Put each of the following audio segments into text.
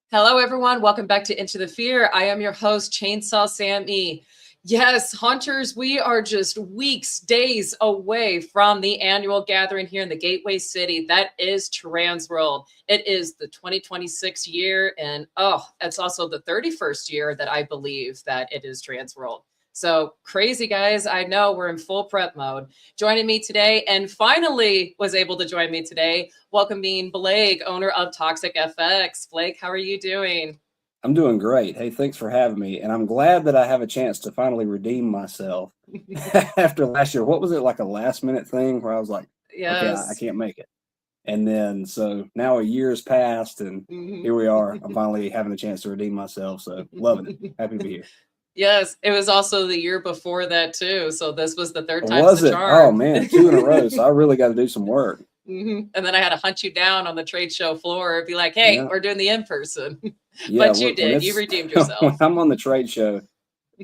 Hello, everyone. Welcome back to Into the Fear. I am your host, Chainsaw Sam E. Yes, hunters, we are just weeks, days away from the annual gathering here in the Gateway City. That is Transworld. It is the 2026 year, and it's also the 31st year that I believe that it is Transworld. So crazy, guys. I know we're in full prep mode. Joining me today, and finally was able to join me today, welcoming Blake, owner of Toxic FX. Blake, how are you doing? I'm doing great. Hey, thanks for having me. And I'm glad that I have a chance to finally redeem myself after last year. What was it, like a last minute thing where I was like, okay, I Yes. can't make it. And then so now a year has passed and here we are. I'm finally having a chance to redeem myself. So loving it. Happy to be here. Yes, it was also the year before that too. So this was the third time's the Was it? Oh charm. man, two in a row. So I really got to do some work. And then I had to hunt you down on the trade show floor and be like, hey, Yeah. we're doing the in person. Yeah. But you did. You redeemed yourself. When I'm on the trade show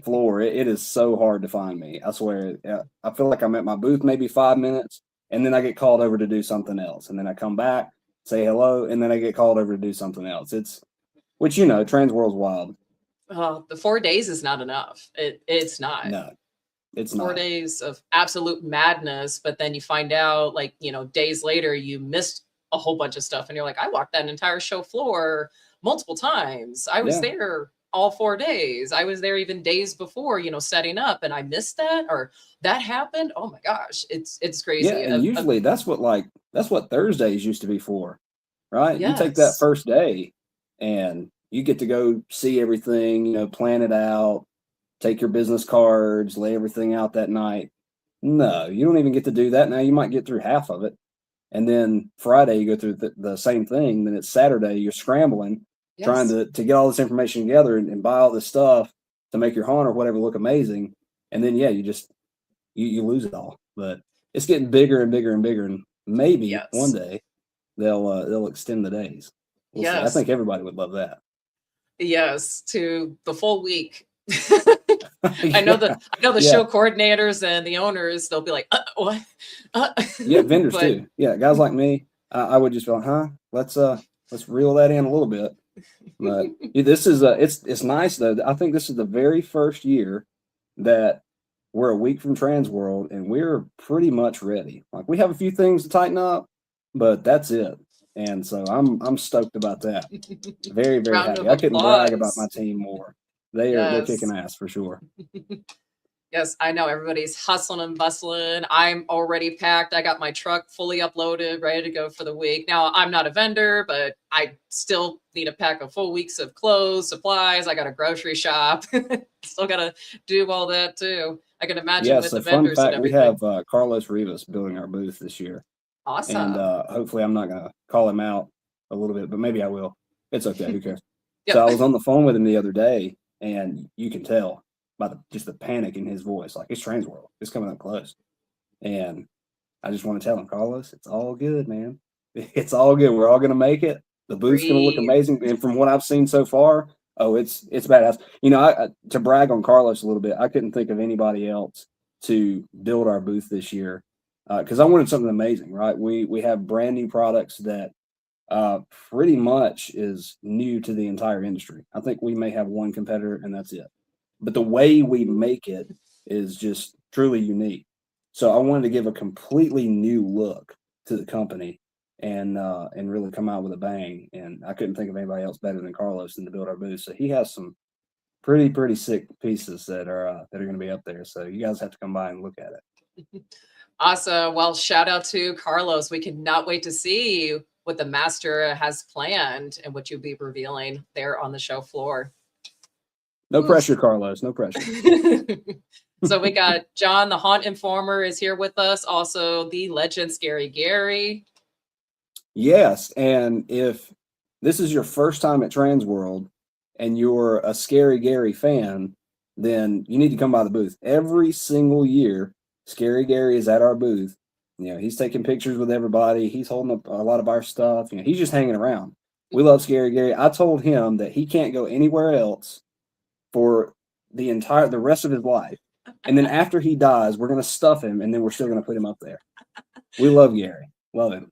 floor, it is so hard to find me. I swear. I feel like I'm at my booth maybe 5 minutes, and then I get called over to do something else, and then I come back, say hello, and then I get called over to do something else. Which Transworld's wild. The 4 days is not enough. It's not. No, it's 4 days of absolute madness, but then you find out, like, days later, you missed a whole bunch of stuff, and you're like, I walked that entire show floor multiple times. I was there all 4 days. I was there even days before, setting up, and I missed that, or that happened. Oh my gosh, it's crazy. Yeah, and usually that's what Thursdays used to be for, right? You take that Yes. first day, and you get to go see everything, plan it out, take your business cards, lay everything out that night. No, you don't even get to do that. Now you might get through half of it. And then Friday you go through the same thing. Then it's Saturday, you're scrambling, trying Yes. to get all this information together and buy all this stuff to make your hunt or whatever look amazing. And then you lose it all. But it's getting bigger and bigger and bigger. And maybe one Yes. day they'll extend the days. We'll see. I Yes. think everybody would love that. Yes, to the full week. I know Yeah. the Yeah. show coordinators and the owners, they'll be like, what? Yeah, vendors But too. Yeah, guys like me, I would just be like, huh? Let's reel that in a little bit. But this is it's nice though. I think this is the very first year that we're a week from Transworld and we're pretty much ready. Like we have a few things to tighten up, but that's it. And so I'm stoked about that. Very, very round happy. of I couldn't brag about my applause. team more. They're kicking Yes. ass for sure. Yes, I know everybody's hustling and bustling. I'm already packed. I got my truck fully uploaded, ready to go for the week. Now, I'm not a vendor, but I still need to pack a full week's of clothes, supplies. I got a grocery shop. Still got to do all that too. I can imagine Yeah, with so the fun vendors and fact, we everything. have Carlos Rivas building our booth this year. And Awesome. hopefully I'm not going to call him out a little bit, but maybe I will. It's okay. Who cares? So Yep. I was on the phone with him the other day, and you can tell by just the panic in his voice, like it's Transworld, it's coming up close. And I just want to tell him, Carlos, it's all good, man. It's all good. We're all going to make it. The booth's going to look Breathe. amazing. And from what I've seen so far, oh, it's badass. To brag on Carlos a little bit, I couldn't think of anybody else to build our booth this year because I wanted something amazing, right? We have brand new products that pretty much is new to the entire industry. I think we may have one competitor and that's it. But the way we make it is just truly unique. So I wanted to give a completely new look to the company and really come out with a bang. And I couldn't think of anybody else better than Carlos than to build our booth. So he has some pretty sick pieces that are going to be up there. So you guys have to come by and look at it. Awesome. Well, shout out to Carlos. We cannot wait to see what the master has planned and what you'll be revealing there on the show floor. No pressure, Carlos. No pressure. So we got John, the Haunt Informer, is here with us. Also, the legend Scary Gary. Yes, and if this is your first time at Transworld and you're a Scary Gary fan, then you need to come by the booth. Every single year, Scary Gary is at our booth. He's taking pictures with everybody. He's holding up a lot of our stuff. He's just hanging around. We love Scary Gary. I told him that he can't go anywhere else for the rest of his life. And then after he dies, we're going to stuff him and then we're still going to put him up there. We love Gary. Love him.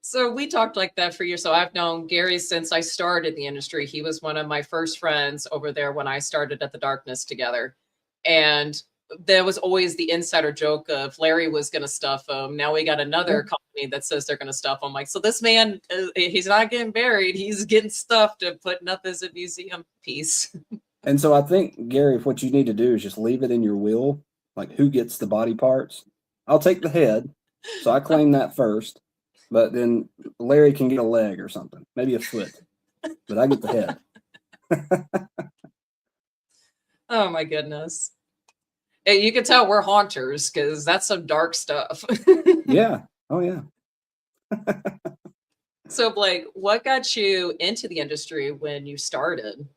So we talked like that for years. So I've known Gary since I started the industry. He was one of my first friends over there when I started at the Darkness together. And there was always the insider joke of Larry was going to stuff him. Now we got another company that says they're going to stuff him. Like, so this man, he's not getting buried. He's getting stuffed and putting up as a museum piece. And so I think, Gary, what you need to do is just leave it in your will, like who gets the body parts. I'll take the head, so I claim that first, but then Larry can get a leg or something, maybe a foot, but I get the head. Oh my goodness. Hey, you can tell we're haunters because that's some dark stuff. Yeah. Oh, yeah. So Blake, what got you into the industry when you started?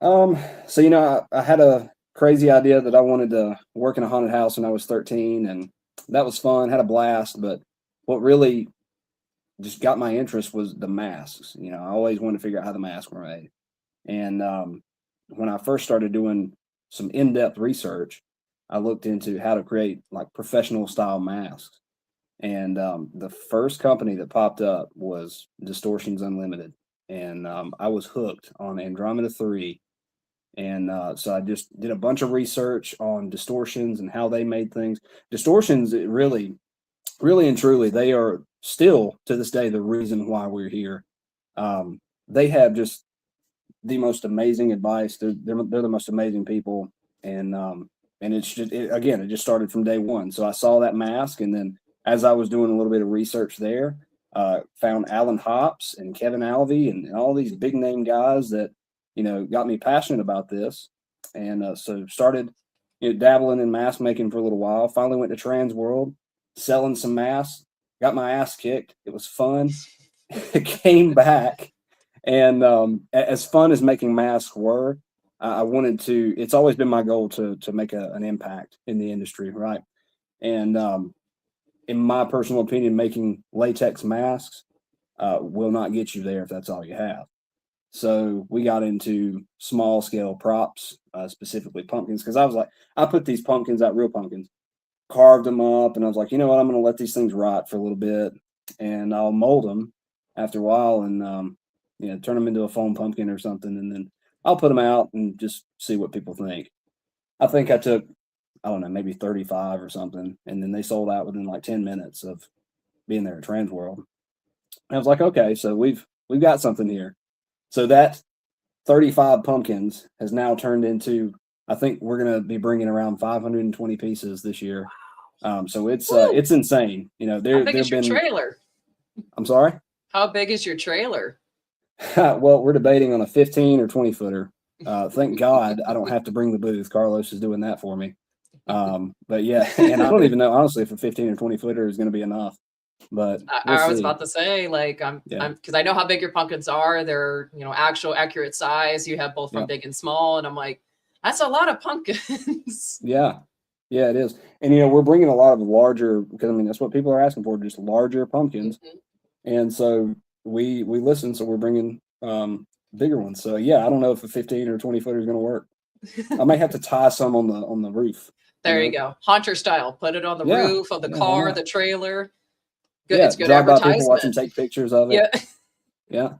So I had a crazy idea that I wanted to work in a haunted house when I was 13, and that was fun, had a blast, but what really just got my interest was the masks. I always wanted to figure out how the masks were made. And when I first started doing some in-depth research, I looked into how to create like professional style masks. And the first company that popped up was Distortions Unlimited. And I was hooked on Andromeda 3. And so I just did a bunch of research on distortions and how they made things. Distortions, really and truly, they are still to this day the reason why we're here. They have just the most amazing advice. They're the most amazing people, and it's just it just started from day one. So I saw that mask, and then as I was doing a little bit of research there, found Alan Hops and Kevin Alvey and all these big name guys that got me passionate about this, and so started dabbling in mask making for a little while. Finally went to Transworld, selling some masks, got my ass kicked. It was fun. Came back, and as fun as making masks were, I wanted to. It's always been my goal to make an impact in the industry, right? And in my personal opinion, making latex masks will not get you there if that's all you have. So we got into small scale props, specifically pumpkins, because I was like, I put these pumpkins out, real pumpkins, carved them up, and I was like, you know what, I'm going to let these things rot for a little bit, and I'll mold them after a while, and turn them into a foam pumpkin or something, and then I'll put them out and just see what people think. I think I took, I don't know, maybe 35 or something, and then they sold out within like 10 minutes of being there at Transworld. I was like, okay, so we've got something here. So that 35 pumpkins has now turned into, I think we're going to be bringing around 520 pieces this year. So it's insane. How big is your trailer? I'm sorry? How big is your trailer? Well, we're debating on a 15 or 20 footer. Thank God I don't have to bring the booth. Carlos is doing that for me. But yeah, and I don't even know, honestly, if a 15 or 20 footer is going to be enough. But I was about to say, like, I'm because I know how big your pumpkins are. They're, actual accurate size. You have both from big and small. And I'm like, that's a lot of pumpkins. Yeah, it is. And, we're bringing a lot of larger, because I mean, that's what people are asking for, just larger pumpkins. Mm-hmm. And so we listen. So we're bringing bigger ones. So yeah, I don't know if a 15 or 20 footer is going to work. I might have to tie some on the roof. There you go. Haunter style. Put it on the roof of the car, the trailer. Good. Yeah, it's good drive by advertisement. people, watch them take pictures of it. Yeah.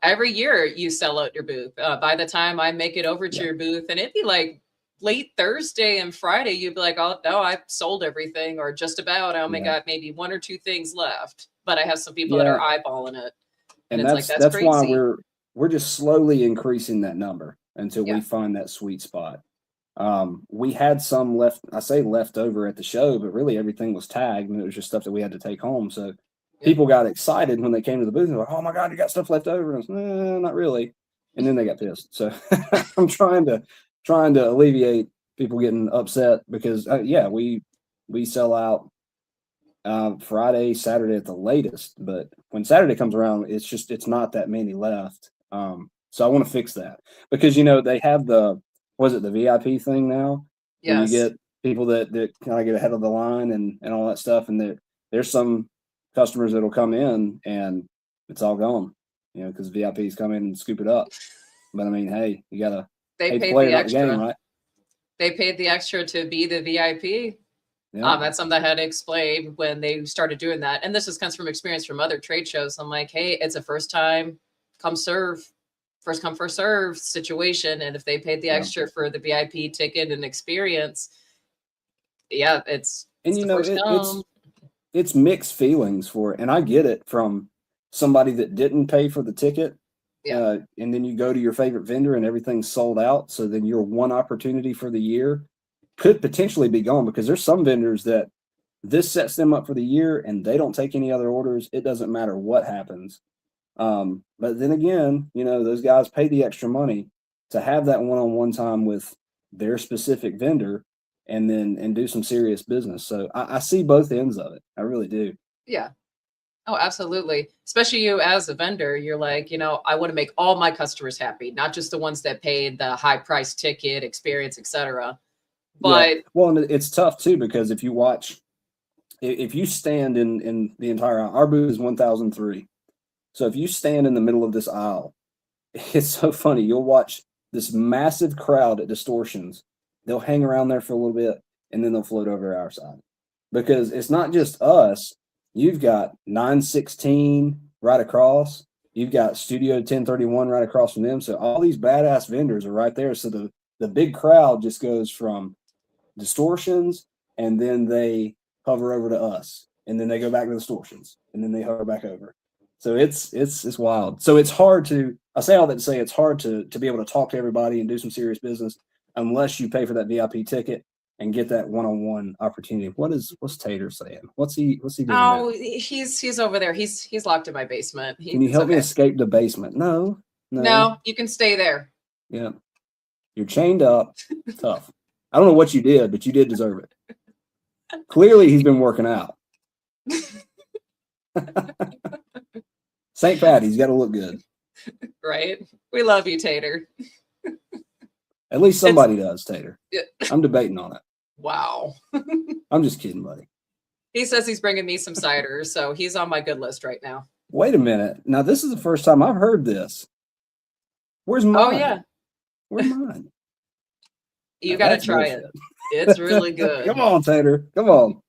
Every year you sell out your booth. By the time I make it over to your booth, and it'd be like late Thursday and Friday, you'd be like, oh no, I've sold everything, or just about. I only got maybe one or two things left, but I have some people that are eyeballing it, and it's like that's crazy. Why we're just slowly increasing that number until we find that sweet spot. We had some left, I say left over at the show, but really everything was tagged and it was just stuff that we had to take home. So people got excited when they came to the booth and were like, oh my God, you got stuff left over. And I was, not really. And then they got pissed. So I'm trying to alleviate people getting upset because we sell out Friday, Saturday at the latest, but when Saturday comes around, it's not that many left. So I want to fix that because, they have the VIP thing now? Yes. You get people that kind of get ahead of the line and all that stuff. And there's some customers that'll come in and it's all gone, because VIPs come in and scoop it up. But I mean, hey, you got to play the extra. Game, right? They paid the extra to be the VIP. Yeah. That's something I had to explain when they started doing that. And this just comes from experience from other trade shows. I'm like, hey, it's a first time come serve, first come, first serve situation. And if they paid the Yeah. extra for the VIP ticket and experience, yeah, it's And the first come. it's mixed feelings for it. And I get it from somebody that didn't pay for the ticket. Yeah. And then you go to your favorite vendor and everything's sold out. So then your one opportunity for the year could potentially be gone, because there's some vendors that this sets them up for the year and they don't take any other orders. It doesn't matter what happens. But then again, those guys pay the extra money to have that one-on-one time with their specific vendor and do some serious business. So I see both ends of it. I really do. Yeah. Oh, absolutely. Especially you as a vendor, you're like, I want to make all my customers happy, not just the ones that paid the high price ticket, experience, etc. Yeah. But Well, and it's tough too, because if you stand in the entire aisle, our booth is 1003. So if you stand in the middle of this aisle, it's so funny. You'll watch this massive crowd at Distortions. They'll hang around there for a little bit and then they'll float over to our side, because it's not just us. You've got 916 right across. You've got Studio 1031 right across from them. So all these badass vendors are right there. So the big crowd just goes from Distortions, and then they hover over to us, and then they go back to Distortions, and then they hover back over. So it's wild. So it's hard to, I say all that to say, it's hard to be able to talk to everybody and do some serious business unless you pay for that VIP ticket and get that one-on-one opportunity. What's Tater saying? What's he doing now? he's over there. He's locked in my basement. Can you help me escape the basement? No, you can stay there. Yeah, you're chained up. Tough. I don't know what you did, but you did deserve it. Clearly, he's been working out. St. Patty's got to look good. Right? We love you, Tater. At least somebody does, Tater. I'm debating on it. Wow. I'm just kidding, buddy. He says he's bringing me some cider, so he's on my good list right now. Wait a minute. Now, this is the first time I've heard this. Where's mine? Oh, yeah. Where's mine? You got to try it. It's really good. Come on, Tater. Come on.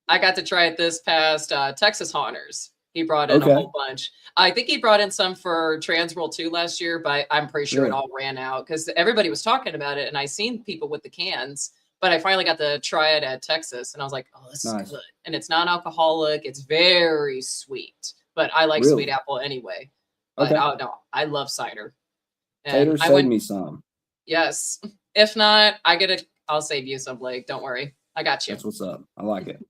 I got to try it this past Texas Haunters. He brought in a whole bunch. I think he brought in some for Transworld too last year, but I'm pretty sure it all ran out because everybody was talking about it, and I seen people with the cans. But I finally got to try it at Texas, and I was like, "Oh, this is good." And it's non-alcoholic. It's very sweet, but I like sweet apple anyway. But oh no, I love cider. Tater, save me some. Yes. If not, I'll save you some, Blake. Don't worry. I got you. That's what's up. I like it.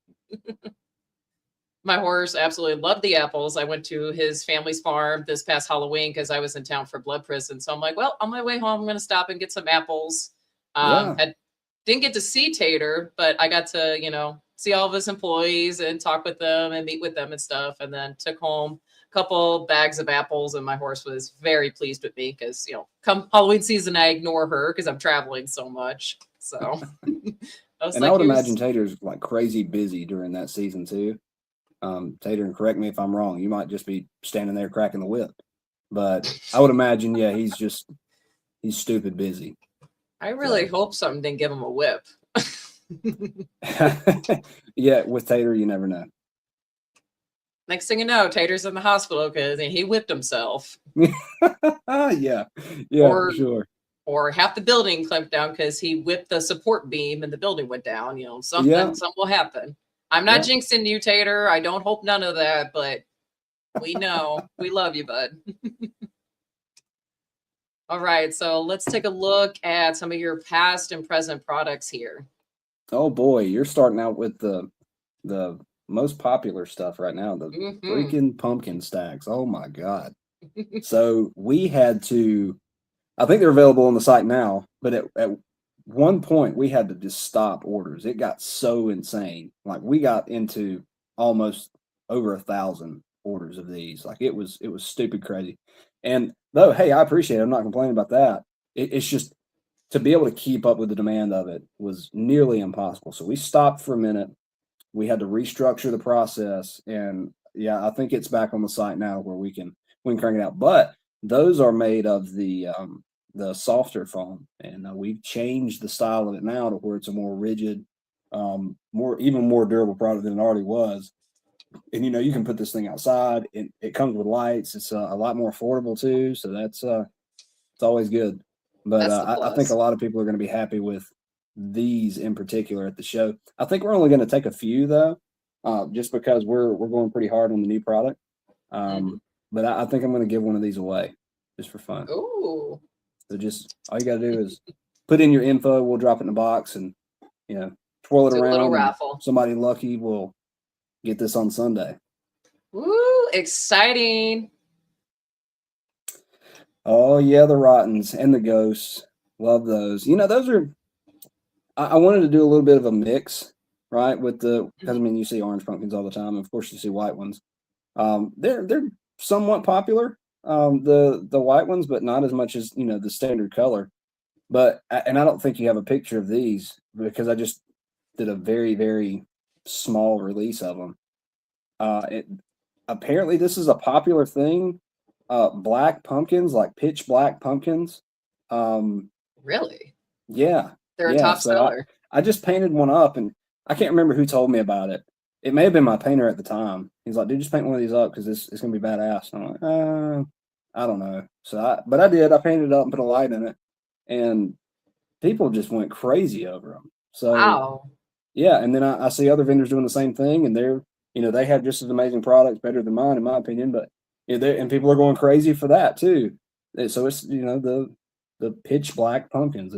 My horse absolutely loved the apples. I went to his family's farm this past Halloween because I was in town for blood prison. So I'm like, well, on my way home, I'm going to stop and get some apples. Didn't get to see Tater, but I got to, see all of his employees and talk with them and meet with them and stuff. And then took home a couple bags of apples. And my horse was very pleased with me because, come Halloween season, I ignore her because I'm traveling so much. So I would imagine Tater's like crazy busy during that season too. Tater, and correct me if I'm wrong, you might just be standing there cracking the whip, but I would imagine, he's stupid busy. I really hope something didn't give him a whip. Yeah, with Tater, you never know. Next thing you know, Tater's in the hospital because he whipped himself. Yeah, for sure. Or half the building clamped down because he whipped the support beam and the building went down. Something will happen. I'm not jinxing you, Tater. I don't hope none of that, but we know. We love you, bud. All right, so let's take a look at some of your past and present products here. Oh boy, you're starting out with the most popular stuff right now, the freaking pumpkin stacks. Oh my God. So we had to, I think they're available on the site now, but at one point we had to just stop orders. It got so insane. Like we got into almost over 1,000 orders of these. Like it was stupid crazy. And though, hey, I appreciate it. I'm not complaining about that. It's just to be able to keep up with the demand of it was nearly impossible. So we stopped for a minute. We had to restructure the process. And I think it's back on the site now where we can crank it out. But those are made of the softer foam, and we've changed the style of it now to where it's a more rigid even more durable product than it already was. And you can put this thing outside. It comes with lights. It's a lot more affordable too. So that's it's always good. But That's the I think a plus. lot of people are going to be happy with these in particular at the show. I think we're only going to take a few though, just because we're going pretty hard on the new product. But I think I'm going to give one of these away just for fun. Ooh. So just all you got to do is put in your info. We'll drop it in the box and twirl it Do a little around. raffle. Somebody lucky will get this on Sunday. Woo! Exciting. Oh yeah, the Rottens and the Ghosts. Love those. Those are. I wanted to do a little bit of a mix, right? Because you see orange pumpkins all the time, and of course you see white ones. They're somewhat popular, the white ones, but not as much as the standard color. But I don't think you have a picture of these because I just did a very, very small release of them. Apparently this is a popular thing. Black pumpkins, like pitch black pumpkins. Really? Yeah. They're a top So seller. I just painted one up, and I can't remember who told me about it. It may have been my painter at the time. He's like, dude, just paint one of these up because it's going to be badass. And I'm like, I don't know. But I did. I painted it up and put a light in it, and people just went crazy over them. So, wow. Yeah. And then I see other vendors doing the same thing, and they have just as amazing products, better than mine, in my opinion. But and people are going crazy for that too. So it's the pitch black pumpkins.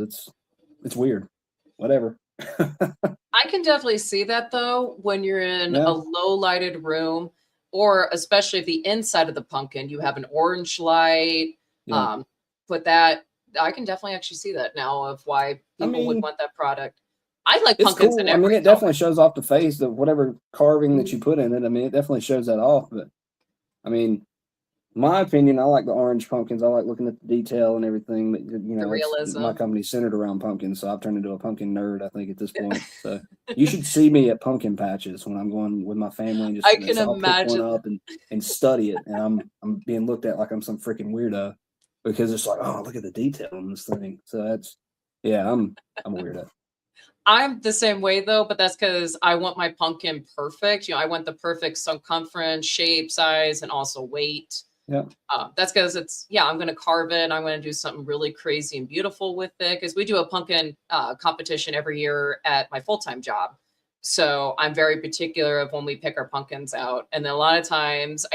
It's weird. Whatever. I can definitely see that though when you're in a low lighted room, or especially if the inside of the pumpkin you have an orange light. Put that. I can definitely actually see that now of why people would want that product. I like pumpkins. It's cool. It definitely shows off the face of whatever carving that you put in it. It definitely shows that off. But my opinion, I like the orange pumpkins. I like looking at the detail and everything. But the realism. My company's centered around pumpkins, so I've turned into a pumpkin nerd, I think, at this point. So you should see me at pumpkin patches when I'm going with my family and just I can imagine pick one up and study it. And I'm being looked at like I'm some freaking weirdo because it's like, oh, look at the detail on this thing. So I'm a weirdo. I'm the same way though, but that's because I want my pumpkin perfect. I want the perfect circumference, shape, size, and also weight. Yeah. That's because I'm going to carve it. I'm going to do something really crazy and beautiful with it because we do a pumpkin competition every year at my full-time job. So I'm very particular of when we pick our pumpkins out. And then a lot of times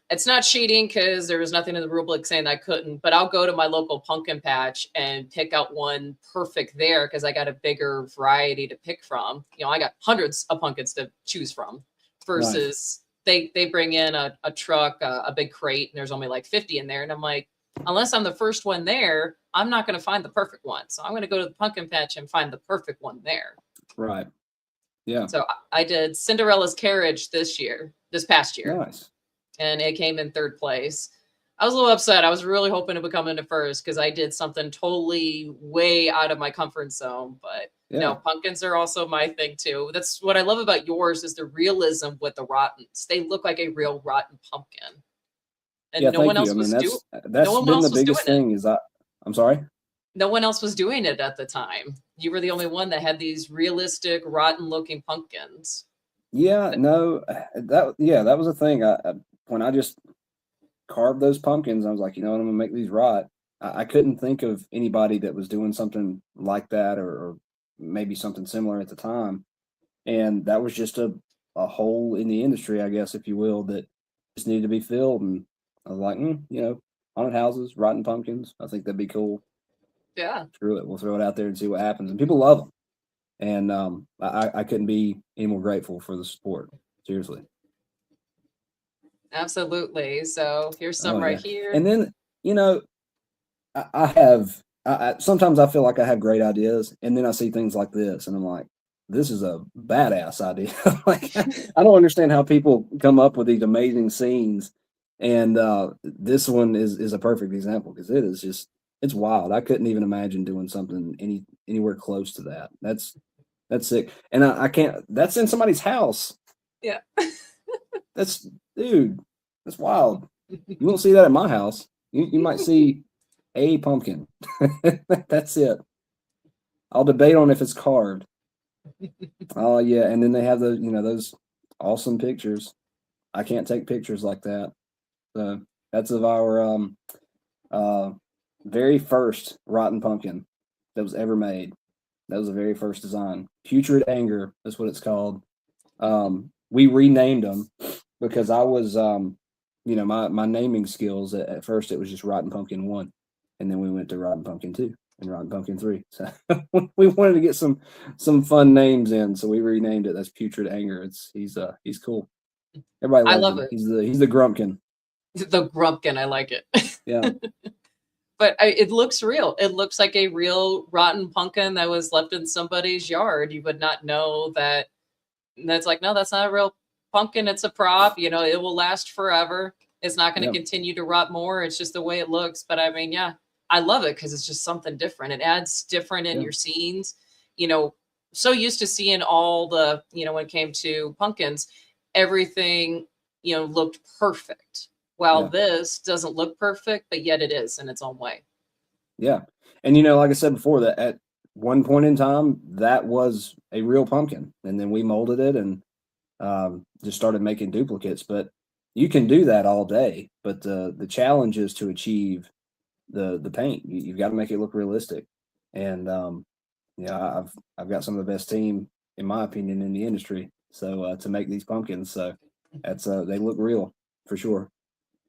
it's not cheating because there was nothing in the rule book saying I couldn't, but I'll go to my local pumpkin patch and pick out one perfect there because I got a bigger variety to pick from. I got hundreds of pumpkins to choose from versus they bring in a truck, a big crate, and there's only like 50 in there. And I'm like, unless I'm the first one there, I'm not going to find the perfect one. So I'm going to go to the pumpkin patch and find the perfect one there. Right. Yeah. So I did Cinderella's Carriage this past year. Nice. And it came in third place. I was a little upset. I was really hoping it would come into first because I did something totally way out of my comfort zone. But no, pumpkins are also my thing too. That's what I love about yours is the realism with the Rottens. They look like a real rotten pumpkin. And no one else was doing it. That's been the biggest thing I'm sorry? No one else was doing it at the time. You were the only one that had these realistic, rotten looking pumpkins. Yeah, no, that was a thing. When I just carved those pumpkins, I was like, I'm gonna make these rot. I couldn't think of anybody that was doing something like that or maybe something similar at the time. And that was just a hole in the industry, I guess, if you will, that just needed to be filled. And I was like, haunted houses, rotten pumpkins. I think that'd be cool. Yeah. Screw it. We'll throw it out there and see what happens. And people love them. And I couldn't be any more grateful for the support. Seriously. Absolutely. So here's some here. And then, I have, sometimes I feel like I have great ideas and then I see things like this and I'm like, this is a badass idea. Like, I don't understand how people come up with these amazing scenes. And this one is a perfect example because it is just, it's wild. I couldn't even imagine doing something anywhere close to that. That's sick. And I can't, that's in somebody's house. Yeah. Dude, that's wild. You won't see that at my house. You might see a pumpkin. That's it. I'll debate on if it's carved. Oh yeah, and then they have those awesome pictures. I can't take pictures like that. So that's of our uh very first rotten pumpkin that was ever made. That was the very first design. Putrid Anger is what it's called. We renamed them because I was my naming skills at first it was just Rotten Pumpkin 1, and then we went to Rotten Pumpkin 2 and Rotten Pumpkin 3. So we wanted to get some fun names in, so we renamed it. That's Putrid Anger. He's cool. Everybody I loves love him. it. He's the Grumpkin. The Grumpkin, I like it. Yeah. But it looks real. It looks like a real rotten pumpkin that was left in somebody's yard. You would not know that. That's like, no, that's not a real pumpkin. It's a prop. You know, it will last forever. It's not going to Yeah. continue to rot more. It's just the way it looks. But I mean, yeah, I love it because it's just something different. It adds different in Yeah. your scenes. You know, so used to seeing all the, when it came to pumpkins, everything, looked perfect. While Yeah. this doesn't look perfect, but yet it is in its own way. Yeah. And like I said before, that at one point in time, that was a real pumpkin. And then we molded it and just started making duplicates. But you can do that all day. But the challenge is to achieve the paint. You've got to make it look realistic. And I've got some of the best team, in my opinion, in the industry. So to make these pumpkins, so that's they look real for sure.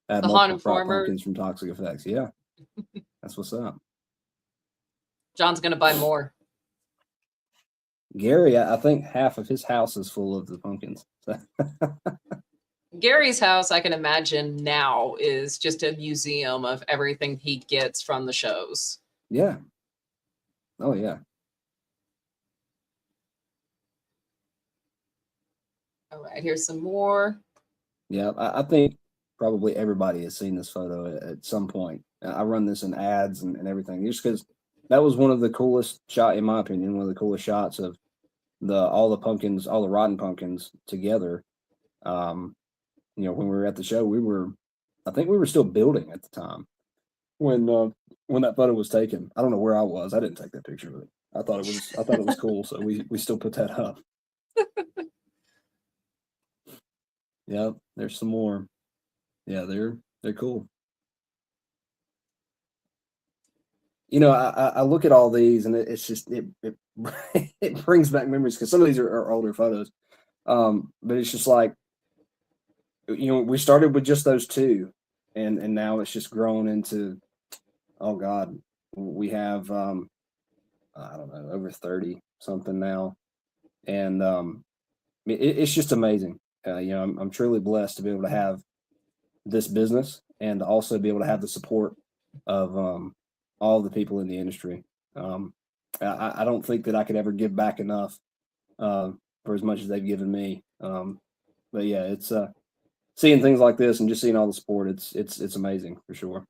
I have The multiple Haunted prop Farmer, pumpkins from Toxic Effects. Yeah, that's what's up. John's going to buy more. Gary, I think half of his house is full of the pumpkins. Gary's house, I can imagine now, is just a museum of everything he gets from the shows. Yeah. Oh yeah. All right, here's some more. Yeah, I think probably everybody has seen this photo at some point. I run this in ads and everything, just because that was one of the coolest shot, in my opinion, one of the coolest shots of all the pumpkins, all the rotten pumpkins together. When we were at the show, I think we were still building at the time when that photo was taken. I don't know where I was. I didn't take that picture, but I thought it was cool, so we still put that up. Yeah, there's some more. Yeah, they're cool. I look at all these and it's just it it brings back memories because some of these are older photos. But it's just like we started with just those two, and now it's just grown into, oh God, we have I don't know, over 30 something now, and it's just amazing. I'm truly blessed to be able to have this business and also be able to have the support of all the people in the industry. I don't think that I could ever give back enough for as much as they've given me. But yeah, it's seeing things like this and just seeing all the support. It's amazing for sure.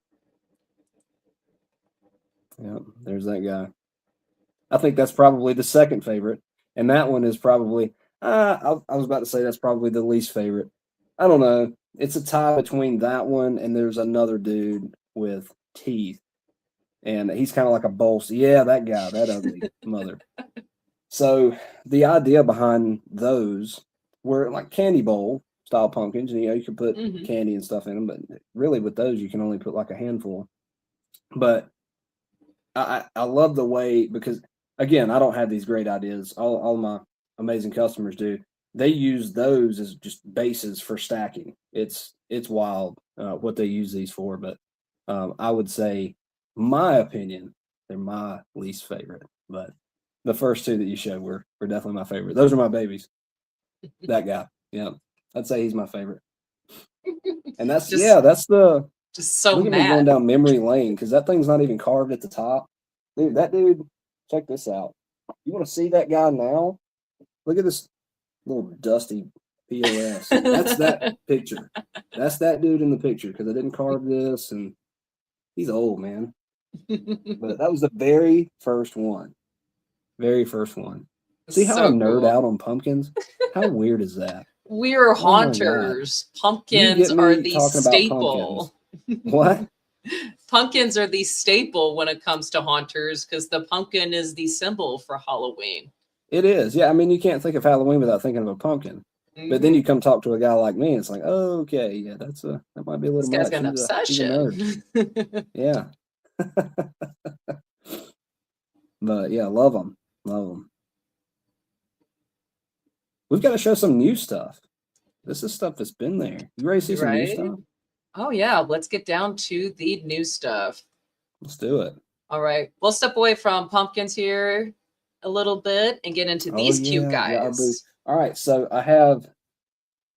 Yeah, there's that guy. I think that's probably the second favorite, and that one is probably. I was about to say that's probably the least favorite. I don't know. It's a tie between that one and there's another dude with teeth, and he's kind of like a bowl. Yeah, that guy, that ugly mother. So the idea behind those were like candy bowl style pumpkins. You can put candy and stuff in them, but really with those you can only put like a handful. But I love the way, because again, I don't have these great ideas. All my amazing customers do. They use those as just bases for stacking. It's wild what they use these for. But I would say, my opinion, they're my least favorite. But the first two that you showed were definitely my favorite. Those are my babies. That guy, yeah, I'd say he's my favorite. And that's the. Just so Look at me going mad. down memory lane because that thing's not even carved at the top. Dude, that dude, check this out. You want to see that guy now? Look at this little dusty POS. That's that picture. That's that dude in the picture because I didn't carve this, and he's old, man. But that was the very first one. Very first one. See how I nerd out on pumpkins? How weird is that? We're Oh my God. haunters. You Pumpkins get are me the talking about staple. What? Pumpkins are the staple when it comes to haunters because the pumpkin is the symbol for Halloween. It is. Yeah. I mean, you can't think of Halloween without thinking of a pumpkin. But then Mhm. you come talk to a guy like me, and it's like, oh, okay, yeah, that might be a This little guy's much. got an He's a nerd. obsession. Yeah. But yeah, love them. Love them. We've got to show some new stuff. This is stuff that's been there. You ready to see some new Right? stuff? Oh yeah, let's get down to the new stuff. Let's do it. All right, we'll step away from pumpkins here a little bit and get into Oh these cute yeah, our booth. guys. All right, so I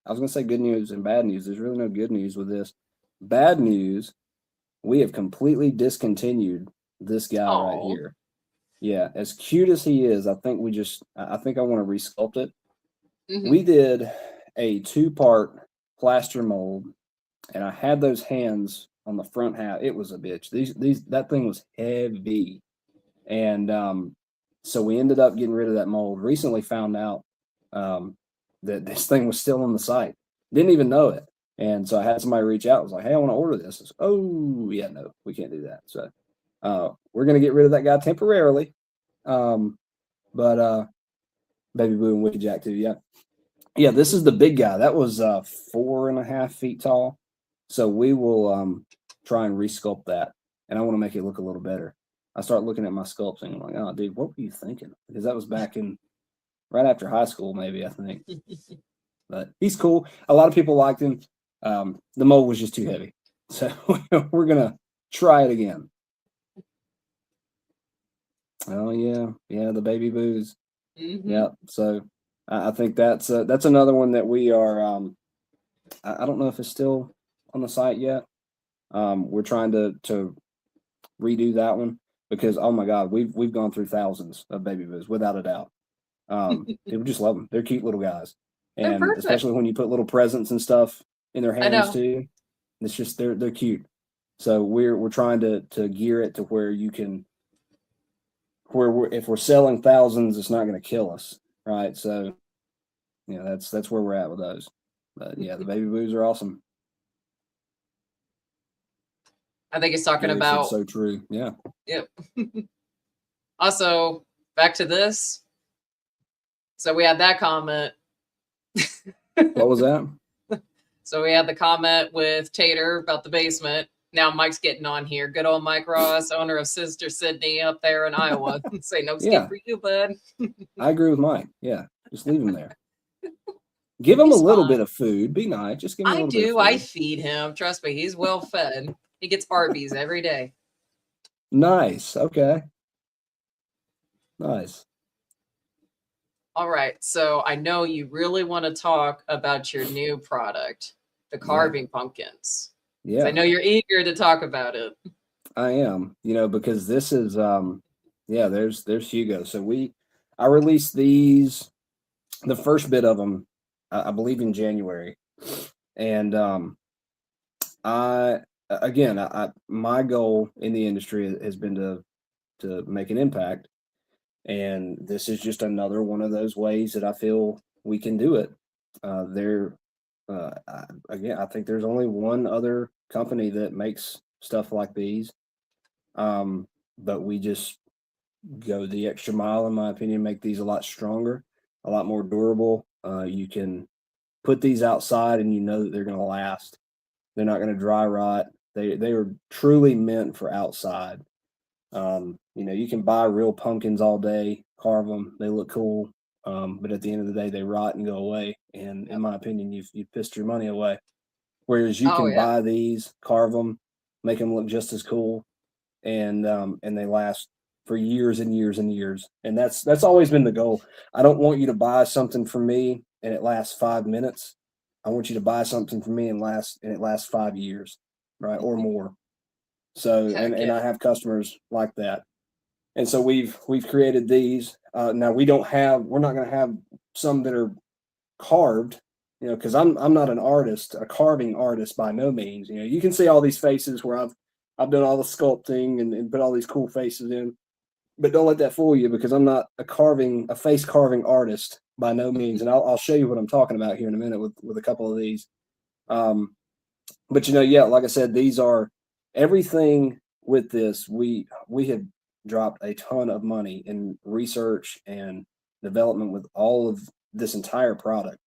was gonna say good news and bad news. There's really no good news with this. Bad news, we have completely discontinued this guy right Oh. here. Yeah, as cute as he is, I think I want to resculpt it. We did a 2-part plaster mold, and I had those hands on the front half. It was a bitch. That thing was heavy. And so we ended up getting rid of that mold. Recently found out that this thing was still on the site. Didn't even know it. And so I had somebody reach out. I was like, hey, I want to order this. I said, oh, yeah, no, we can't do that. So we're going to get rid of that guy temporarily. But Baby Boo and Wicked Jack too. Yeah. Yeah, this is the big guy. That was 4.5 feet tall. So we will try and resculpt that. And I want to make it look a little better. I start looking at my sculpting. I'm like, oh, dude, what were you thinking? Because that was back in right after high school, maybe, I think. But he's cool. A lot of people liked him. The mold was just too heavy. So we're going to try it again. Oh, yeah. Yeah, the Baby Boos. Yeah. So I think that's another one that we are. I don't know if it's still on the site yet. We're trying to redo that one because oh my God, we've gone through thousands of Baby Boos without a doubt. People just love them. They're cute little guys, They're and perfect. especially when you put little presents and stuff in their I hands know. too. It's just they're cute. So we're trying to gear it to where you can if we're selling thousands, it's not going to kill us, right? So yeah, that's where we're at with those. But yeah, the Baby Boos are awesome. I think he's talking Gary said about. so true. Yeah. Yep. Also, back to this. So we had that comment. What was that? So we had the comment with Tater about the basement. Now Mike's getting on here. Good old Mike Ross, owner of Sister Sydney up there in Iowa. Say no skip for you, bud. I agree with Mike. Yeah, just leave him there. Give him a little bit of food. Be nice. Just give him a I little bit of do. food. I feed him. Trust me, he's well fed. He gets Arby's every day. Nice. Okay. Nice. All right. So I know you really want to talk about your new product, the carving pumpkins. Yeah. I know you're eager to talk about it. I am, because this is there's Hugo. So I released these, the first bit of them, I believe in January. And my goal in the industry has been to make an impact. And this is just another one of those ways that I feel we can do it. I think there's only one other company that makes stuff like these. But we just go the extra mile, in my opinion, make these a lot stronger, a lot more durable. You can put these outside and you know that they're going to last. They're not going to dry rot. They are truly meant for outside. You can buy real pumpkins all day, carve them, they look cool. But at the end of the day, they rot and go away. And in my opinion, you've pissed your money away. Whereas you can buy these, carve them, make them look just as cool, and they last for years and years and years. And that's always been the goal. I don't want you to buy something from me and it lasts 5 minutes. I want you to buy something from me and it lasts 5 years, right, or more. So and I have customers like that. And so we've created these. Now we're not going to have some that are carved, because I'm not an artist, a carving artist by no means. You can see all these faces where I've done all the sculpting and put all these cool faces in, but don't let that fool you because I'm not a face carving artist by no means. And I'll show you what I'm talking about here in a minute with a couple of these. But like I said, these are everything with this. We have dropped a ton of money in research and development with all of this entire product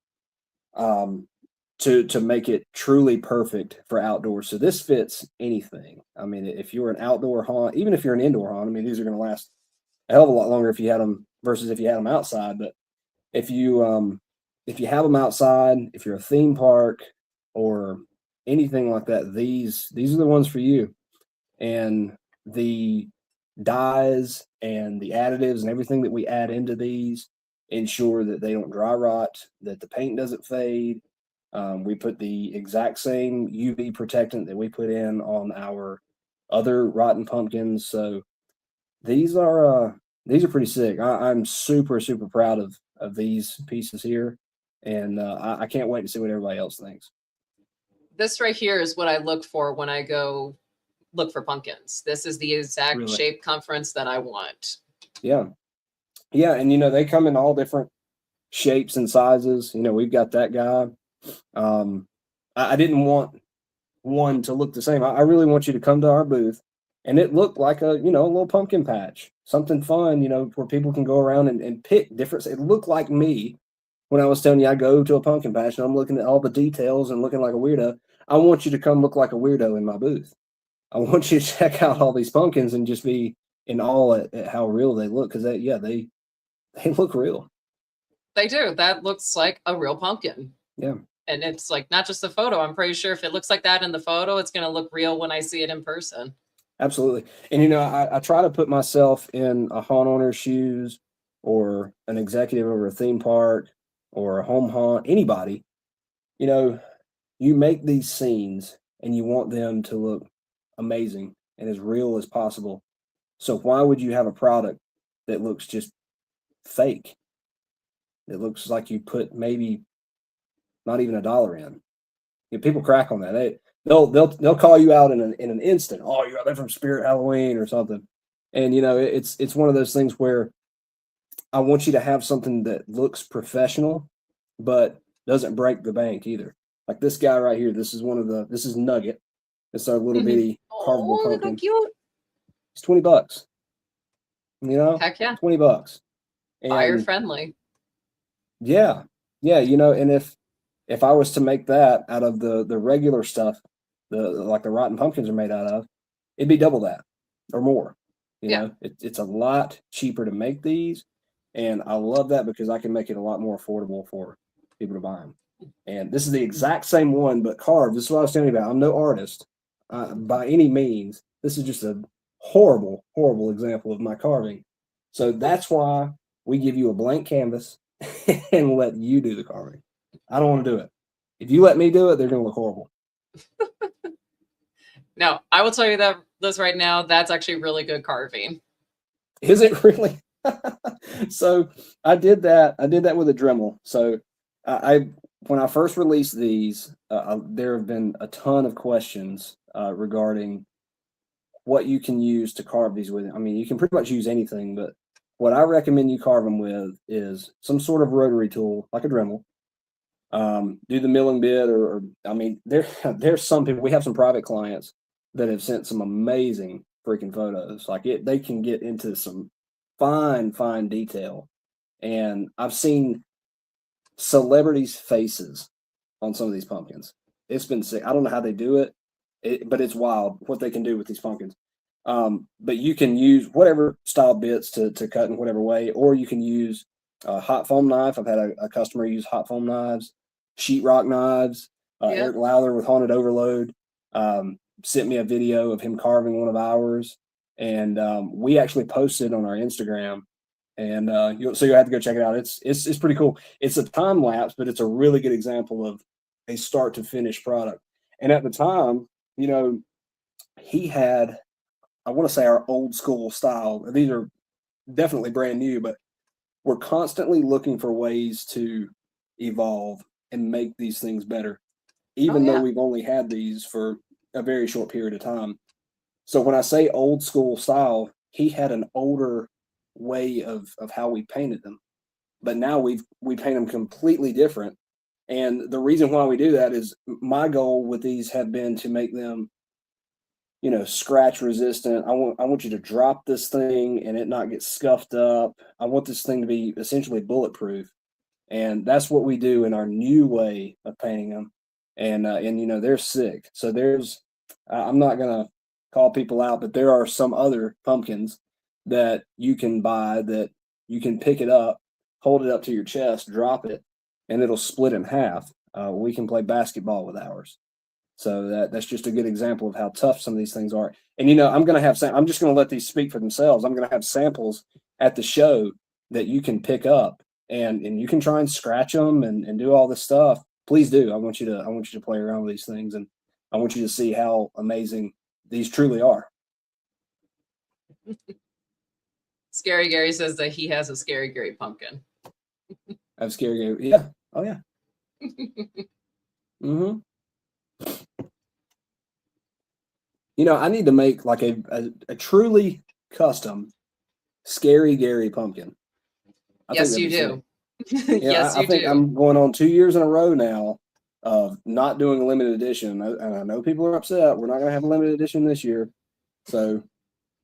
to make it truly perfect for outdoors. So this fits anything. I mean, if you're an outdoor haunt, even if you're an indoor haunt, I mean, these are going to last a hell of a lot longer if you had them versus if you had them outside. But if you have them outside, if you're a theme park or anything like that, these are the ones for you. And the dyes and the additives and everything that we add into these ensure that they don't dry rot, that the paint doesn't fade. We put the exact same UV protectant that we put in on our other rotten pumpkins. So these are pretty sick. I'm super proud of these pieces here, and I can't wait to see what everybody else thinks. This right here is what I look for when I go look for pumpkins. This is the exact shape conference that I want. Yeah, and they come in all different shapes and sizes. We've got that guy. I didn't want one to look the same. I really want you to come to our booth and it looked like a little pumpkin patch, something fun, where people can go around and pick different. It looked like me when I was telling you I go to a pumpkin patch and I'm looking at all the details and looking like a weirdo. I want you to come look like a weirdo in my booth. I want you to check out all these pumpkins and just be in awe at how real they look, because they look real. They do. That looks like a real pumpkin. Yeah. And it's like not just a photo. I'm pretty sure if it looks like that in the photo, it's going to look real when I see it in person. Absolutely. And, I try to put myself in a haunt owner's shoes or an executive over a theme park or a home haunt, anybody. You make these scenes and you want them to look amazing and as real as possible. So why would you have a product that looks just fake? It looks like you put maybe not even $1 in. People crack on that. They'll call you out in an instant. Oh, you're there from Spirit Halloween or something. And it's one of those things where I want you to have something that looks professional, but doesn't break the bank either. Like this guy right here. This is Nugget. It's our little bitty carvable pumpkin. Cute. It's $20. Heck yeah. $20. Buyer friendly. Yeah. And if I was to make that out of the regular stuff, like the rotten pumpkins are made out of, it'd be double that or more. It's a lot cheaper to make these, and I love that because I can make it a lot more affordable for people to buy them. And this is the exact same one, but carved. This is what I was telling you about. I'm no artist by any means. This is just a horrible example of my carving. So that's why we give you a blank canvas and let you do the carving. I don't want to do it. If you let me do it, they're going to look horrible. No, I will tell you that this right now, that's actually really good carving. Is it really? So I did that with a Dremel. So when I first released these, there have been a ton of questions regarding what you can use to carve these with. I mean, you can pretty much use anything, but what I recommend you carve them with is some sort of rotary tool, like a Dremel. Do the milling bit, or I mean, there's some people. We have some private clients that have sent some amazing freaking photos. Like they can get into some fine detail, and I've seen celebrities' faces on some of these pumpkins. It's been sick. I don't know how they do it, but it's wild what they can do with these pumpkins. But you can use whatever style bits to cut in whatever way, or you can use a hot foam knife. I've had a customer use hot foam knives, sheetrock knives. Eric Lowther with Haunted Overload sent me a video of him carving one of ours, and we actually posted on our Instagram. And you'll have to go check it out. It's pretty cool. It's a time lapse, but it's a really good example of a start to finish product. And at the time, he had, I want to say, our old school style. These are definitely brand new, but we're constantly looking for ways to evolve and make these things better, even though we've only had these for a very short period of time. So when I say old school style, he had an older way of how we painted them, but now we paint them completely different. And the reason why we do that is my goal with these have been to make them scratch resistant. I want you to drop this thing and it not get scuffed up. I want this thing to be essentially bulletproof. And that's what we do in our new way of painting them. And they're sick. So I'm not gonna call people out, but there are some other pumpkins that you can buy that you can pick it up, hold it up to your chest, drop it, and it'll split in half. We can play basketball with ours. So that's just a good example of how tough some of these things are. And I'm just going to let these speak for themselves. I'm going to have samples at the show that you can pick up and you can try and scratch them and do all this stuff. Please do. I want you to play around with these things, and I want you to see how amazing these truly are. Scary Gary says that he has a Scary Gary pumpkin. I have Scary Gary. Yeah. Oh yeah. Mm-hmm. I need to make like a truly custom Scary Gary pumpkin. Yes, you do. Yes, I think I'm going on 2 years in a row now of not doing a limited edition. And I know people are upset. We're not going to have a limited edition this year. So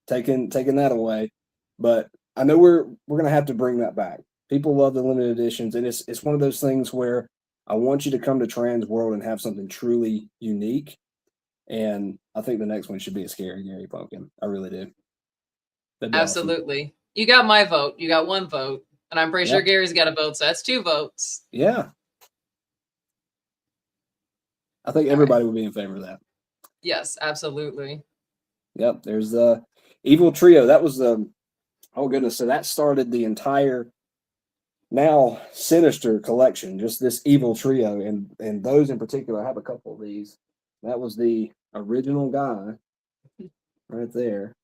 taking that away. But I know we're going to have to bring that back. People love the limited editions. And it's one of those things where I want you to come to Transworld and have something truly unique. And I think the next one should be a Scary Gary pumpkin. I really do. Absolutely. Awesome. You got my vote. You got one vote. And I'm pretty sure Gary's got a vote. So that's 2 votes. Yeah. I think everybody would be in favor of that. Yes, absolutely. Yep. There's the Evil Trio. That was oh goodness. So that started the entire now Sinister collection, just this Evil Trio. And those in particular, I have a couple of these. That was the original guy right there.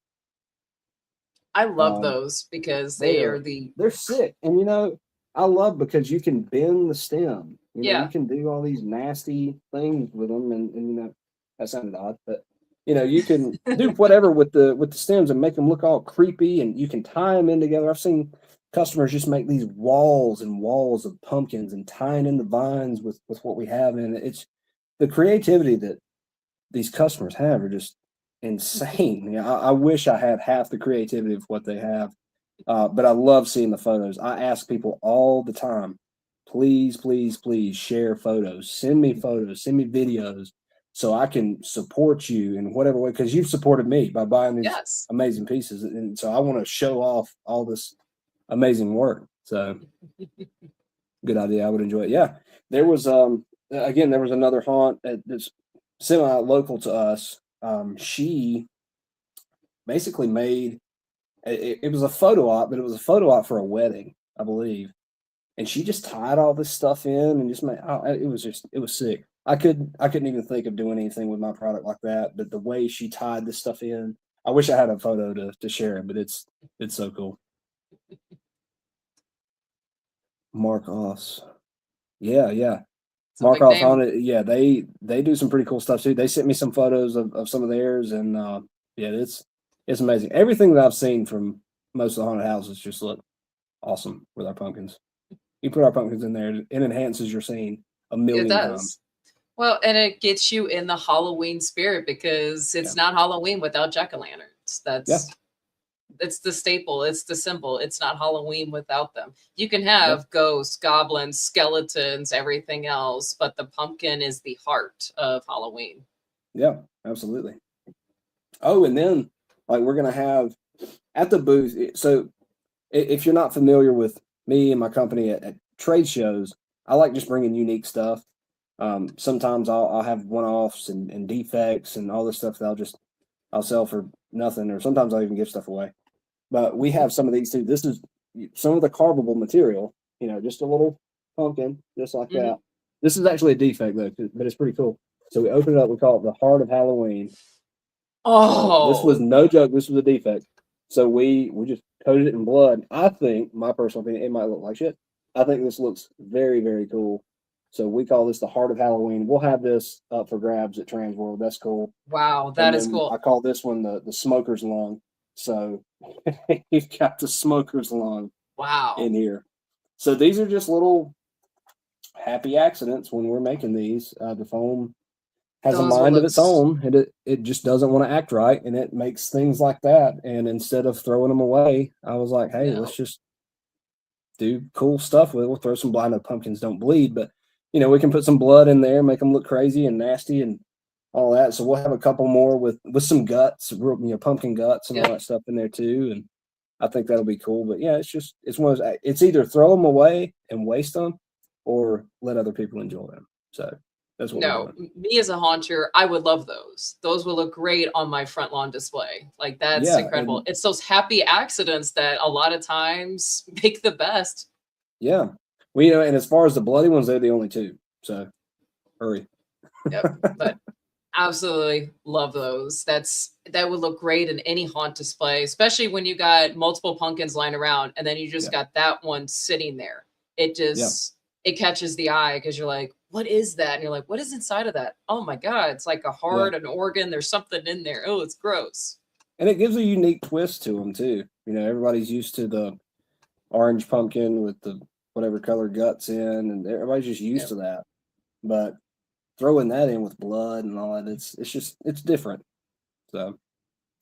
I love those because they're sick. And I love because you can bend the stem. You can do all these nasty things with them, and that sounded odd, but you can do whatever with the stems and make them look all creepy, and you can tie them in together. I've seen customers just make these walls and walls of pumpkins and tying in the vines with what we have, and it's the creativity that these customers have are just insane. I wish I had half the creativity of what they have, but I love seeing the photos. I ask people all the time, please, please, please share photos. Send me photos. Send me videos so I can support you in whatever way, because you've supported me by buying these amazing pieces. And so I want to show off all this amazing work. So good idea. I would enjoy it. Yeah. There was, there was another haunt that's semi-local to us. She basically made it was a photo op, but it was a photo op for a wedding, I believe. And she just tied all this stuff in and just made it was sick. I couldn't even think of doing anything with my product like that. But the way she tied this stuff in, I wish I had a photo to share it, but it's so cool. Mark Oss. Yeah. Mark Off on it. Yeah, they do some pretty cool stuff too. They sent me some photos of some of theirs, and it's amazing. Everything that I've seen from most of the haunted houses just look awesome with our pumpkins. You put our pumpkins in there, it enhances your scene a million times. Well, and it gets you in the Halloween spirit because it's not Halloween without jack-o'-lanterns. It's the staple. It's the symbol. It's not Halloween without them. You can have ghosts, goblins, skeletons, everything else, but the pumpkin is the heart of Halloween. Yeah, absolutely. Oh, and then we're going to have at the booth. So if you're not familiar with me and my company at trade shows, I like just bringing unique stuff. Sometimes I'll have one-offs and defects and all this stuff that I'll sell for nothing, or sometimes I'll even give stuff away. But we have some of these too. This is some of the carvable material, just a little pumpkin, just like that. This is actually a defect though, but it's pretty cool. So we open it up, we call it the Heart of Halloween. Oh, this was no joke. This was a defect. So we just coated it in blood. I think, my personal opinion, it might look like shit. I think this looks very, very cool. So we call this the Heart of Halloween. We'll have this up for grabs at Transworld. That's cool. Wow, that is cool. I call this one the Smoker's Lung. So you've got the Smoker's Lung in here. So these are just little happy accidents when we're making these. The foam has a Those will mind of look its own, and it just doesn't want to act right, and it makes things like that. And instead of throwing them away, I was like, hey, no. let's just do cool stuff with it. We'll throw some blood. I know pumpkins don't bleed, but you know, we can put some blood in there, make them look crazy and nasty and all that. So we'll have a couple more with some guts, real, you know, pumpkin guts and all Yep. that stuff in there too. And I think that'll be cool. But yeah, it's one of those, it's either throw them away and waste them or let other people enjoy them. So that's what we're No, doing. me as a haunter, I would love those. Those will look great on my front lawn display. Like that's Yeah. incredible. And It's those happy accidents that a lot of times make the best. yeah, we, you know, and as far as the bloody ones, they're the only two. So hurry. Yep. But absolutely love those. That would look great in any haunt display, especially when you got multiple pumpkins lying around and then you just Yeah. got that one sitting there. It Yeah. just it catches the eye because you're like, what is that? And you're like, what is inside of that? Oh my God, it's like a Yeah. heart, an organ. There's something in there. Oh, it's gross. And it gives a unique twist to them too. You know, everybody's used to the orange pumpkin with the whatever color guts in, and everybody's just used Yeah. to that. But throwing that in with blood and all that, it's different. So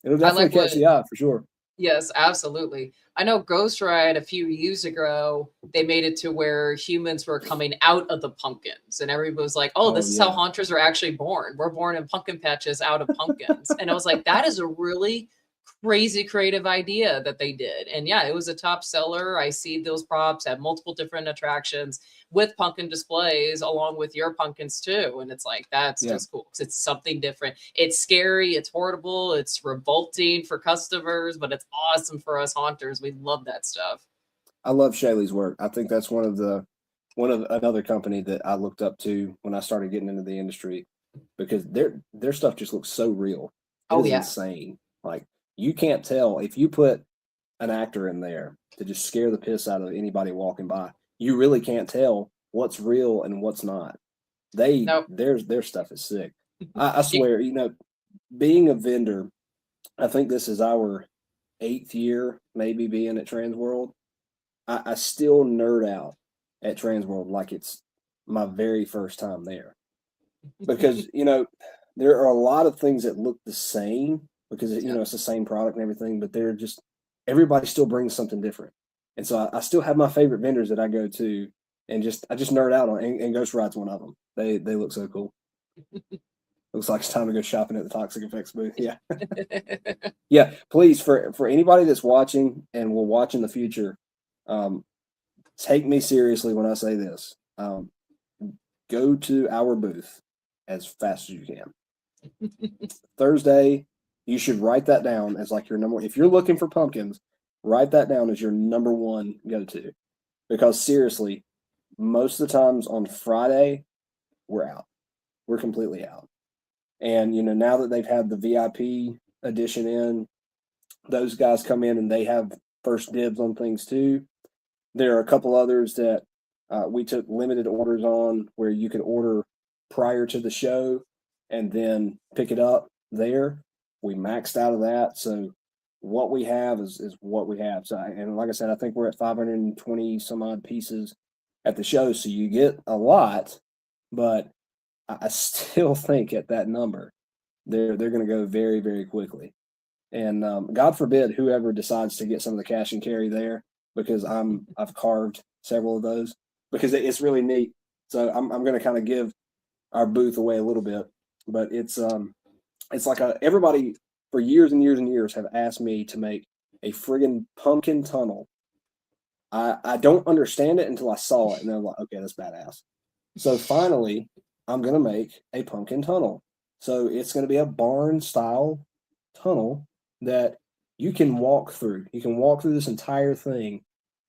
it'll I definitely like catch what the eye for sure. Yes, absolutely. I know Ghost Ride a few years ago, they made it to where humans were coming out of the pumpkins, and everybody was like, "Oh, Oh this is how yeah, haunters are actually born. We're born in pumpkin patches out of pumpkins." And I was like, "That is a really crazy creative idea that they did." And yeah, it was a top seller. I see those props at multiple different attractions with pumpkin displays along with your pumpkins too. And it's like, that's yeah. just cool because it's something different. It's scary, it's horrible, it's revolting for customers, but it's awesome for us haunters. We love that stuff. I love Shaylee's work. I think that's one of another company that I looked up to when I started getting into the industry because their stuff just looks so real. It Oh is yeah. insane. Like you can't tell if you put an actor in there to just scare the piss out of anybody walking by. You really can't tell what's real and what's not. Nope. Their stuff is sick. I You- swear, you know, being a vendor, I think this is our 8th year maybe being at Transworld. I still nerd out at Transworld like it's my very first time there because you know there are a lot of things that look the same because you Yep. know it's the same product and everything, but they're just everybody still brings something different, and so I still have my favorite vendors that I go to, and I just nerd out on, and Ghost Ride's one of them. They look so cool. Looks like it's time to go shopping at the Toxic Effects booth. Yeah, yeah. Please for anybody that's watching and will watch in the future, um, take me seriously when I say this. Go to our booth as fast as you can. Thursday, you should write that down as like your number. If you're looking for pumpkins, write that down as your number one go to. Because seriously, most of the times on Friday, we're out. We're completely out. And you know, now that they've had the VIP edition in, those guys come in and they have first dibs on things too. There are a couple others that we took limited orders on where you could order prior to the show and then pick it up there. We maxed out of that. So what we have is what we have. So, and like I said, I think we're at 520 some odd pieces at the show. So you get a lot, but I still think at that number, they're going to go very, very quickly. And God forbid whoever decides to get some of the cash and carry there, because I've carved several of those because it's really neat. So I'm going to kind of give our booth away a little bit, but it's like everybody for years and years and years have asked me to make a friggin' pumpkin tunnel. I don't understand it until I saw it, and I'm like, okay, that's badass. So finally, I'm going to make a pumpkin tunnel. So it's going to be a barn style tunnel that you can walk through. You can walk through this entire thing,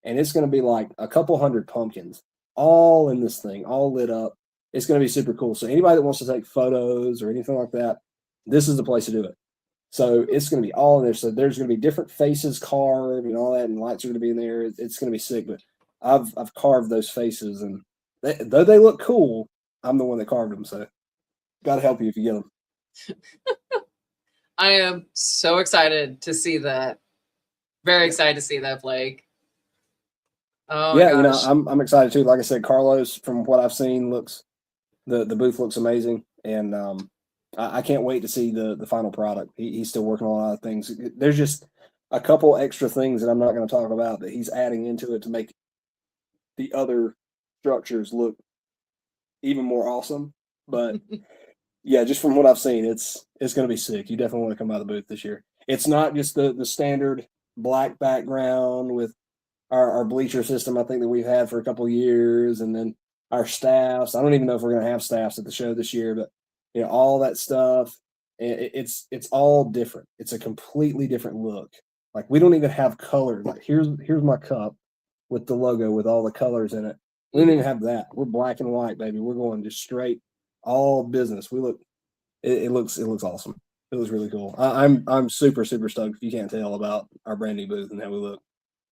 and it's going to be like a couple hundred pumpkins all in this thing, all lit up. It's going to be super cool. So anybody that wants to take photos or anything like that, this is the place to do it. So it's going to be all in there. So there's going to be different faces carved and all that, and lights are going to be in there. It's going to be sick. But I've carved those faces, and though they look cool, I'm the one that carved them. So got to help you if you get them. I am so excited to see that. Very excited to see that, Blake. Oh my Yeah, you know, gosh. I'm excited too. Like I said, Carlos, from what I've seen, looks the booth looks amazing, and I can't wait to see the final product. He's still working on a lot of things. There's just a couple extra things that I'm not going to talk about that he's adding into it to make the other structures look even more awesome. But yeah, just from what I've seen, it's going to be sick. You definitely want to come by the booth this year. It's not just the standard black background with our bleacher system, I think, that we've had for a couple of years, and then our staffs. I don't even know if we're going to have staffs at the show this year, but all that stuff. It's all different. It's a completely different look. Like, we don't even have color. Like, here's my cup with the logo with all the colors in it. We don't even have that. We're black and white, baby. We're going just straight all business. We look. It looks awesome. It looks really cool. I'm super stoked, if you can't tell, about our brand new booth and how we look.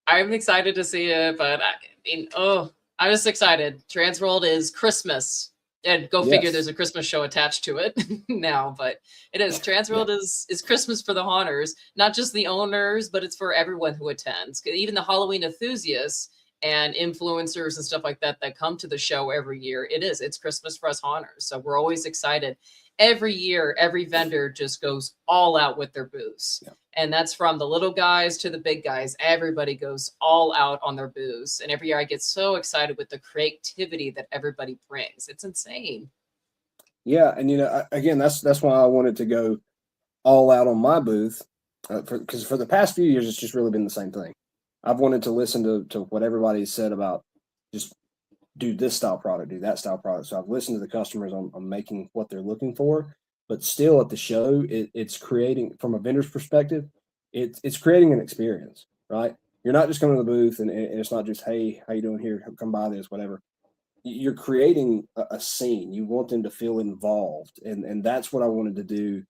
I'm excited to see it, but I'm just excited. Transworld is Christmas. And go figure, there's a Christmas show attached to it now, but it is. Transworld is Christmas for the haunters, not just the owners, but it's for everyone who attends. Even the Halloween enthusiasts and influencers and stuff like that that come to the show every year. It's Christmas for us haunters. So we're always excited. Every year, every vendor just goes all out with their booths. Yeah. And that's from the little guys to the big guys. Everybody goes all out on their booths. And every year I get so excited with the creativity that everybody brings. It's insane. Yeah. And, again, that's why I wanted to go all out on my booth, because for the past few years, it's just really been the same thing. I've wanted to listen to what everybody said about just do this style product, do that style product. So I've listened to the customers on making what they're looking for, but still at the show, it's creating, from a vendor's perspective, it's creating an experience, right? You're not just coming to the booth and it's not just, hey, how you doing here? Come buy this, whatever. You're creating a scene. You want them to feel involved. And that's what I wanted to do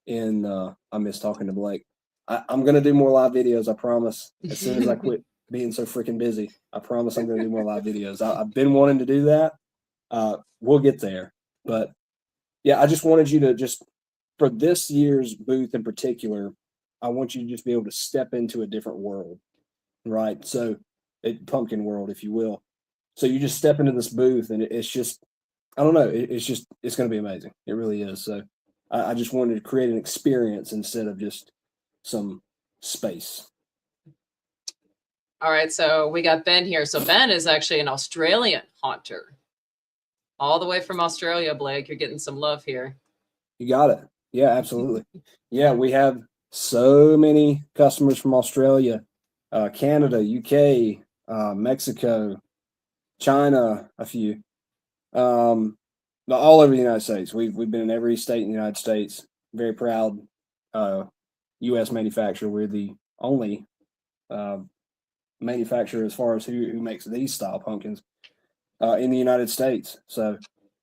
I miss talking to Blake. I'm going to do more live videos, I promise, as soon as I quit being so freaking busy. I promise I'm going to do more live videos. I've been wanting to do that. We'll get there. But yeah, I just wanted you to for this year's booth in particular, I want you to just be able to step into a different world, right? So, pumpkin world, if you will. So you just step into this booth and it's just, I don't know, it's going to be amazing. It really is. So I just wanted to create an experience instead of just some space. All right, so we got Ben here. So Ben is actually an Australian haunter. All the way from Australia, Blake. You're getting some love here. You got it. Yeah, absolutely. Yeah, we have so many customers from Australia, Canada, UK, Mexico, China, a few. All over the United States. We've been in every state in the United States. Very proud U.S. manufacturer. We're the only manufacturer as far as who makes these style pumpkins in the United States. So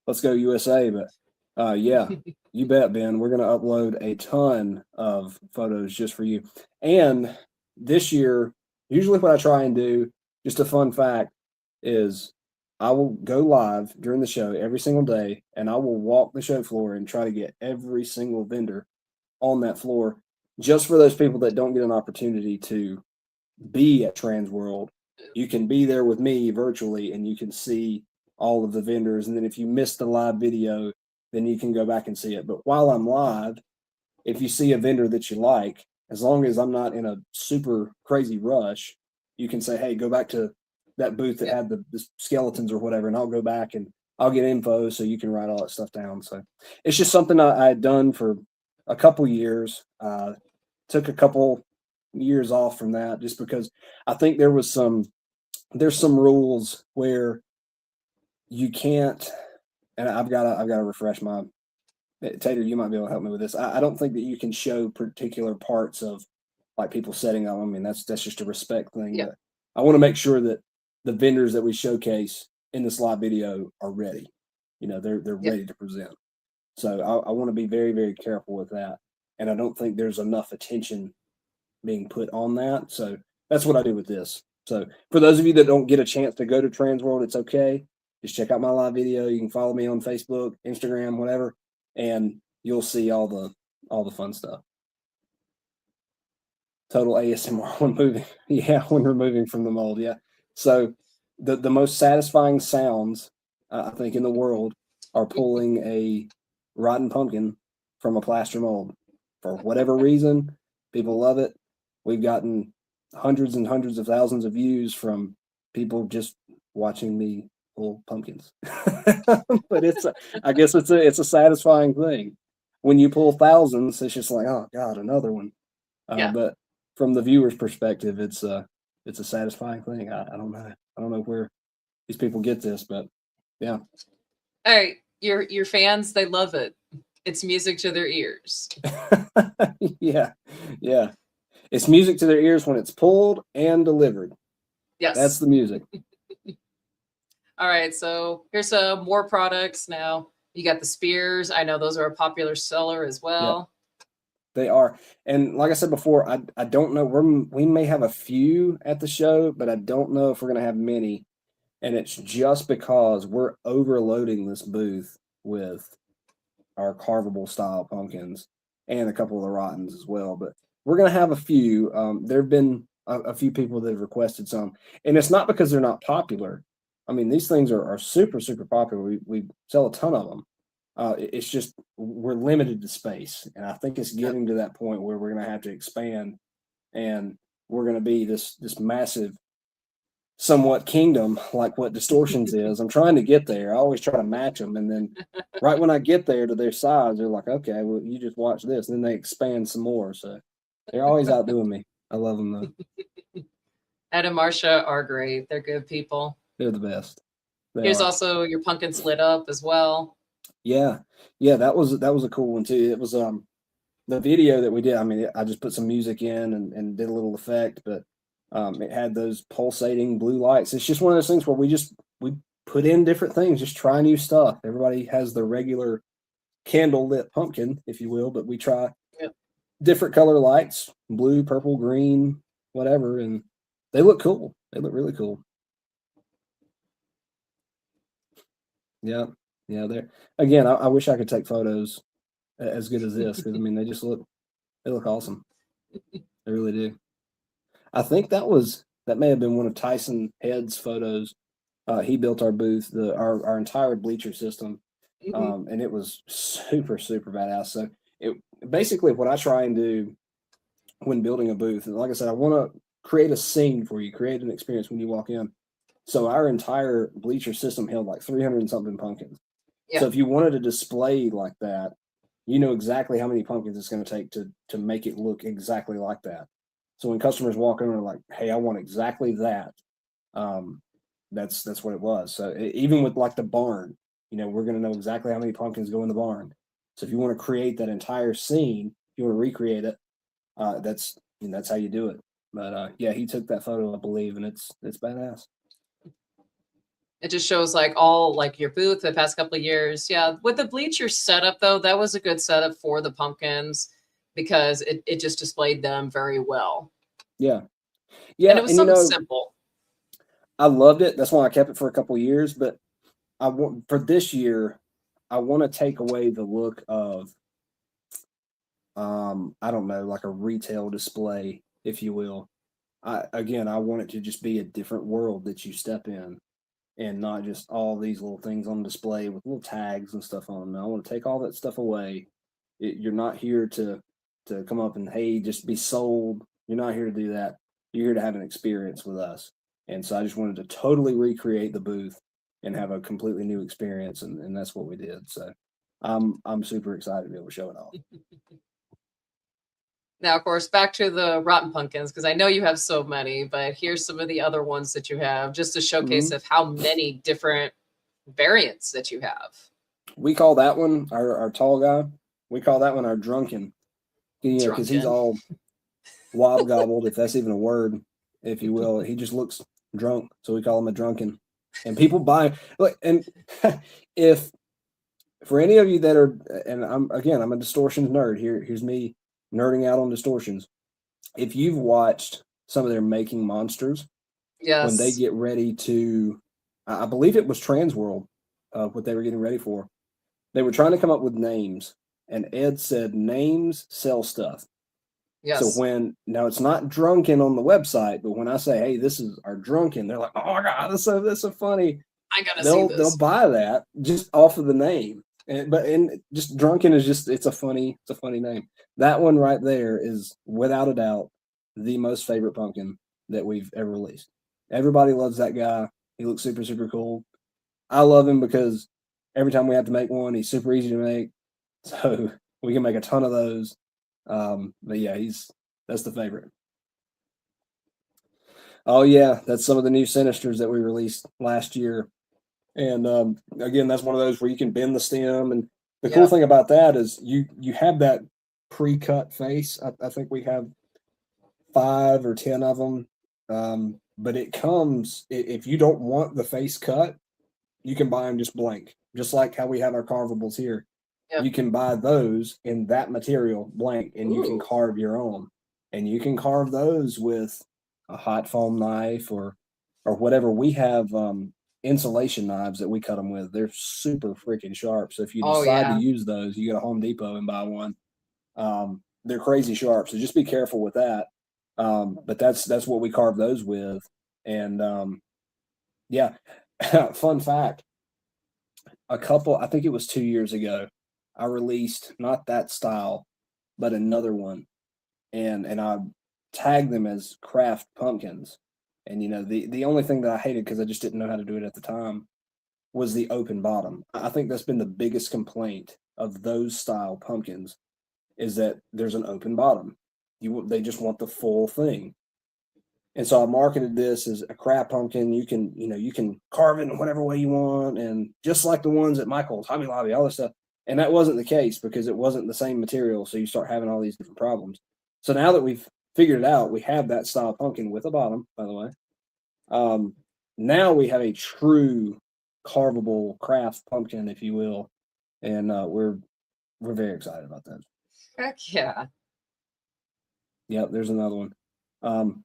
let's go USA. But yeah, you bet, Ben. We're going to upload a ton of photos just for you. And this year, usually what I try and do, just a fun fact, is I will go live during the show every single day, and I will walk the show floor and try to get every single vendor on that floor, just for those people that don't get an opportunity to be at Transworld. You can be there with me virtually, and you can see all of the vendors. And then if you missed the live video, then you can go back and see it. But while I'm live, if you see a vendor that you like, as long as I'm not in a super crazy rush, you can say, hey, go back to that booth that had the skeletons or whatever, and I'll go back and I'll get info so you can write all that stuff down. So it's just something I had done for a couple years. Took a couple years off from that just because I think there's some rules where you can't, and I've got to refresh my, Tater, you might be able to help me with this. I don't think that you can show particular parts of like people setting up. I mean, that's just a respect thing. Yeah. But I want to make sure that the vendors that we showcase in this live video are ready. They're ready to present. So I want to be very, very careful with that. And I don't think there's enough attention being put on that. So that's what I do with this. So for those of you that don't get a chance to go to Transworld, it's okay. Just check out my live video. You can follow me on Facebook, Instagram, whatever, and you'll see all the fun stuff. Total ASMR when moving. Yeah, when removing from the mold. Yeah. So the most satisfying sounds I think in the world are pulling a rotten pumpkin from a plaster mold. For whatever reason, people love it. We've gotten hundreds and hundreds of thousands of views from people just watching me pull pumpkins. But I guess it's a satisfying thing. When you pull thousands, it's just like, oh God, another one. Yeah. But from the viewer's perspective, it's a satisfying thing. I don't know. I don't know where these people get this, but yeah. All right, your fans, they love it. It's music to their ears. Yeah. It's music to their ears when it's pulled and delivered. Yes. That's the music. All right, so here's some more products now. You got the spears. I know those are a popular seller as well. Yep. They are. And like I said before, I don't know. We may have a few at the show, but I don't know if we're going to have many. And it's just because we're overloading this booth with our carvable style pumpkins and a couple of the rottens as well. But we're going to have a few. There have been a few people that have requested some. And it's not because they're not popular. I mean, these things are super, super popular. We sell a ton of them. It's just we're limited to space. And I think it's getting to that point where we're going to have to expand. And we're going to be this massive somewhat kingdom like what Distortions is. I'm trying to get there. I always try to match them, and then right when I get there to their size, they're like, okay, well, you just watch this, and then they expand some more. So they're always outdoing me. I love them though. Ed and Marsha are great. They're good people. They're the best. Here's also your pumpkins lit up as well. Yeah, that was a cool one too. It was the video that we did. I mean, I just put some music in and did a little effect, but it had those pulsating blue lights. It's just one of those things where we put in different things, just try new stuff. Everybody has the regular candle lit pumpkin, if you will, but we try different color lights, blue, purple, green, whatever, and they look cool. They look really cool. Yeah. There again. I wish I could take photos as good as this, because I mean they look awesome. They really do. I think that may have been one of Tyson Head's photos. He built our booth, our entire bleacher system, and it was super, super badass. So it basically what I try and do when building a booth, and like I said, I want to create a scene for you, create an experience when you walk in. So our entire bleacher system held like 300 and something pumpkins. Yeah. So if you wanted a display like that, you know exactly how many pumpkins it's going to take to make it look exactly like that. So when customers walk in and are like, hey, I want exactly that, that's what it was. So even with like the barn, we're going to know exactly how many pumpkins go in the barn. So if you want to create that entire scene, if you want to recreate it, that's how you do it. But he took that photo, I believe, and it's badass. It just shows like all like your booth the past couple of years. Yeah. With the bleacher setup though, that was a good setup for the pumpkins because it just displayed them very well. Yeah. And it was something simple. I loved it. That's why I kept it for a couple of years. But for this year, I want to take away the look of, I don't know, like a retail display, if you will. I want it to just be a different world that you step in. And not just all these little things on display with little tags and stuff on them. I want to take all that stuff away. You're not here to come up and, hey, just be sold. You're not here to do that. You're here to have an experience with us. And so I just wanted to totally recreate the booth and have a completely new experience. And that's what we did. So I'm super excited to be able to show it all. Now, of course, back to the rotten pumpkins, because I know you have so many, but here's some of the other ones that you have, just to showcase of how many different variants that you have. We call that one our tall guy. We call that one our drunken, because he's all wob-gobbled, if that's even a word, if you will. He just looks drunk, so we call him a drunken. And people buy, look, and if for any of you that are, and I'm a Distortions nerd. Here's me nerding out on Distortions. If you've watched some of their Making Monsters, when they get ready to, I believe it was Transworld, what they were getting ready for, they were trying to come up with names, and Ed said names sell stuff. Yes. So now it's not drunken on the website, but when I say, hey, this is our drunken, they're like, oh my God, that's so funny. I gotta see this. They'll buy that just off of the name. And just Drunken is just it's a funny name. That one right there is without a doubt the most favorite pumpkin that we've ever released. Everybody loves that guy. He looks super cool. I love him because every time we have to make one, he's super easy to make. So we can make a ton of those. But yeah, that's the favorite. Oh yeah, that's some of the new Sinisters that we released last year. And again, that's one of those where you can bend the stem. And the cool Yep. thing about that is you have that pre-cut face. I think we have 5 or 10 of them. But it comes if you don't want the face cut, you can buy them just blank, just like how we have our carvables here. Yep. You can buy those in that material blank, and you can Ooh. carve your own. And you can carve those with a hot foam knife or whatever. We have insulation knives that we cut them with. They're super freaking sharp. So if you Oh decide to yeah. use those, you go to Home Depot and buy one. They're crazy sharp. So just be careful with that. But that's what we carve those with. And yeah, fun fact. I think it was 2 years ago, I released not that style, but another one, and I tagged them as craft pumpkins. And the only thing that I hated because I just didn't know how to do it at the time was the open bottom. I think that's been the biggest complaint of those style pumpkins is that there's an open bottom. They just want the full thing. And so I marketed this as a crab pumpkin. You can carve it in whatever way you want, and just like the ones at Michael's, Hobby Lobby, all this stuff. And that wasn't the case because it wasn't the same material. So you start having all these different problems. So now that we've figured it out, we have that style pumpkin with a bottom, by the way. Now we have a true carvable craft pumpkin, if you will, and we're very excited about that. Heck yeah. Yep, there's another one.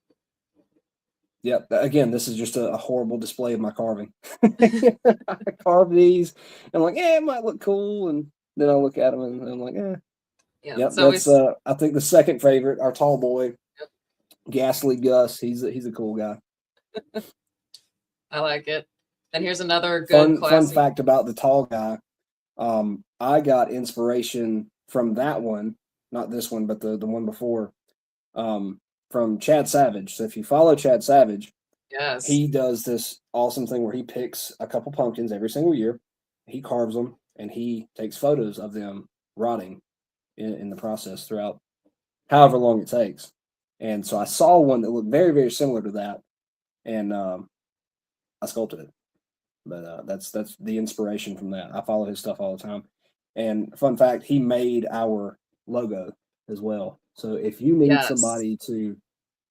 Yep. Again, this is just a horrible display of my carving. I carve these, and I'm like, yeah, it might look cool, and then I look at them, and I'm like, eh. Yeah. Yep. So That's I think the second favorite, our tall boy, Ghastly Gus. He's a cool guy. I like it. And here's another good Fun classic. fact about the tall guy. I got inspiration from that one, not this one, but the one before, from Chad Savage. So if you follow Chad Savage, Yes. he does this awesome thing where he picks a couple pumpkins every single year, he carves them, and he takes photos of them rotting in the process throughout however long it takes. And so I saw one that looked very similar to that, and I sculpted it. But that's the inspiration from that. I follow his stuff all the time. And fun fact, he made our logo as well. So if you need Yes. somebody to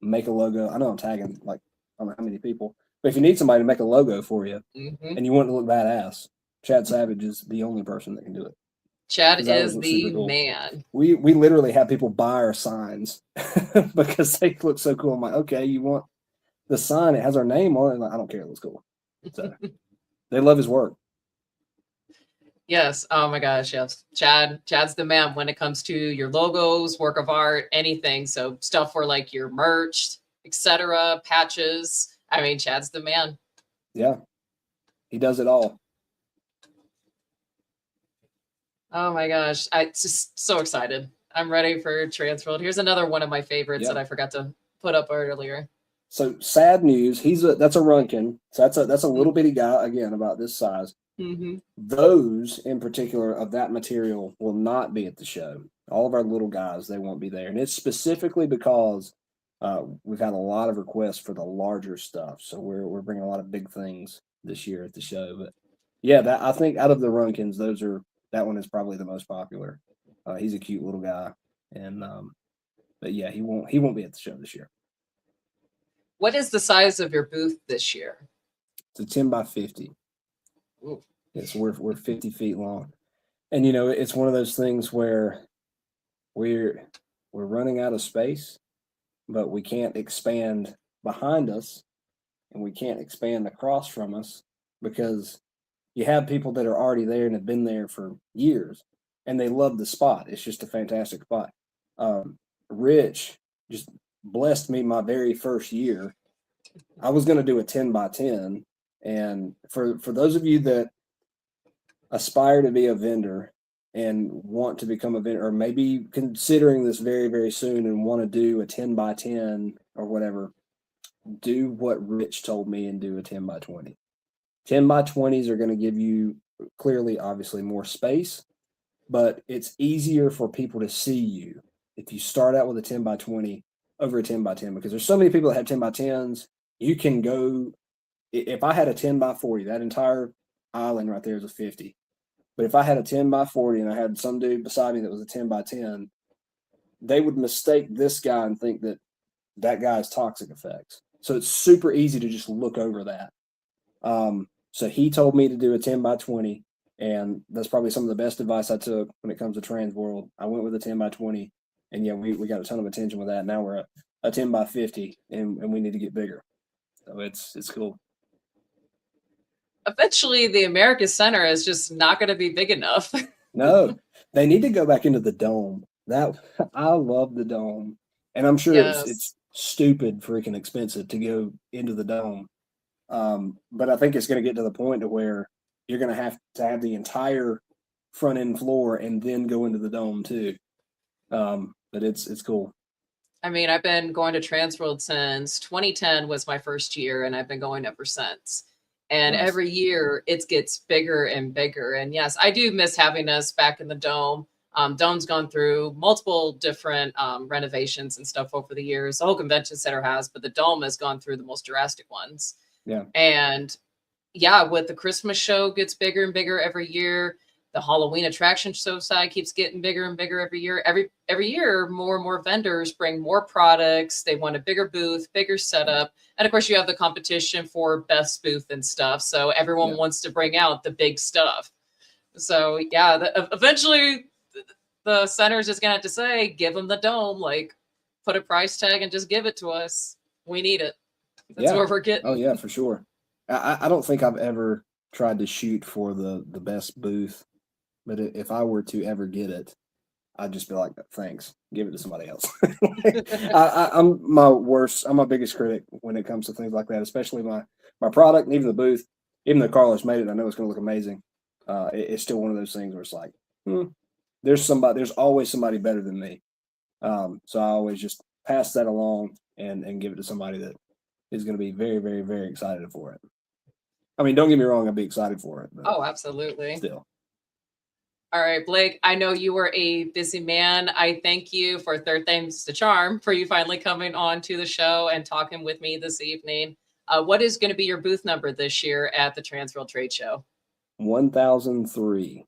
make a logo, I know I'm tagging like I don't know how many people, but if you need somebody to make a logo for you and you want it to look badass, Chad Savage is the only person that can do it. Chad 'Cause that is would look the super cool. man. We literally have people buy our signs because they look so cool. I'm like, okay, you want the sign? It has our name on it. Like, I don't care. It looks cool. So they love his work. Yes. Oh my gosh. Yes. Chad's the man when it comes to your logos, work of art, anything. So stuff for like your merch, etc., patches. I mean, Chad's the man. Yeah, he does it all. Oh my gosh. I'm just so excited. I'm ready for Transworld. Here's another one of my favorites Yeah. that I forgot to put up earlier. So sad news. That's a Runkin. So that's a little bitty guy again about this size. Mm-hmm. Those in particular of that material will not be at the show. All of our little guys, they won't be there, and it's specifically because we've had a lot of requests for the larger stuff. So we're bringing a lot of big things this year at the show. But yeah, that I think out of the Runkins, that one is probably the most popular. He's a cute little guy, and but yeah, he won't be at the show this year. What is the size of your booth this year? It's a 10 by 50. Ooh. Yes, we're 50 feet long, and it's one of those things where we're running out of space, but we can't expand behind us, and we can't expand across from us because you have people that are already there and have been there for years, and they love the spot. It's just a fantastic spot. Rich just blessed me my very first year. I was going to do a 10 by 10, and for those of you that aspire to be a vendor and want to become a vendor, or maybe considering this very, very soon and want to do a 10 by 10 or whatever, do what Rich told me and do a 10 by 20. 10 by 20s are going to give you clearly, obviously, more space, but it's easier for people to see you if you start out with a 10 by 20 over a 10 by 10, because there's so many people that have 10 by 10s. You can go, if I had a 10 by 40, that entire island right there is a 50. But if I had a 10 by 40 and I had some dude beside me that was a 10 by 10, they would mistake this guy and think that that guy's toxic effects. So it's super easy to just look over that. So he told me to do a 10 by 20, and that's probably some of the best advice I took when it comes to Transworld. I went with a 10 by 20, and yeah, we got a ton of attention with that. Now we're a 10 by 50, and we need to get bigger. So it's cool. Eventually, the America Center is just not going to be big enough. No, they need to go back into the dome. That I love the dome, and I'm sure it's stupid freaking expensive to go into the dome. But I think it's going to get to the point to where you're going to have the entire front end floor and then go into the dome too. But it's cool. I mean, I've been going to Transworld since 2010 was my first year, and I've been going ever since. And Nice. Every year it gets bigger and bigger. And yes, I do miss having us back in the dome. Dome's gone through multiple different renovations and stuff over the years. The whole convention center has, but the dome has gone through the most drastic ones. Yeah. And yeah, with the Christmas show gets bigger and bigger every year. The Halloween attraction show side keeps getting bigger and bigger every year. Every year, more and more vendors bring more products. They want a bigger booth, bigger setup. And of course, you have the competition for best booth and stuff. So everyone wants to bring out the big stuff. So yeah, eventually the center's just going to have to say, give them the dome, like put a price tag and just give it to us. We need it. That's where we're getting. Oh yeah, for sure. I don't think I've ever tried to shoot for the best booth, but if I were to ever get it, I'd just be like, thanks, give it to somebody else. I'm my biggest critic when it comes to things like that, especially my product and even the booth. Even though Carlos made it, I know it's going to look amazing. It's still one of those things where it's like, there's always somebody better than me. So I always just pass that along and give it to somebody that is going to be very, very, very excited for it. I mean, don't get me wrong, I'd be excited for it. Oh, absolutely. Still. All right, Blake, I know you were a busy man. I thank you for third time's the charm for you finally coming on to the show and talking with me this evening. What is going to be your booth number this year at the Transworld Trade Show? 1003.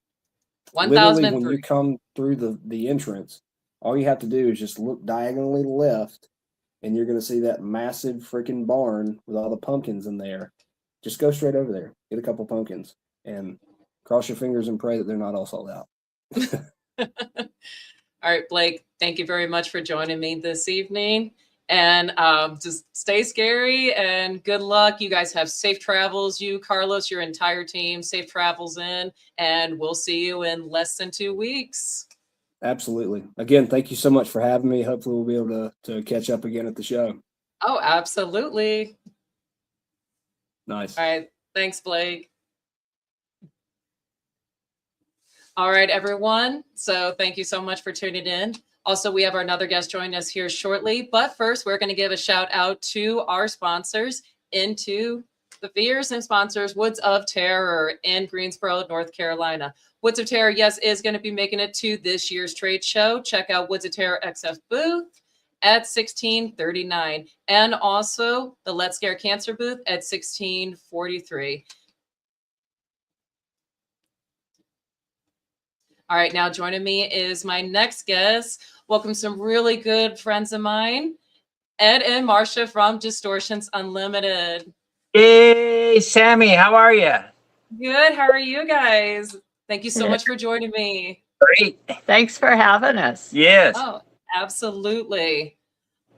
1003. Literally, when you come through the entrance, all you have to do is just look diagonally left, and you're going to see that massive freaking barn with all the pumpkins in there. Just go straight over there, get a couple pumpkins, and cross your fingers and pray that they're not all sold out. All right, Blake, thank you very much for joining me this evening. And just stay scary and good luck. You guys have safe travels. You, Carlos, your entire team, safe travels in. And we'll see you in less than 2 weeks. Absolutely. Again, thank you so much for having me. Hopefully we'll be able to catch up again at the show. Oh, absolutely. Nice. All right. Thanks, Blake. All right, everyone. So thank you so much for tuning in. Also, we have another guest joining us here shortly. But first, we're going to give a shout out to our sponsors, Into the Fears, and sponsors Woods of Terror in Greensboro, North Carolina. Woods of Terror, yes, is going to be making it to this year's trade show. Check out Woods of Terror XF booth at 1639, and also the Let's Scare Cancer booth at 1643. All right, now joining me is my next guest. Welcome some really good friends of mine, Ed and Marsha from Distortions Unlimited. Hey, Sammy, how are you? Good, how are you guys? Thank you so much for joining me. Great. Thanks for having us. Yes. Oh, absolutely.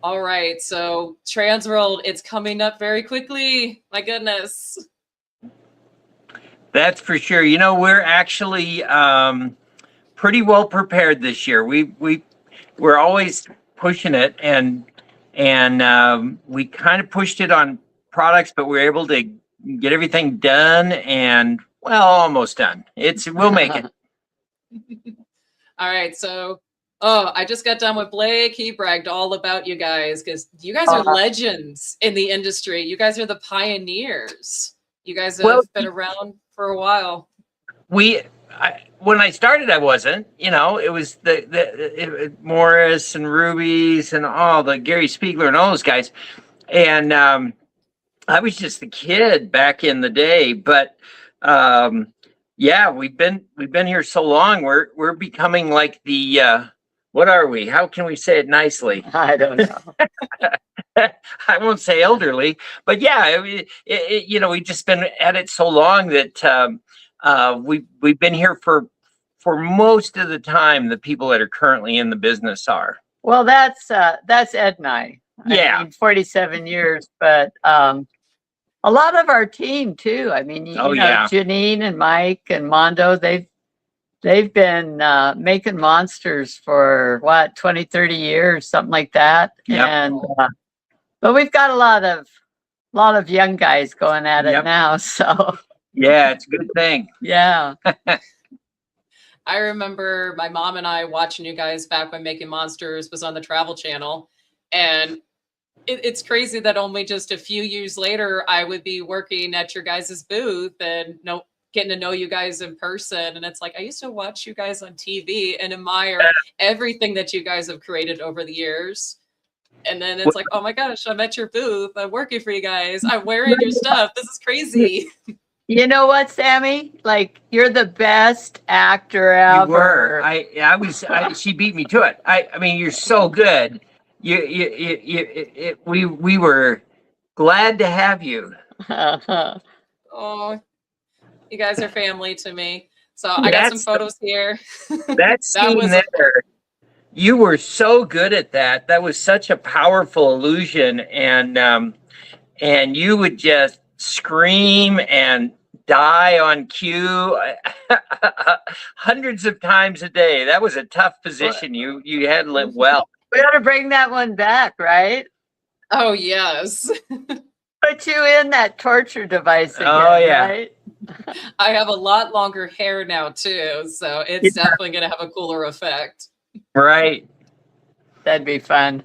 All right, so Transworld, it's coming up very quickly. My goodness. That's for sure. You know, we're actually pretty well prepared this year. We're always pushing it, and we kind of pushed it on products, but we were able to get everything done, and Well, almost done. We'll make it. All right, so I just got done with Blake. He bragged all about you guys because you guys are legends in the industry. You guys are the pioneers. You guys have been around for a while. When I started, I wasn't. It was Morris and Ruby's and all the Gary Spiegler and all those guys, and I was just a kid back in the day. But yeah, we've been here so long. We're becoming like the what are we? How can we say it nicely? I don't know. I won't say elderly, but yeah, we've just been at it so long that we've been here for most of the time. The people that are currently in the business are. Well, that's Ed and I. Yeah. I mean, 47 years, but a lot of our team too. I mean, you know, yeah. Janine and Mike and Mondo, they've been making monsters for 20, 30 years, something like that. Yep. And but we've got a lot of young guys going at it now. So yeah, it's a good thing. Yeah. I remember my mom and I watching you guys back when Making Monsters was on the Travel Channel. And it's crazy that only just a few years later, I would be working at your guys' booth and getting to know you guys in person. And it's like, I used to watch you guys on TV and admire everything that you guys have created over the years. And then it's like, oh my gosh, I'm at your booth. I'm working for you guys. I'm wearing your stuff. This is crazy. You know what, Sammy? Like, you're the best actor ever. You were. She beat me to it. I mean, you're so good. We were glad to have you. Oh, you guys are family to me. So I got some photos here. That scene there, you were so good at that. That was such a powerful illusion, and you would just scream and die on cue hundreds of times a day. That was a tough position. You handled it well. We ought to bring that one back, right? Oh, yes. Put you in that torture device again, right? I have a lot longer hair now, too, so it's definitely going to have a cooler effect. Right. That'd be fun.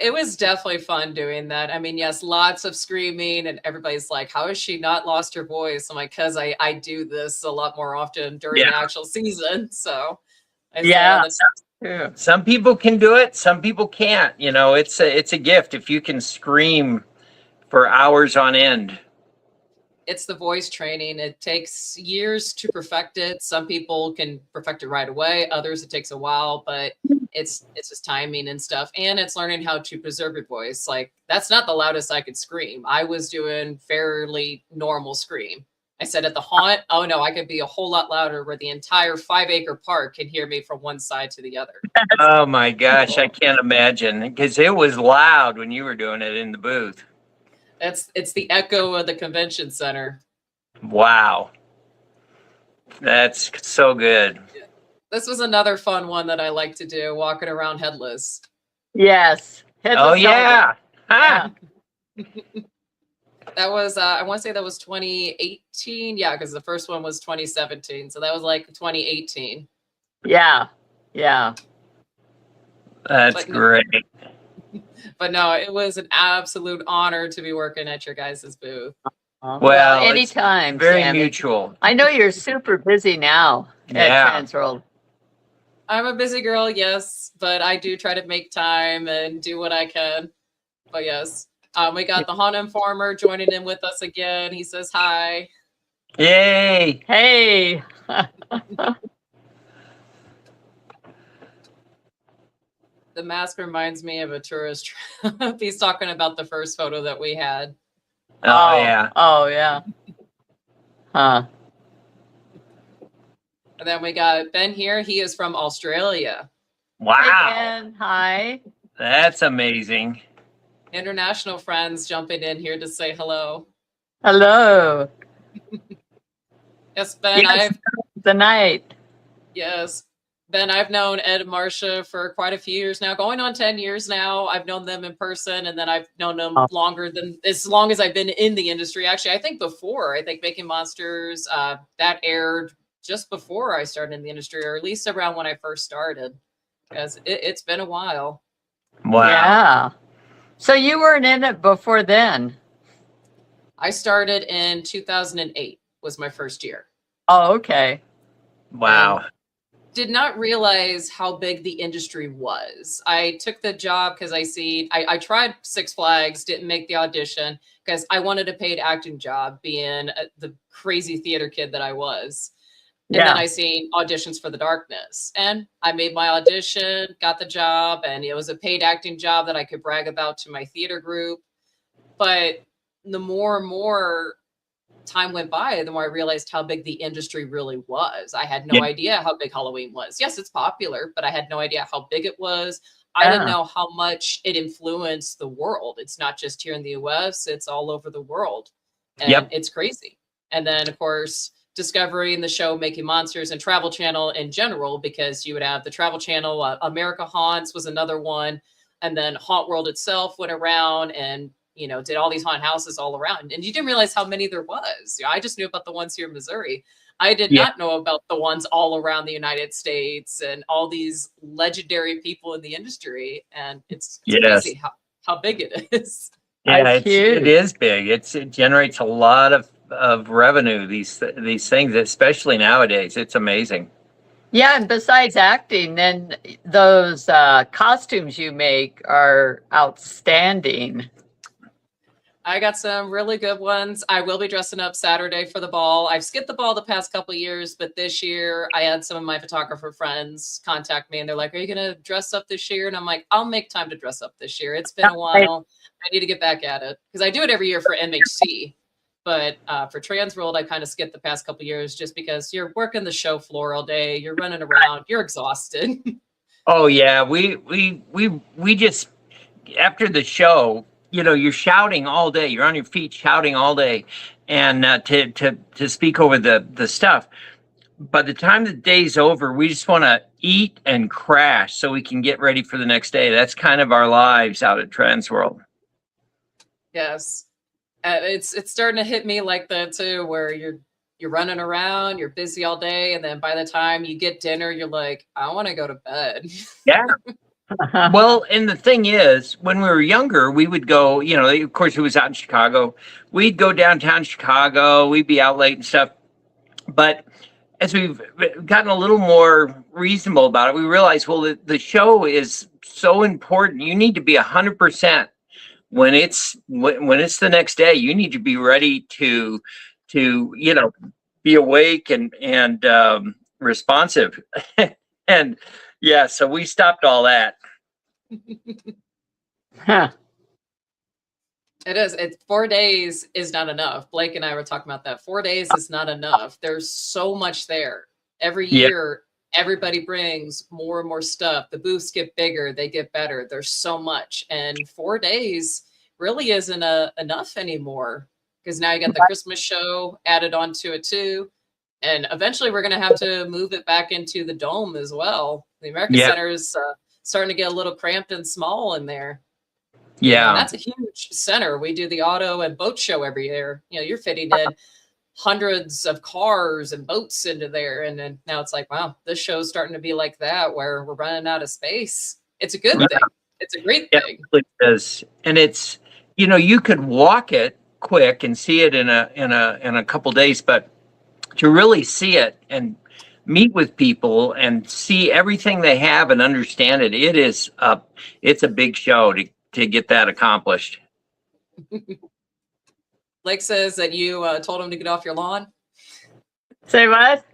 It was definitely fun doing that. I mean, yes, lots of screaming, and everybody's like, how has she not lost her voice? I'm like, because I do this a lot more often during the actual season. So, some people can do it, some people can't. You know, it's a gift if you can scream for hours on end. It's the voice training. It takes years to perfect it. Some people can perfect it right away. Others, it takes a while, but it's just timing and stuff. And it's learning how to preserve your voice. Like, that's not the loudest I could scream. I was doing fairly normal scream. I said at the haunt, oh no, I could be a whole lot louder where the entire 5-acre park can hear me from one side to the other. Oh my gosh, I can't imagine, because it was loud when you were doing it in the booth. It's the echo of the convention center. Wow. That's so good. This was another fun one that I like to do, walking around headless. Yes. Headless That was, I want to say that was 2018. Yeah, because the first one was 2017. So that was like 2018. Yeah. That's great. But no, it was an absolute honor to be working at your guys' booth. Well, anytime. Very Sammy. mutual. I know you're super busy now at Transworld. I'm a busy girl, yes, but I do try to make time and do what I can. But yes, we got the Haunt Informer joining in with us again. He says hi. Yay! Hey. The mask reminds me of a tourist trap. He's talking about the first photo that we had. Oh yeah. Huh. And then we got Ben here. He is from Australia. Wow. Hey, Ben. Hi. That's amazing. International friends jumping in here to say hello. Hello. Yes, Ben. The night. Yes. Ben, I've known Ed and Marsha for quite a few years now, going on 10 years now. I've known them in person, and then I've known them longer than as long as I've been in the industry. Actually, I think Making Monsters, that aired just before I started in the industry, or at least around when I first started, because it's been a while. Wow. Yeah. So you weren't in it before then? I started in 2008 was my first year. Oh, okay. Wow. And did not realize how big the industry was. I took the job because I tried Six Flags, didn't make the audition because I wanted a paid acting job, being the crazy theater kid that I was. And then I seen auditions for The Darkness, and I made my audition, got the job, and it was a paid acting job that I could brag about to my theater group. But the more and more time went by, the more I realized how big the industry really was. I had no idea how big Halloween was. Yes, it's popular, but I had no idea how big it was. I didn't know how much it influenced the world. It's not just here in the US, it's all over the world. And it's crazy. And then, of course, discovering the show Making Monsters and Travel Channel in general, because you would have the Travel Channel, America Haunts was another one. And then Haunt World itself went around and did all these haunted houses all around. And you didn't realize how many there was. I just knew about the ones here in Missouri. I did not know about the ones all around the United States and all these legendary people in the industry. And it's crazy how big it is. Yeah, it is big. It generates a lot of revenue, these things, especially nowadays. It's amazing. Yeah, and besides acting, then those costumes you make are outstanding. I got some really good ones. I will be dressing up Saturday for the ball. I've skipped the ball the past couple of years, but this year I had some of my photographer friends contact me and they're like, "Are you going to dress up this year?" And I'm like, "I'll make time to dress up this year. It's been a while. I need to get back at it," because I do it every year for MHC. But for Transworld, I kind of skipped the past couple of years just because you're working the show floor all day. You're running around. You're exhausted. Oh yeah, we just, after the show, you're shouting all day. You're on your feet shouting all day, and to speak over the stuff. By the time the day's over, we just want to eat and crash so we can get ready for the next day. That's kind of our lives out at Transworld. Yes, it's starting to hit me like that too, where you're running around, you're busy all day, and then by the time you get dinner, you're like, I want to go to bed. Yeah. Well, and the thing is, when we were younger, we would go, of course it was out in Chicago. We'd go downtown Chicago, we'd be out late and stuff. But as we've gotten a little more reasonable about it, we realized, well, the show is so important. You need to be 100% when it's the next day. You need to be ready to be awake and responsive. And yeah, so we stopped all that. Huh. It is. 4 days is not enough. Blake and I were talking about that. 4 days is not enough. There's so much there. Every year, everybody brings more and more stuff. The booths get bigger. They get better. There's so much. And 4 days really isn't enough anymore, because now you got the Christmas show added onto it too. And eventually we're going to have to move it back into the dome as well. The America Center is starting to get a little cramped and small in there. Yeah. And that's a huge center. We do the auto and boat show every year. You're fitting in hundreds of cars and boats into there. And then now it's like, wow, this show's starting to be like that, where we're running out of space. It's a good thing. It's a great thing. It is. And it's, you could walk it quick and see it in a couple days, but to really see it and meet with people and see everything they have and understand it, it's a big show to get that accomplished. Blake says that you told him to get off your lawn. Say what?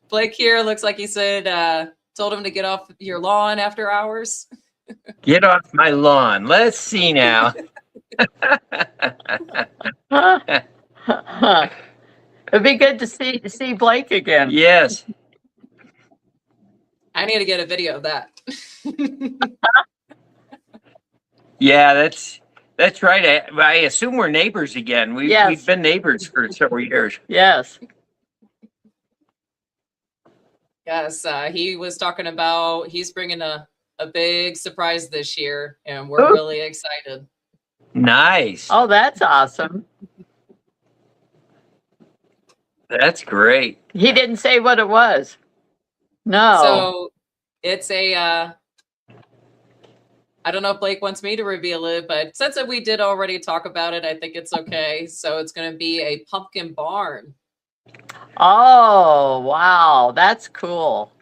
Blake here looks like he said told him to get off your lawn after hours. Get off my lawn. Let's see now. It'd be good to see Blake again. Yes. I need to get a video of that. Yeah, that's right. I assume we're neighbors again. We've been neighbors for several years. Yes. Yes, he was talking about he's bringing a big surprise this year, and we're Ooh. really excited. Nice. Oh, that's awesome. That's great. He didn't say what it was. No. So it's a I don't know if Blake wants me to reveal it, but since we did already talk about it, I think it's okay. So it's going to be a pumpkin barn. Oh, wow. That's cool.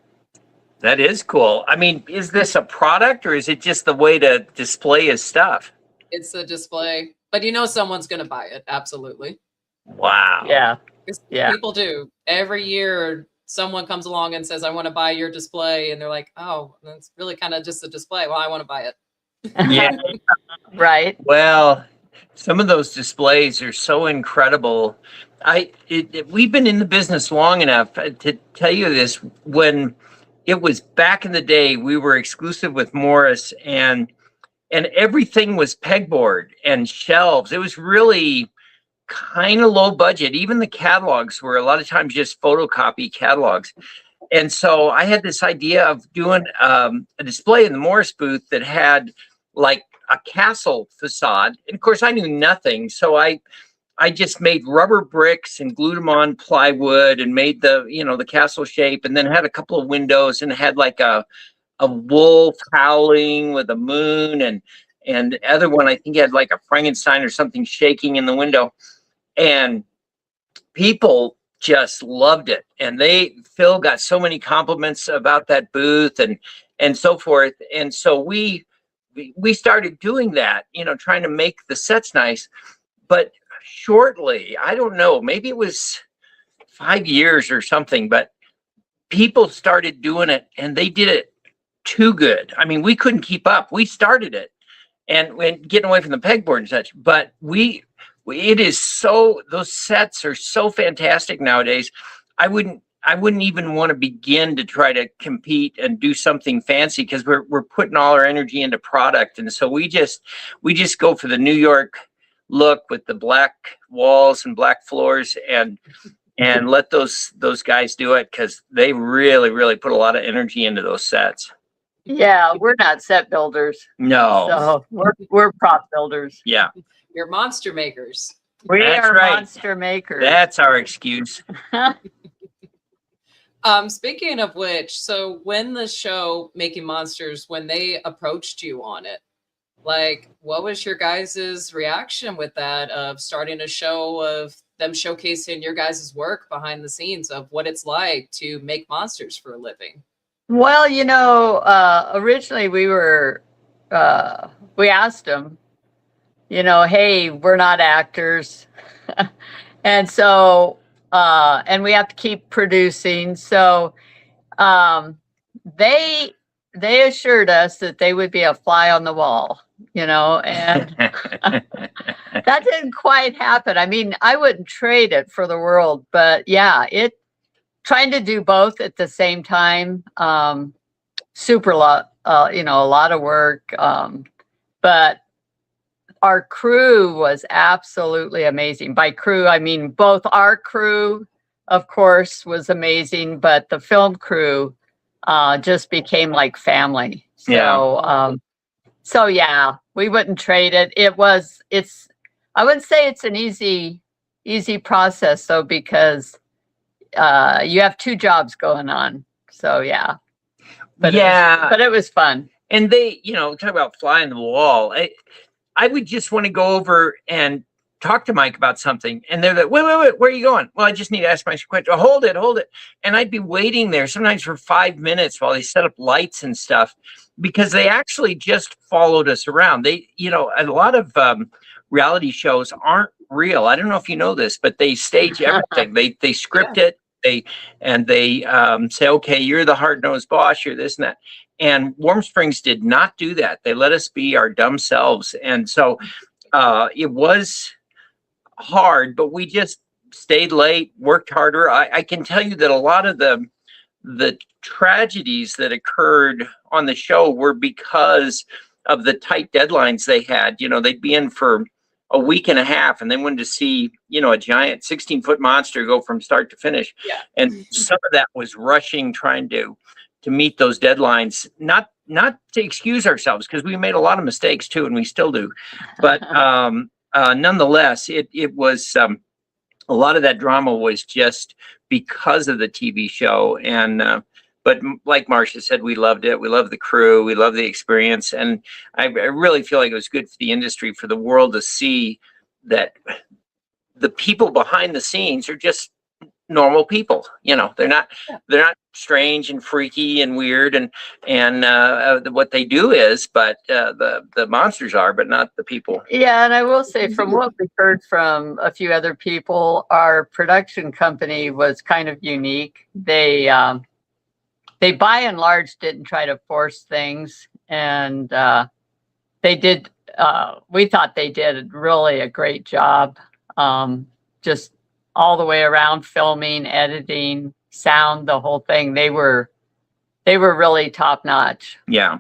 That is cool. I mean, is this a product or is it just the way to display his stuff? It's a display, but you know someone's going to buy it. Absolutely. Wow. Yeah. 'Cause Yeah. people do. Every year, someone comes along and says, I want to buy your display. And they're like, oh, that's really kind of just a display. Well, I want to buy it. Yeah. Right. Well, some of those displays are so incredible. We've been in the business long enough to tell you this. When it was back in the day, we were exclusive with Morris, and everything was pegboard and shelves. It was really kind of low budget. Even the catalogs were a lot of times just photocopy catalogs. And so I had this idea of doing a display in the Morris booth that had like a castle facade. And of course, I knew nothing. So I just made rubber bricks and glued them on plywood and made the castle shape, and then had a couple of windows and had like a wolf howling with a moon, and the other one I think had like a Frankenstein or something shaking in the window. And people just loved it. And Phil got so many compliments about that booth and so forth. And so we started doing that, trying to make the sets nice. But shortly, I don't know, maybe it was 5 years or something, but people started doing it and they did it too good. I mean, we couldn't keep up. We started it and getting away from the pegboard and such, but it is so, those sets are so fantastic nowadays. I wouldn't even want to begin to try to compete and do something fancy, because we're putting all our energy into product. And so we just go for the New York look with the black walls and black floors, and let those guys do it, because they really, really put a lot of energy into those sets. Yeah, we're not set builders. No. So we're prop builders. Yeah. You're monster makers. We That's are right. monster makers. That's our excuse. Speaking of which, so when the show Making Monsters, when they approached you on it, like, what was your guys' reaction with that, of starting a show of them showcasing your guys' work behind the scenes of what it's like to make monsters for a living? Well, originally we asked them, hey, we're not actors. And so, and we have to keep producing. So they assured us that they would be a fly on the wall, and that didn't quite happen. I mean, I wouldn't trade it for the world, but yeah, trying to do both at the same time, super lot, a lot of work. But our crew was absolutely amazing. By crew, I mean both our crew, of course, was amazing, but the film crew just became like family. So, Yeah. So yeah, we wouldn't trade it. I wouldn't say it's an easy process though, because you have two jobs going on. So yeah. But it was fun. And they, talk about flying the wall. I would just want to go over and talk to Mike about something. And they're like, wait, where are you going? Well, I just need to ask my question. Oh, hold it. And I'd be waiting there sometimes for 5 minutes while they set up lights and stuff, because they actually just followed us around. They, a lot of reality shows aren't real. I don't know if you know this, but they stage everything. They script it. They say, okay, you're the hard-nosed boss, you're this and that. And Warm Springs did not do that. They let us be our dumb selves. And so it was hard, but we just stayed late, worked harder. I can tell you that a lot of the tragedies that occurred on the show were because of the tight deadlines they had. They'd be in for a week and a half, and they wanted to see, you know, a giant 16-foot monster go from start to finish. Yeah. And some of that was rushing, trying to meet those deadlines, not to excuse ourselves, because we made a lot of mistakes too, and we still do. But nonetheless, it was a lot of that drama was just because of the TV show. And but like Marsha said, we loved it. We loved the crew. We loved the experience. And I really feel like it was good for the industry, for the world to see that the people behind the scenes are just normal people. You know, they're not strange and freaky and weird and what they do is, but the monsters are, but not the people. Yeah, and I will say, from what we've heard from a few other people, our production company was kind of unique. They by and large didn't try to force things, and they did. We thought they did really a great job, just all the way around, filming, editing, sound, the whole thing. They were really top notch. Yeah.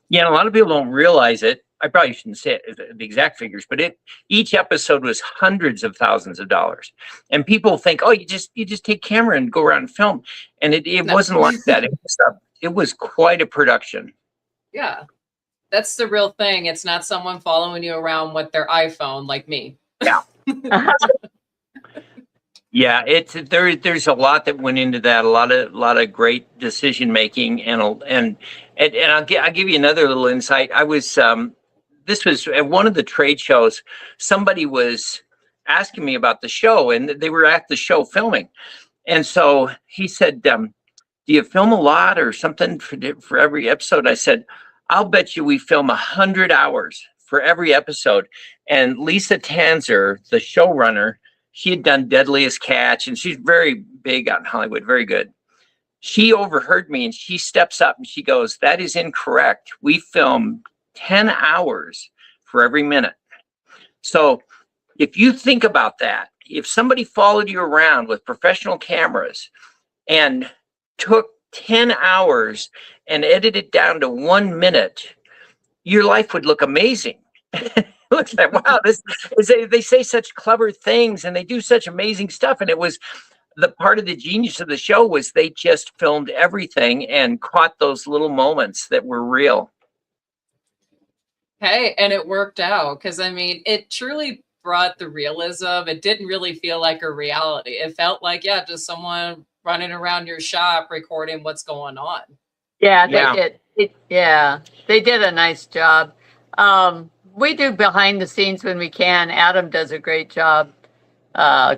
Yeah, and a lot of people don't realize it. I probably shouldn't say it, the exact figures, but each episode was hundreds of thousands of dollars. And people think, oh, you just take camera and go around and film. And it wasn't like that. It was quite a production. Yeah. That's the real thing. It's not someone following you around with their iPhone like me. Yeah. Yeah, there's a lot that went into that, a lot of great decision making, and I'll give you another little insight. I was this was at one of the trade shows. Somebody was asking me about the show, and they were at the show filming, and so he said, "Do you film a lot or something for every episode?" I said, "I'll bet you we film 100 hours for every episode." And Lisa Tanzer, the showrunner, she had done Deadliest Catch, and she's very big out in Hollywood, very good. She overheard me, and she steps up and she goes, "That is incorrect. We film 10 hours for every minute." So if you think about that, if somebody followed you around with professional cameras and took 10 hours and edited it down to 1 minute, your life would look amazing. Looks like, wow, they say such clever things and they do such amazing stuff. And it was the part of the genius of the show was they just filmed everything and caught those little moments that were real. Hey, and it worked out, because I mean, it truly brought the realism. It didn't really feel like a reality. It felt like, yeah, just someone running around your shop recording what's going on. Yeah, they did. They did a nice job. We do behind the scenes when we can. Adam does a great job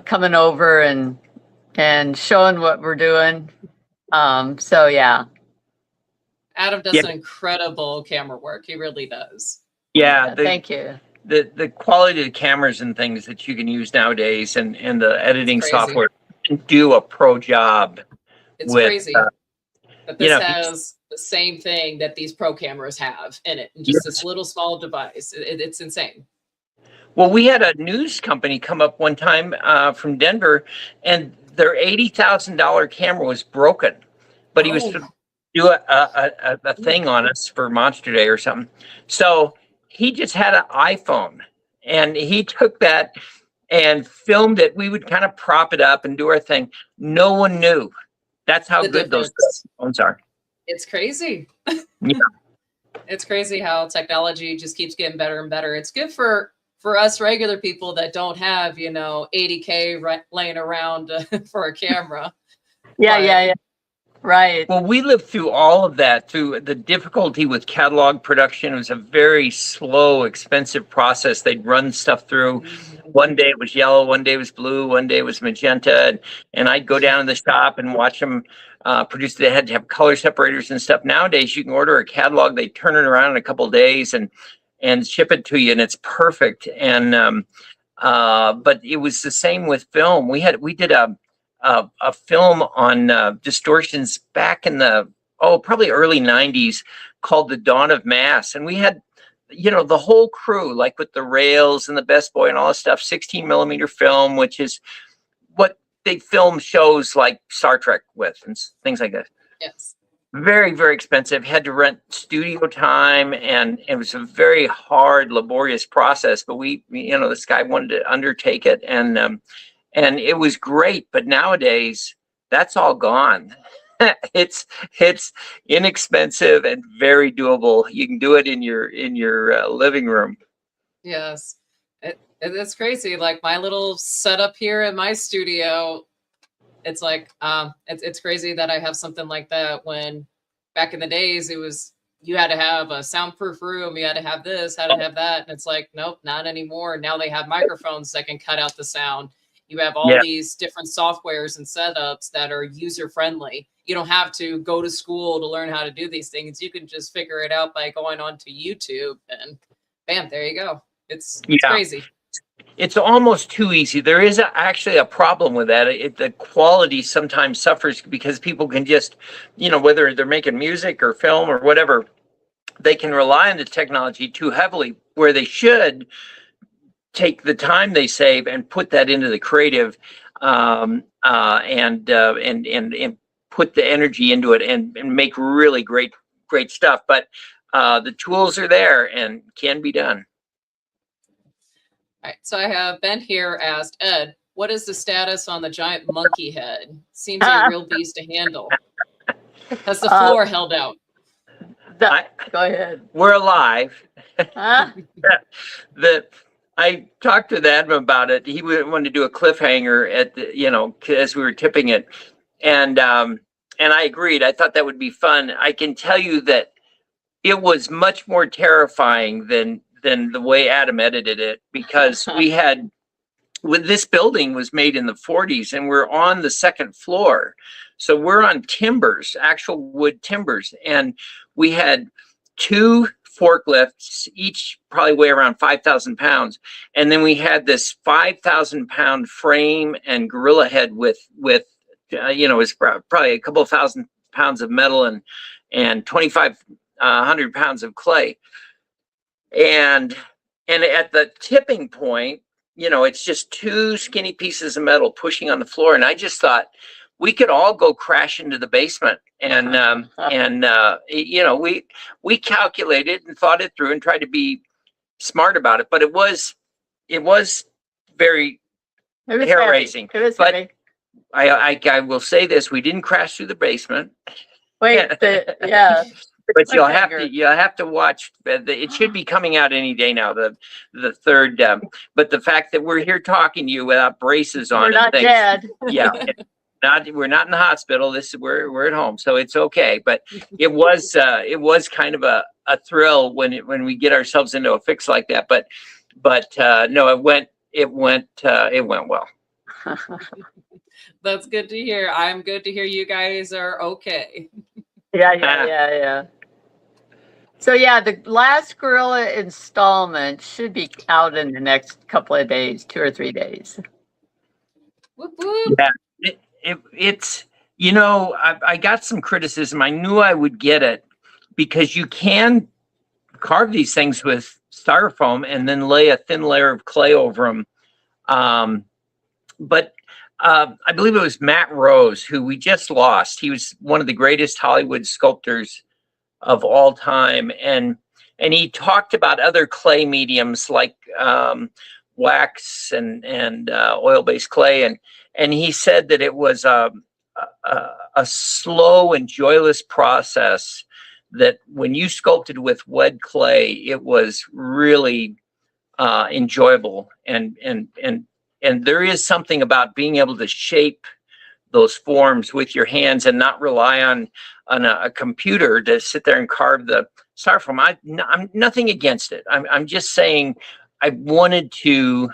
coming over and showing what we're doing. So yeah. Adam does an incredible camera work. He really does. Yeah, thank you. The quality of the cameras and things that you can use nowadays, and the editing software can do a pro job. It's crazy that this has the same thing that these pro cameras have in it, and just this little small device. It's insane. Well, we had a news company come up one time from Denver, and their $80,000 camera was broken, but he was to do a thing on us for Monster Day or something. So he just had an iPhone, and he took that and filmed it. We would kind of prop it up and do our thing. No one knew. That's how good those phones are. It's crazy. Yeah. It's crazy how technology just keeps getting better and better. It's good for us regular people that don't have, $80K laying around for a camera. Yeah. Right. Well, we lived through all of that, through the difficulty with catalog production. It was a very slow, expensive process. They'd run stuff through. One day it was yellow, one day it was blue, one day it was magenta. And I'd go down to the shop and watch them produce. They had to have color separators and stuff. Nowadays, you can order a catalog. They turn it around in a couple of days and ship it to you, and it's perfect. And but it was the same with film. We did a film on distortions back in the probably early 90s called The Dawn of Mass, and we had the whole crew, like with the rails and the best boy and all this stuff, 16 millimeter film, which is what they film shows like Star Trek with and things like that. Yes. very, very expensive. Had to rent studio time, and it was a very hard, laborious process. But this guy wanted to undertake it, and it was great. But nowadays, that's all gone. it's inexpensive and very doable. You can do it in your living room. Yes, it's crazy. Like my little setup here in my studio, it's like it's crazy that I have something like that, when back in the days it was you had to have a soundproof room, you had to have this, had to have that, and it's like, nope, not anymore. Now they have microphones that can cut out the sound. You have all these different softwares and setups that are user friendly. You don't have to go to school to learn how to do these things. You can just figure it out by going onto YouTube, and bam, there you go. It's crazy. It's almost too easy. There is actually a problem with that. The quality sometimes suffers because people can just, whether they're making music or film or whatever, they can rely on the technology too heavily, where they should take the time they save and put that into the creative, and put the energy into it and make really great stuff. But the tools are there and can be done. All right, so I have Ben here asked, Ed, what is the status on the giant monkey head? Seems a real beast to handle. Has the floor held out? Go ahead. We're alive. I talked with Adam about it. He wanted to do a cliffhanger at the, as we were tipping it, and I agreed. I thought that would be fun. I can tell you that it was much more terrifying than the way Adam edited it, because this building was made in the 40s, and we're on the second floor. So we're on timbers, actual wood timbers. And we had 2 forklifts, each probably weigh around 5,000 pounds. And then we had this 5,000 pound frame and gorilla head with it's probably a couple of thousand pounds of metal and 2,500 pounds of clay. And at the tipping point, it's just 2 skinny pieces of metal pushing on the floor. And I just thought we could all go crash into the basement. And we calculated and thought it through and tried to be smart about it. But it was very hair raising. It was but heavy. I will say this: we didn't crash through the basement. Wait, But you'll have to watch. It should be coming out any day now. The third, but the fact that we're here talking to you without braces on, we're not dead. Yeah, we're not in the hospital. We're at home, so it's okay. But it was kind of a thrill when we get ourselves into a fix like that. But no, it went well. That's good to hear. I'm good to hear you guys are okay. Yeah. So the last gorilla installment should be out in the next couple of days, 2 or 3 days. Whoop, whoop. Yeah, it's I got some criticism. I knew I would get it, because you can carve these things with styrofoam and then lay a thin layer of clay over them. But I believe it was Matt Rose, who we just lost. He was one of the greatest Hollywood sculptors of all time, and he talked about other clay mediums like wax and oil-based clay, and he said that it was a slow and joyless process, that when you sculpted with wet clay, it was really enjoyable, and there is something about being able to shape those forms with your hands and not rely on a computer to sit there and carve the styrofoam. I'm nothing against it. I'm just saying I wanted to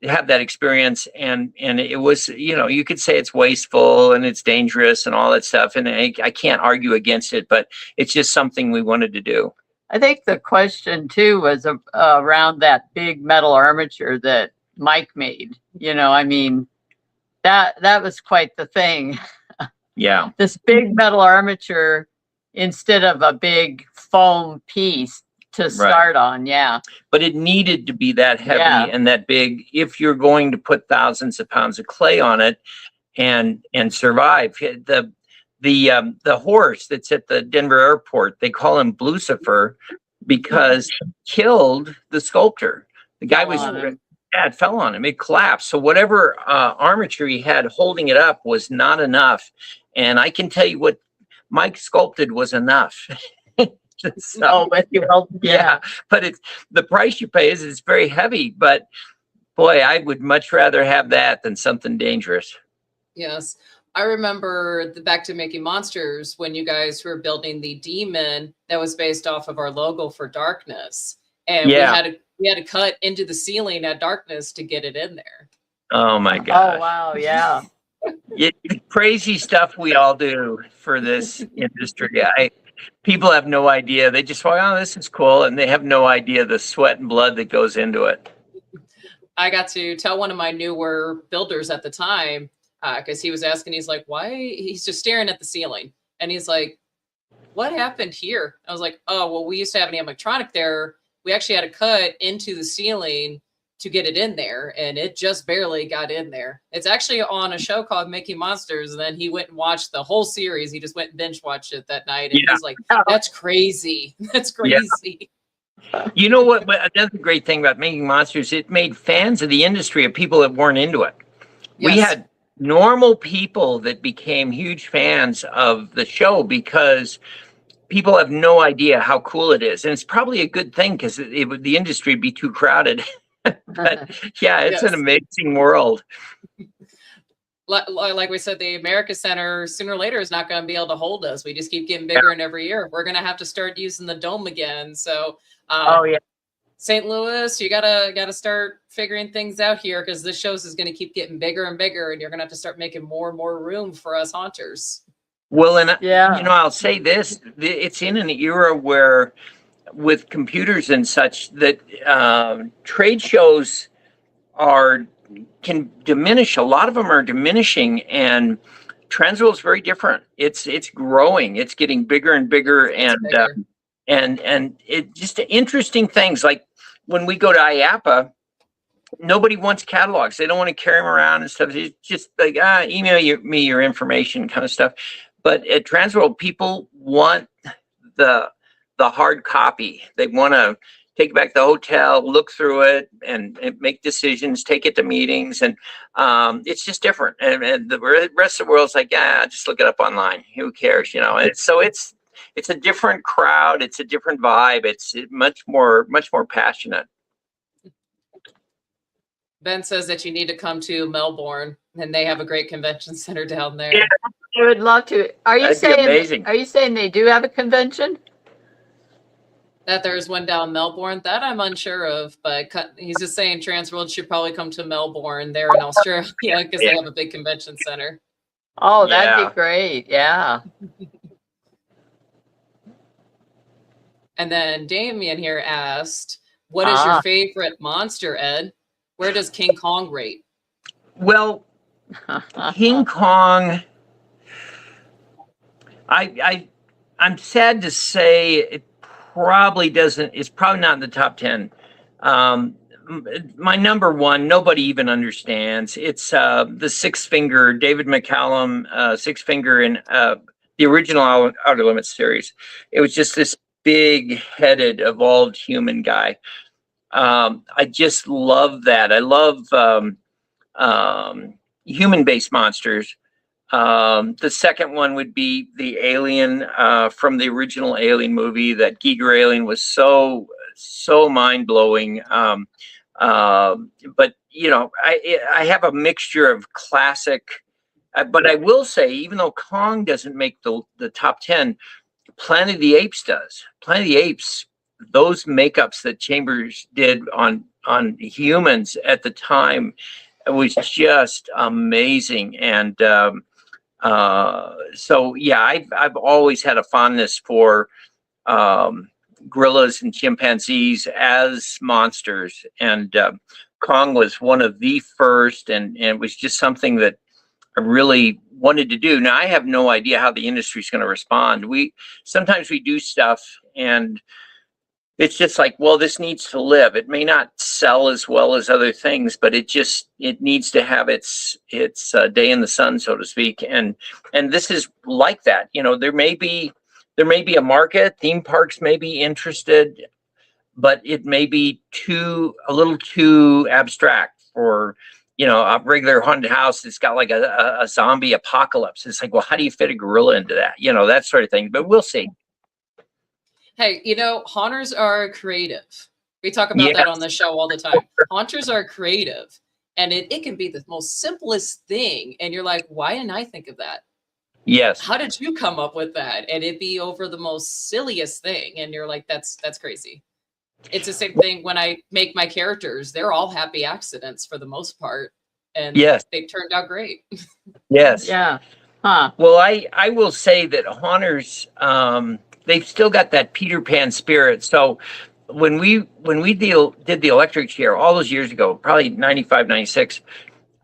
have that experience, and it was, you could say it's wasteful and it's dangerous and all that stuff, and I can't argue against it, but it's just something we wanted to do. I think the question too was around that big metal armature that Mike made. That was quite the thing. Yeah. This big metal armature instead of a big foam piece to start on. Yeah. But it needed to be that heavy and that big if you're going to put thousands of pounds of clay on it and survive. The the horse that's at the Denver airport, they call him Blucifer because he killed the sculptor. The guy was, yeah, it fell on him. It collapsed. So whatever armature he had holding it up was not enough. And I can tell you what Mike sculpted was enough. So, but yeah, but it's the price you pay is it's very heavy. But boy, I would much rather have that than something dangerous. Yes. I remember back to Making Monsters when you guys were building the demon that was based off of our logo for Darkness. And Yeah. we had to cut into the ceiling at Darkness to get it in there. Oh my gosh. Oh, wow. Yeah. The crazy stuff we all do for this industry. People have no idea. They just go, oh, this is cool. And they have no idea the sweat and blood that goes into it. I got to tell one of my newer builders at the time, because he was asking, he's like, why? He's just staring at the ceiling. And he's like, what happened here? I was like, oh, well, we used to have an animatronic there. We actually had to cut into the ceiling to get it in there. And it just barely got in there. It's actually on a show called Making Monsters. And then he went and watched the whole series. He just went and binge watched it that night. And he's like, that's crazy. That's crazy. Yeah. You know what? Another great thing about Making Monsters, it made fans of the industry of people that weren't into it. Yes. We had normal people that became huge fans of the show because people have no idea how cool it is. And it's probably a good thing because the industry would be too crowded. But yeah, it's an amazing world. Like we said, the America Center sooner or later is not going to be able to hold us. We just keep getting bigger and every year. We're going to have to start using the dome again. So, St. Louis, you gotta start figuring things out here because this shows is going to keep getting bigger and bigger, and you're going to have to start making more and more room for us haunters. Well, and I'll say this: it's in an era where, with computers and such, that trade shows can diminish. A lot of them are diminishing, and Transworld is very different. It's growing. It's getting bigger and bigger, and it just interesting things like when we go to IAPA, nobody wants catalogs. They don't want to carry them around and stuff. It's just like email me your information kind of stuff. But at Transworld, people want the hard copy. They want to take it back to the hotel, look through it, and make decisions, take it to meetings. And it's just different. And the rest of the world's like, just look it up online. Who cares? You know, it's a different crowd. It's a different vibe. It's much more passionate. Ben says that you need to come to Melbourne, and they have a great convention center down there. Yeah, I would love to. That'd be amazing. Are you saying they do have a convention? That there's one down Melbourne, that I'm unsure of, but he's just saying Transworld should probably come to Melbourne there in Australia because they have a big convention center. Oh, that'd be great. Yeah. And then Damien here asked, what is your favorite monster, Ed? Where does King Kong rate? Well, King Kong, I'm sad to say it probably doesn't, it's probably not in the top 10. My number one, nobody even understands. It's the Six Finger, David McCallum, Six Finger in the original Outer Limits series. It was just this big-headed, evolved human guy. I just love that. I love human-based monsters. The second one would be the alien from the original Alien movie. That Giger alien was so mind-blowing. But you know, I have a mixture of classic. But I will say, even though Kong doesn't make the top 10, Planet of the Apes does. Planet of the Apes, those makeups that Chambers did on humans at the time, it was just amazing. And so yeah, I've always had a fondness for gorillas and chimpanzees as monsters, and Kong was one of the first, and it was just something that I really wanted to do. Now I have no idea how the industry is going to respond. Sometimes we do stuff and it's just like, well, this needs to live. It may not sell as well as other things, but it needs to have its day in the sun, so to speak. And this is like that. You know, there may be a market. Theme parks may be interested, but it may be a little too abstract for, you know, a regular haunted house that's got like a zombie apocalypse. It's like, well, how do you fit a gorilla into that? You know, that sort of thing. But we'll see. Hey, you know, haunters are creative. We talk about Yes. that on the show all the time. Haunters are creative, and it can be the most simplest thing. And you're like, why didn't I think of that? Yes. How did you come up with that? And it'd be over the most silliest thing. And you're like, that's crazy. It's the same thing when I make my characters. They're all happy accidents for the most part. And Yes. they turned out great. Yes. Yeah. Huh. Well, I will say that haunters, they've still got that Peter Pan spirit. So when we did the electric chair all those years ago, probably 95, 96,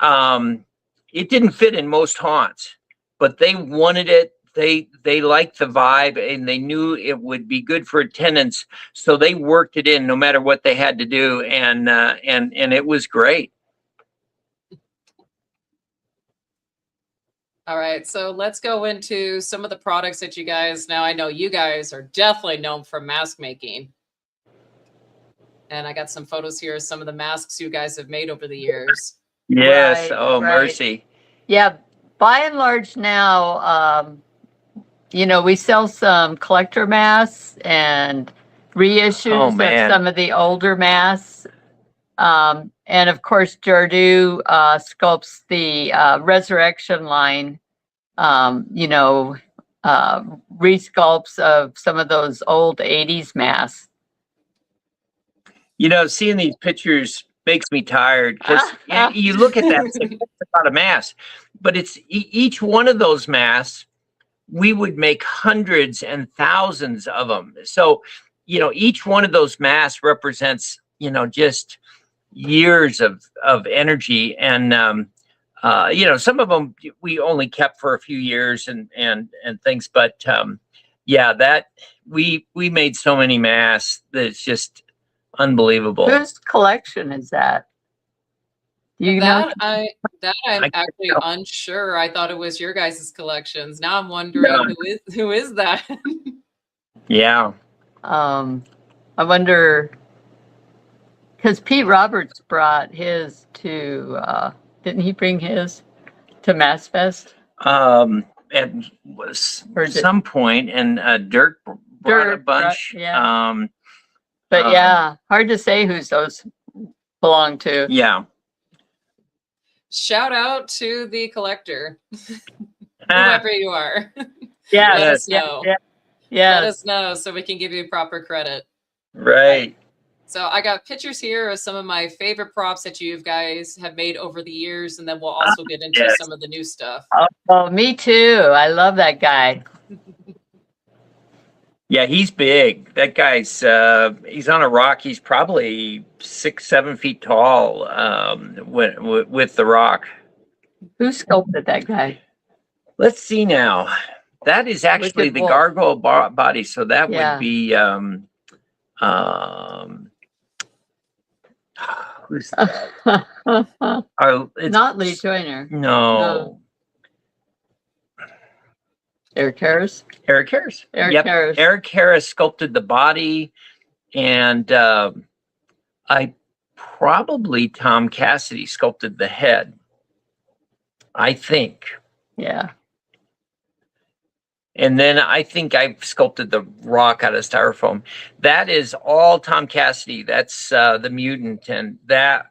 it didn't fit in most haunts, but they wanted it. They liked the vibe, and they knew it would be good for attendance. So they worked it in no matter what they had to do. And it was great. All right, so let's go into some of the products that you guys, now I know you guys are definitely known for mask making. And I got some photos here of some of the masks you guys have made over the years. Yes. Right, Oh, right. mercy. Yeah. By and large now, you know, we sell some collector masks and reissues of man. some of the older masks. And of course, Jardu sculpts the Resurrection line, you know, resculpts of some of those old 80s masks. You know, seeing these pictures makes me tired because you look at that, it's like, that's not a mask, but it's each one of those masks. We would make hundreds and thousands of them. So, you know, each one of those masks represents, you know, just years of energy. And, you know, some of them we only kept for a few years and things. But yeah, that we made so many masks that it's just unbelievable. Whose collection is that? You know? I'm actually unsure. I thought it was your guys' collections. Now I'm wondering who is that? Yeah. I wonder, because Pete Roberts brought his to, didn't he bring his to Mass Fest? At some point, and Dirk brought a bunch. Yeah. But yeah, hard to say whose those belong to. Yeah. Shout out to the collector, whoever you are. Yeah. Let us know. Yeah. Let us know so we can give you proper credit. Right. So I got pictures here of some of my favorite props that you guys have made over the years, and then we'll also get into some of the new stuff. Oh, me too. I love that guy. Yeah, he's big. That guy's he's on a rock. He's probably 6-7 feet tall with the rock. Who sculpted that guy? Let's see now. That is actually the gargoyle body. So that would be who's that? Not Lee Joyner. No. Eric Harris. Eric Harris. Harris. Eric Harris sculpted the body, and I probably Tom Cassidy sculpted the head. I think. Yeah. And then I think I sculpted the rock out of styrofoam. That is all Tom Cassidy. That's the mutant, and that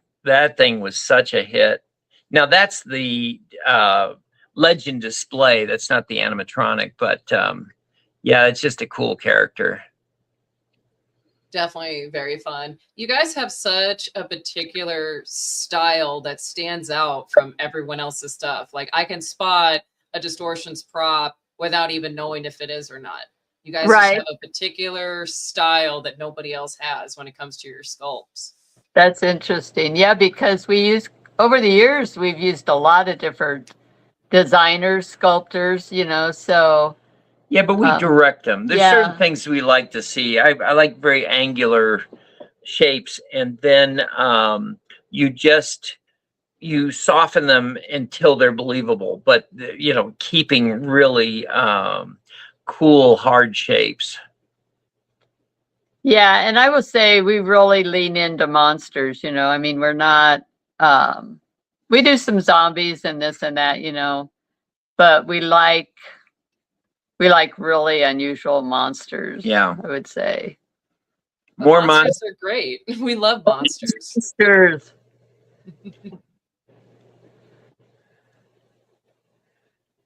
thing was such a hit. Now that's the Legend display. That's not the animatronic, but yeah, it's just a cool character. Definitely very fun. You guys have such a particular style that stands out from everyone else's stuff. Like I can spot a Distortions prop without even knowing if it is or not. You guys just have a particular style that nobody else has when it comes to your sculpts. That's interesting. Yeah, because over the years, we've used a lot of different designers, sculptors, you know, so Yeah, but we direct them. There's yeah. certain things we like to see. I like very angular shapes, and then you soften them until they're believable, but keeping really cool, hard shapes. Yeah, and I will say we really lean into monsters, I mean, we're not we do some zombies and this and that, but we like really unusual monsters. Yeah. I would say. More monsters are great. We love monsters. Monsters.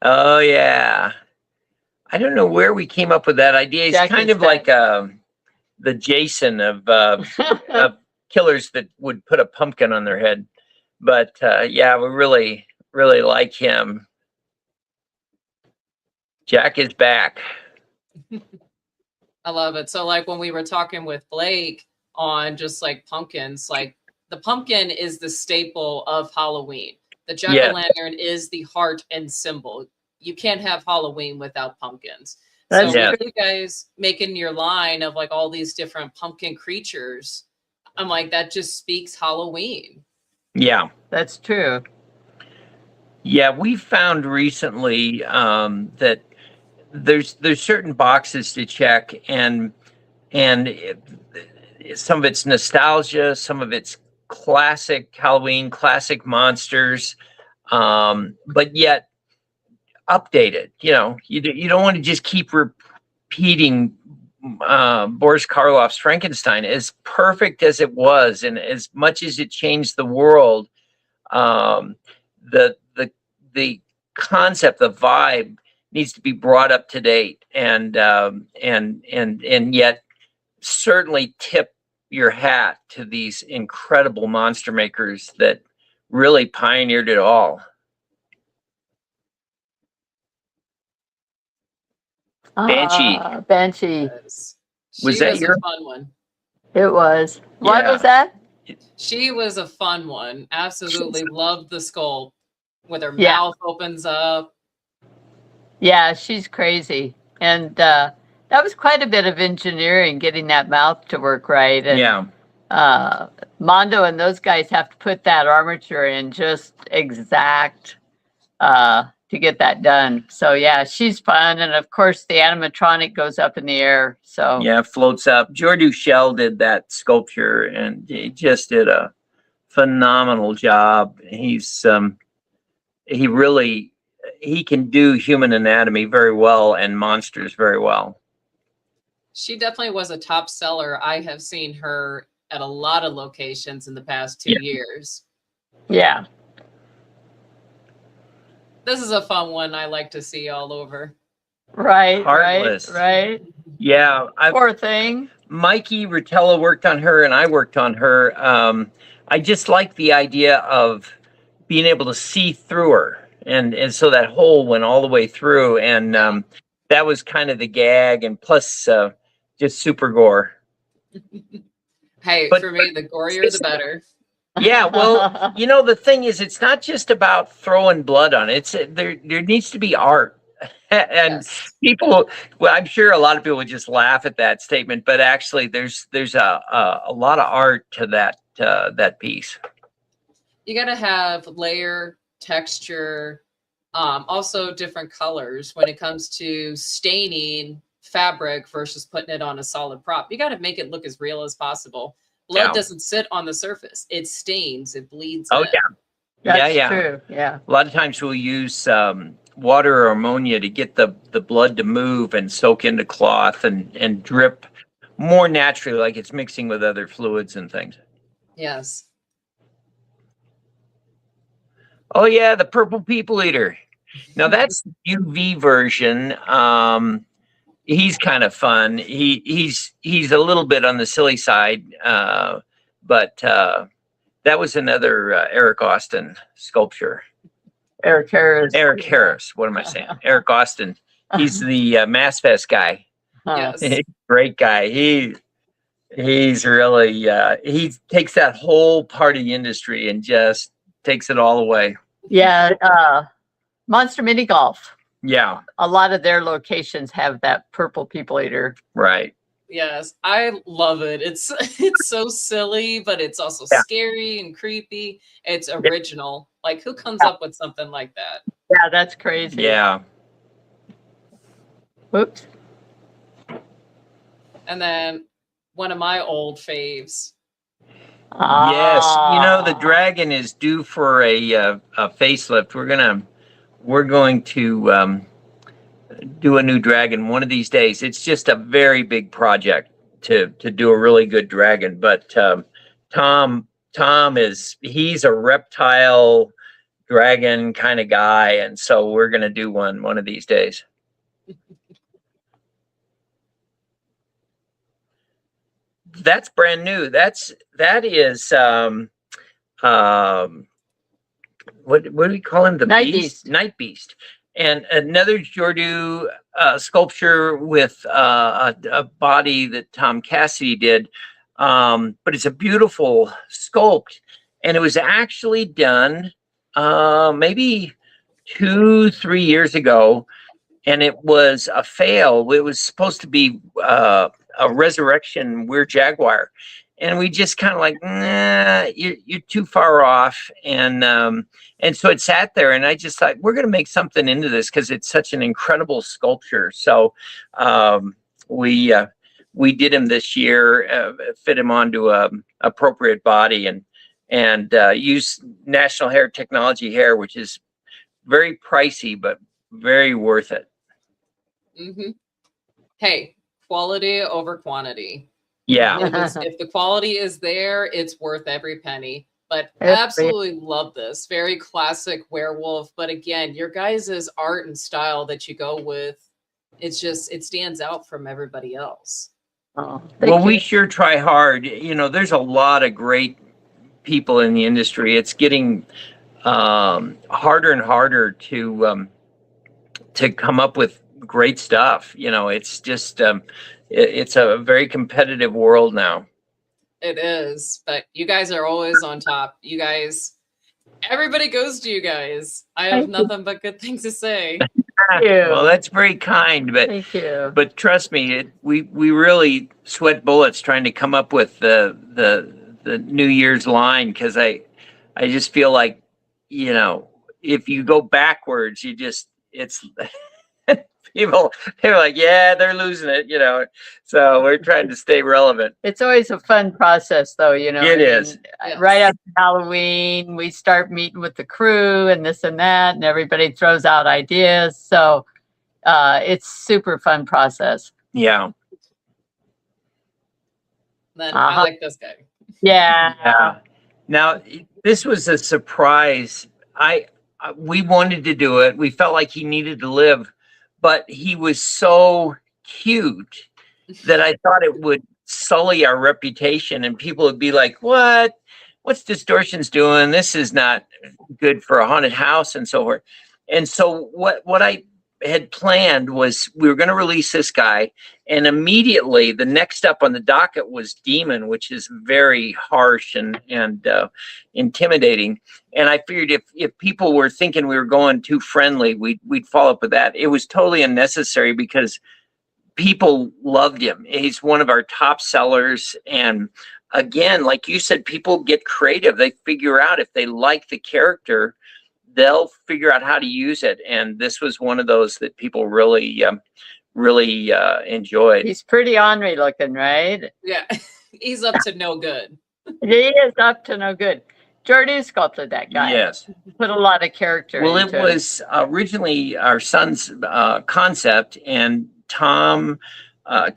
Oh yeah. I don't know where we came up with that idea. It's kind of like the Jason of killers that would put a pumpkin on their head. But yeah, we really, really like him. Jack is back. I love it. So like when we were talking with Blake on just like pumpkins, like the pumpkin is the staple of Halloween. The jack-o'-lantern is the heart and symbol. You can't have Halloween without pumpkins. So with you guys making your line of like all these different pumpkin creatures, I'm like, that just speaks Halloween. Yeah, that's true. Yeah, we found recently that there's certain boxes to check, and some of it's nostalgia, some of it's classic Halloween, classic monsters, but yet updated. You don't want to just keep repeating Boris Karloff's Frankenstein. As perfect as it was, and as much as it changed the world, the concept, the vibe needs to be brought up to date, and yet certainly tip your hat to these incredible monster makers that really pioneered it all. Banshee. Banshee. Was that your fun one? It was. What was that? She was a fun one. Absolutely loved the sculpt with her mouth opens up. Yeah, she's crazy. And that was quite a bit of engineering, getting that mouth to work right. And, Mondo and those guys have to put that armature in just exact to get that done. So yeah, she's fun. And of course the animatronic goes up in the air. So yeah, floats up. Jordu Shell did that sculpture, and he just did a phenomenal job. He can do human anatomy very well and monsters very well. She definitely was a top seller. I have seen her at a lot of locations in the past 2 years. Yeah. This is a fun one I like to see all over. Right. Heartless. Right. Yeah. Poor thing. Mikey Rotella worked on her, and I worked on her. I just like the idea of being able to see through her. And so that hole went all the way through, and that was kind of the gag, and plus just super gore. Hey, for me, the gorier the better. Yeah, well, the thing is, it's not just about throwing blood on it. There needs to be art. And people, well, I'm sure a lot of people would just laugh at that statement, but actually there's a lot of art to that piece. You got to have layer, texture, also different colors when it comes to staining fabric versus putting it on a solid prop. You got to make it look as real as possible. Blood doesn't sit on the surface. It stains, it bleeds. Oh, That's true. Yeah. A lot of times we'll use water or ammonia to get the blood to move and soak into cloth and drip more naturally, like it's mixing with other fluids and things. Yes. Oh yeah, the purple people eater. Now that's the UV version. He's kind of fun. He's a little bit on the silly side, but that was another Eric Austin sculpture. Eric Harris. What am I saying? Eric Austin. He's the Mass Fest guy. Yes. Great guy. He's really he takes that whole part of the industry and just takes it all away. Yeah. Monster Mini Golf. Yeah. A lot of their locations have that purple people eater. Right. Yes, I love it. It's it's so silly, but it's also Yeah. scary and creepy. It's Yeah. original. Like, who comes up with something like that? Yeah, that's crazy. Yeah. Whoops. And then one of my old faves. Yes. You know, the Ah. dragon is due for a facelift. We're going to do a new dragon one of these days. It's just a very big project to do a really good dragon. But Tom he's a reptile dragon kind of guy, and so we're gonna do one of these days. That's brand new. That is what do we call him? The Night beast? Beast. Night Beast. And another Jordu sculpture with a body that Tom Cassidy did. But it's a beautiful sculpt. And it was actually done maybe 2-3 years ago. And it was a fail. It was supposed to be a resurrection Weird Jaguar. And we just kind of like, nah, you're too far off. And so it sat there, and I just thought, we're going to make something into this because it's such an incredible sculpture. So we did him this year, fit him onto a appropriate body, and use National Hair Technology hair, which is very pricey, but very worth it. Mm-hmm. Hey, quality over quantity. Yeah. If the quality is there, it's worth every penny. But It's absolutely love this. Very classic werewolf. But again, your guys' art and style that you go with, it stands out from everybody else. Oh, Well, we sure try hard. You know, there's a lot of great people in the industry. It's getting harder and harder to come up with great stuff. You know, it's just it's a very competitive world now. It is, but you guys are always on top. You guys, everybody goes to you guys. I have nothing but good things to say. Thank you. Well, that's very kind, but Thank you. But trust me, we really sweat bullets trying to come up with the New Year's line, because I just feel like, you know, if you go backwards, it's they're like, yeah, they're losing it, you know. So we're trying to stay relevant. It's always a fun process, though, you know. It is. Yes. Right after Halloween, we start meeting with the crew and this and that, and everybody throws out ideas. So it's super fun process. Yeah. Then I like this guy. Yeah. Yeah. Now, this was a surprise. We wanted to do it. We felt like he needed to live, but he was so cute that I thought it would sully our reputation, and people would be like, what's Distortions doing? This is not good for a haunted house, and so forth. And so what I had planned was we were going to release this guy, and immediately the next up on the docket was Demon, which is very harsh and intimidating. And I figured if people were thinking we were going too friendly, we'd follow up with that. It was totally unnecessary because people loved him. He's one of our top sellers. And again, like you said, people get creative. They figure out if they like the character, they'll figure out how to use it. And this was one of those that people really enjoyed. He's pretty ornery looking, right? Yeah, he's up to no good. He is up to no good. Jordu sculpted that guy. Yes. Put a lot of character Well, into it was originally our son's concept, and Tom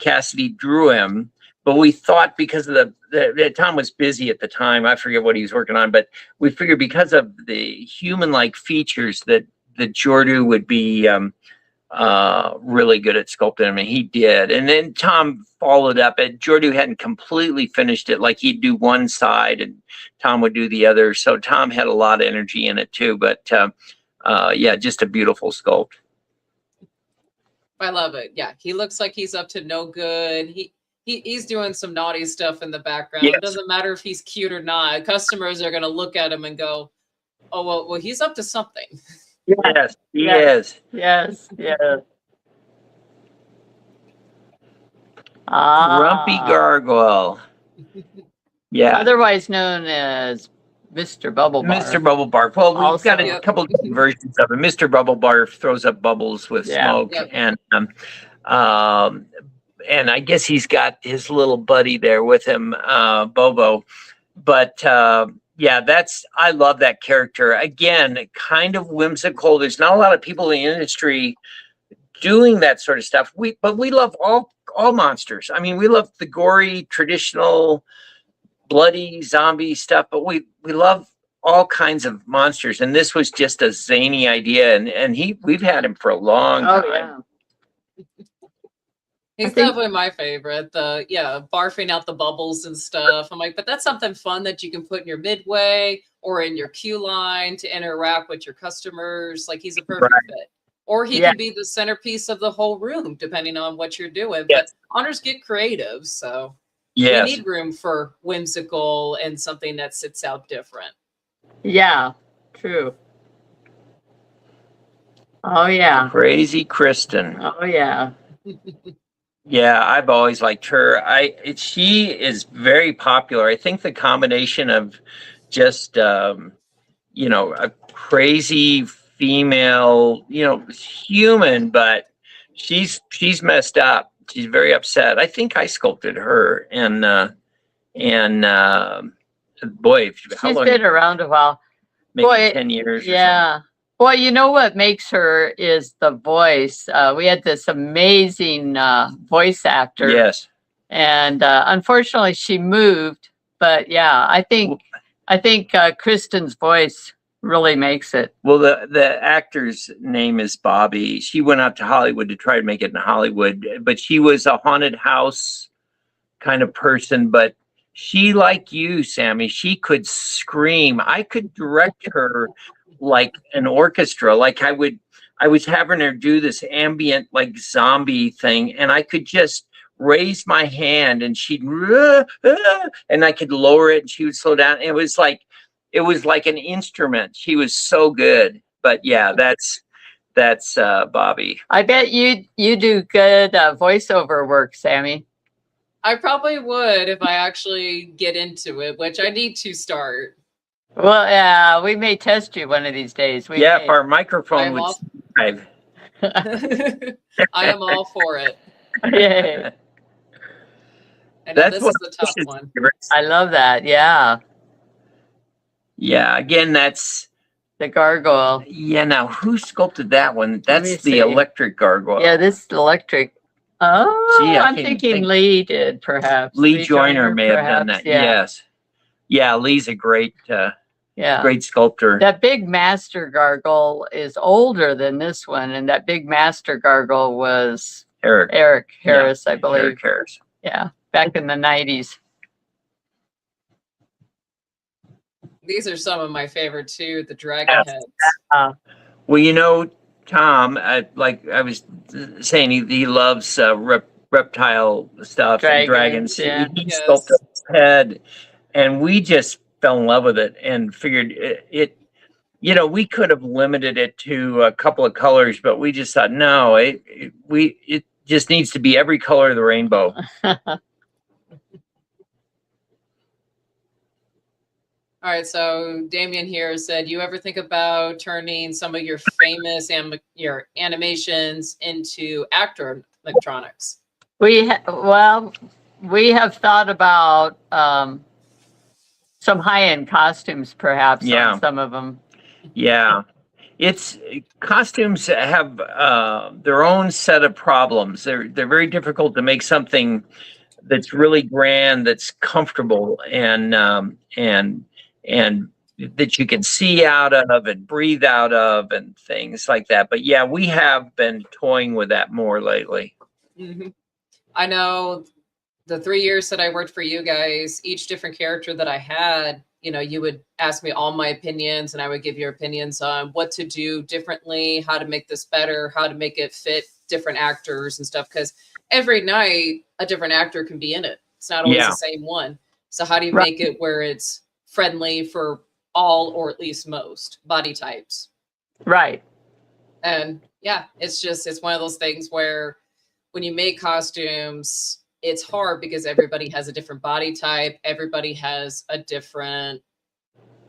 Cassidy drew him. But we thought because of the Tom was busy at the time, I forget what he was working on, but we figured because of the human-like features that Jordu would be really good at sculpting him, and he did. And then Tom followed up. Jordu hadn't completely finished it. Like, he'd do one side and Tom would do the other. So Tom had a lot of energy in it too. But yeah, just a beautiful sculpt. I love it. Yeah, he looks like he's up to no good. He's doing some naughty stuff in the background. Yes. It doesn't matter if he's cute or not. Customers are going to look at him and go, oh, well, he's up to something. Yes, he Yes. is. Yes. Yes. Grumpy Gargoyle. Yeah. Otherwise known as Mr. Bubble Mr. Barf. Bubble Barf. Well, we've got a Also. Yep. couple of different versions of it. Mr. Bubble Barf throws up bubbles with Yeah. smoke, Yep. Um, and I guess he's got his little buddy there with him, Bobo. But yeah, I love that character. Again, kind of whimsical. There's not a lot of people in the industry doing that sort of stuff. But we love all monsters. I mean, we love the gory, traditional, bloody zombie stuff, but we love all kinds of monsters. And this was just a zany idea, and we've had him for a long time. Yeah. He's definitely my favorite. Barfing out the bubbles and stuff. I'm like, but that's something fun that you can put in your midway or in your queue line to interact with your customers. Like, he's a perfect fit. Or he can be the centerpiece of the whole room, depending on what you're doing. But honors get creative, so we need room for whimsical and something that sits out different. Yeah, true. Oh yeah. Crazy Kristen. Oh yeah. Yeah, I've always liked her. She is very popular. I think the combination of just a crazy female, human, but she's messed up. She's very upset. I think I sculpted her, and boy, how She's long? been around a while. Maybe Boy, 10 years. Yeah. Boy, you know what makes her is the voice. We had this amazing voice actor. Yes. And unfortunately, she moved. But yeah, I think Kristen's voice really makes it. Well, the actor's name is Bobby. She went out to Hollywood to try to make it in Hollywood, but she was a haunted house kind of person. But she, like you, Sammy, she could scream. I could direct her like an orchestra. Like I was having her do this ambient like zombie thing, and I could just raise my hand and she'd and I could lower it and she would slow down. It was like an instrument. She was so good. But yeah, that's Bobby. I bet you do good voiceover work, Sammy. I probably would if I actually get into it, which I need to start. Well, yeah, we may test you one of these days. If our microphone would survive. I am all for it. Yay. This is the tough one. I love that. Yeah. Yeah. Again, that's the gargoyle. Yeah. Now, who sculpted that one? That's the electric gargoyle. Yeah, this is electric. Oh, gee, I'm thinking Lee did, perhaps. Lee Joyner may have done that. Yeah. Yes. Yeah, Lee's a great sculptor. That big master gargoyle is older than this one, and that big master gargoyle was Eric Harris, I believe. Eric Harris. Yeah, back in the 90s. These are some of my favorite too, the dragon heads. Well, Tom, like I was saying, he loves reptile stuff and dragons. Yeah. He sculpted his head, and we just fell in love with it and figured it. We could have limited it to a couple of colors, but we just thought, no, it just needs to be every color of the rainbow. All right, so Damien here said, you ever think about turning some of your famous your animations into actor electronics? We have thought about some high-end costumes, perhaps. Yeah. On some of them. Yeah, costumes have their own set of problems. They're very difficult to make something that's really grand, that's comfortable, and that you can see out of and breathe out of and things like that. But yeah, we have been toying with that more lately. Mm-hmm. I know the 3 years that I worked for you guys, each different character that I had, you would ask me all my opinions and I would give your opinions on what to do differently, how to make this better, how to make it fit different actors and stuff. Because every night a different actor can be in it. It's not always the same one. So how do you make it where it's friendly for all, or at least most body types? Right. And yeah, it's one of those things where when you make costumes, it's hard because everybody has a different body type, everybody has a different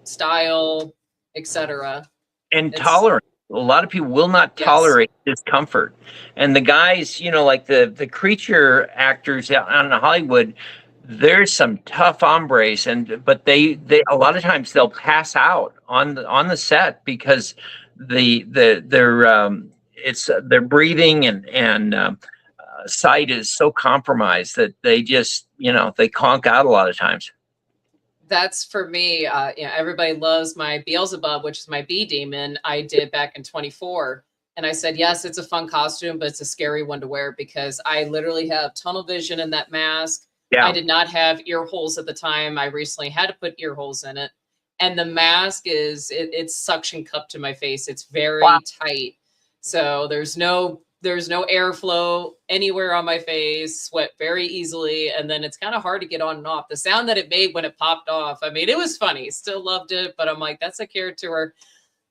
style, etc. And It's tolerance. A lot of people will not yes, tolerate discomfort. And the guys, like the creature actors out in Hollywood, there's some tough hombres, but they a lot of times they'll pass out on the set because their breathing and sight is so compromised that they just they conk out a lot of times. that's for me. Everybody loves my Beelzebub, which is my bee demon I did back in 24. And I said, yes, it's a fun costume, but it's a scary one to wear because I literally have tunnel vision in that mask. Yeah. I did not have ear holes at the time. I recently had to put ear holes in it. And the mask it's suction cupped to my face. It's very tight. So there's no airflow anywhere on my face, sweat very easily. And then it's kind of hard to get on and off. The sound that it made when it popped off, I mean, it was funny, still loved it, but I'm like, that's a character where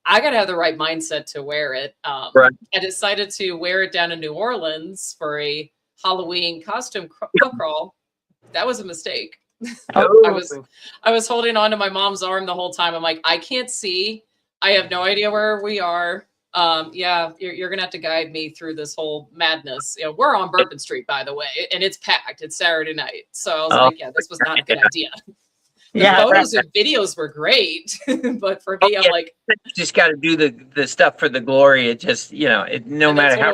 I got to have the right mindset to wear it. Right. I decided to wear it down in New Orleans for a Halloween costume crawl. That was a mistake. Oh. I was holding on to my mom's arm the whole time. I'm like, I can't see. I have no idea where we are. You're gonna have to guide me through this whole madness. We're on Bourbon Street, by the way, and it's packed. It's Saturday night, so I was like, yeah, this was not a good idea. The photos and videos were great, but for me, I'm like, you just got to do the stuff for the glory. It just no matter how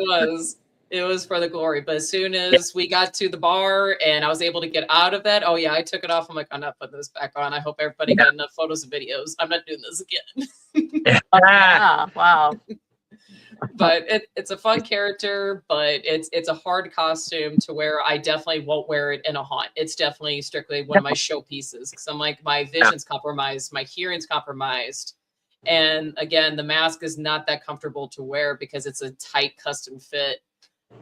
it was for the glory. But as soon as we got to the bar and I was able to get out of that, oh yeah, I took it off. I'm like, I'm not putting this back on. I hope everybody got enough photos and videos. I'm not doing this again. Yeah, wow. But it's a fun character, but it's a hard costume to wear. I definitely won't wear it in a haunt. It's definitely strictly one of my showpieces because I'm like, my vision's compromised, my hearing's compromised. And again, the mask is not that comfortable to wear because it's a tight custom fit.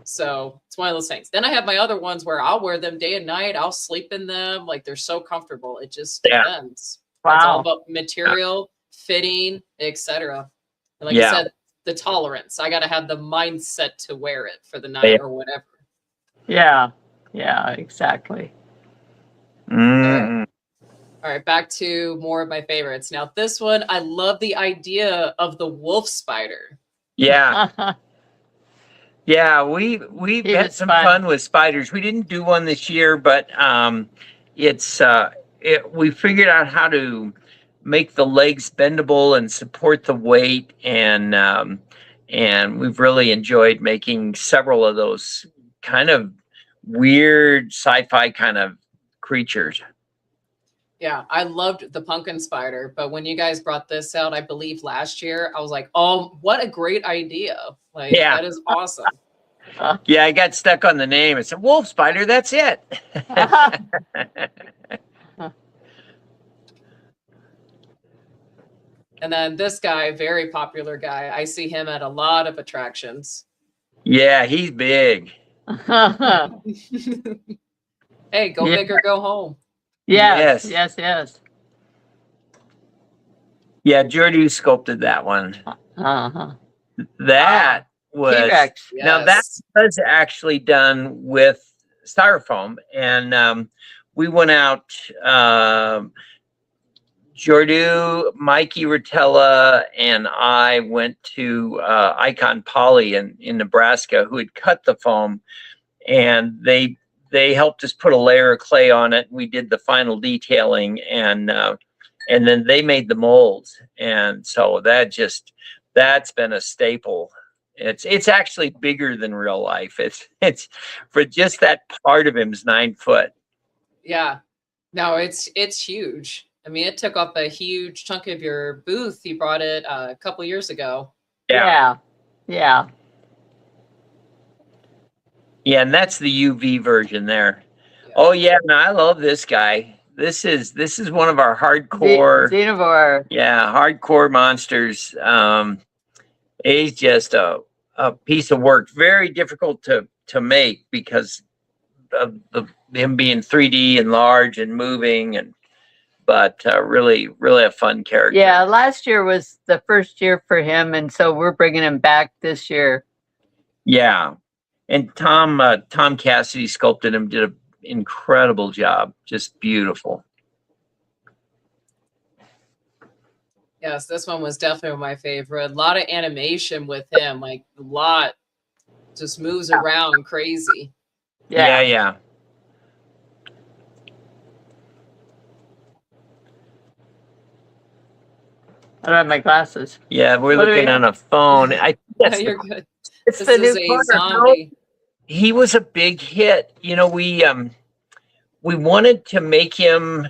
So it's one of those things. Then I have my other ones where I'll wear them day and night. I'll sleep in them. Like they're so comfortable. It just depends. Wow. It's all about material, fitting, etc. And like I said, the tolerance. I got to have the mindset to wear it for the night or whatever. Yeah. Yeah, exactly. Mm. All right, back to more of my favorites. Now, this one, I love the idea of the wolf spider. Yeah. Yeah, we've had some fun with spiders. We didn't do one this year, but we figured out how to make the legs bendable and support the weight, and we've really enjoyed making several of those kind of weird sci-fi kind of creatures. Yeah, I loved the pumpkin spider, but when you guys brought this out, I believe last year, I was like, oh, what a great idea. Like, that is awesome. Yeah, I got stuck on the name. It's a wolf spider. That's it. And then this guy, very popular guy. I see him at a lot of attractions. Yeah, he's big. Hey, go big or go home. Yes. Yeah, Jordy sculpted that one. That was T-Rex. Now that was actually done with styrofoam, and we went out. Jordu, Mikey Rotella, and I went to Icon Poly in Nebraska, who had cut the foam, and they helped us put a layer of clay on it. We did the final detailing, and then they made the molds, and so that's been a staple. It's actually bigger than real life. It's for just that part of him's 9 foot. Yeah, no, it's huge. I mean, it took up a huge chunk of your booth. You brought it a couple years ago. Yeah. And that's the UV version there. Yeah. Oh yeah, no, I love this guy. This is one of our hardcore Xenovore. Yeah, hardcore monsters. He's just a piece of work. Very difficult to make because of him being 3D and large and moving, but really, really a fun character. Yeah, last year was the first year for him, and so we're bringing him back this year. Yeah, and Tom Cassidy sculpted him, did an incredible job, just beautiful. Yes, this one was definitely my favorite. A lot of animation with him, like a lot just moves around crazy. Yeah. I don't have my glasses. Yeah, we're What do we looking on have? a phone. I Yeah, you're good. It's This the is new a corner. zombie. He was a big hit. You know, we wanted to make him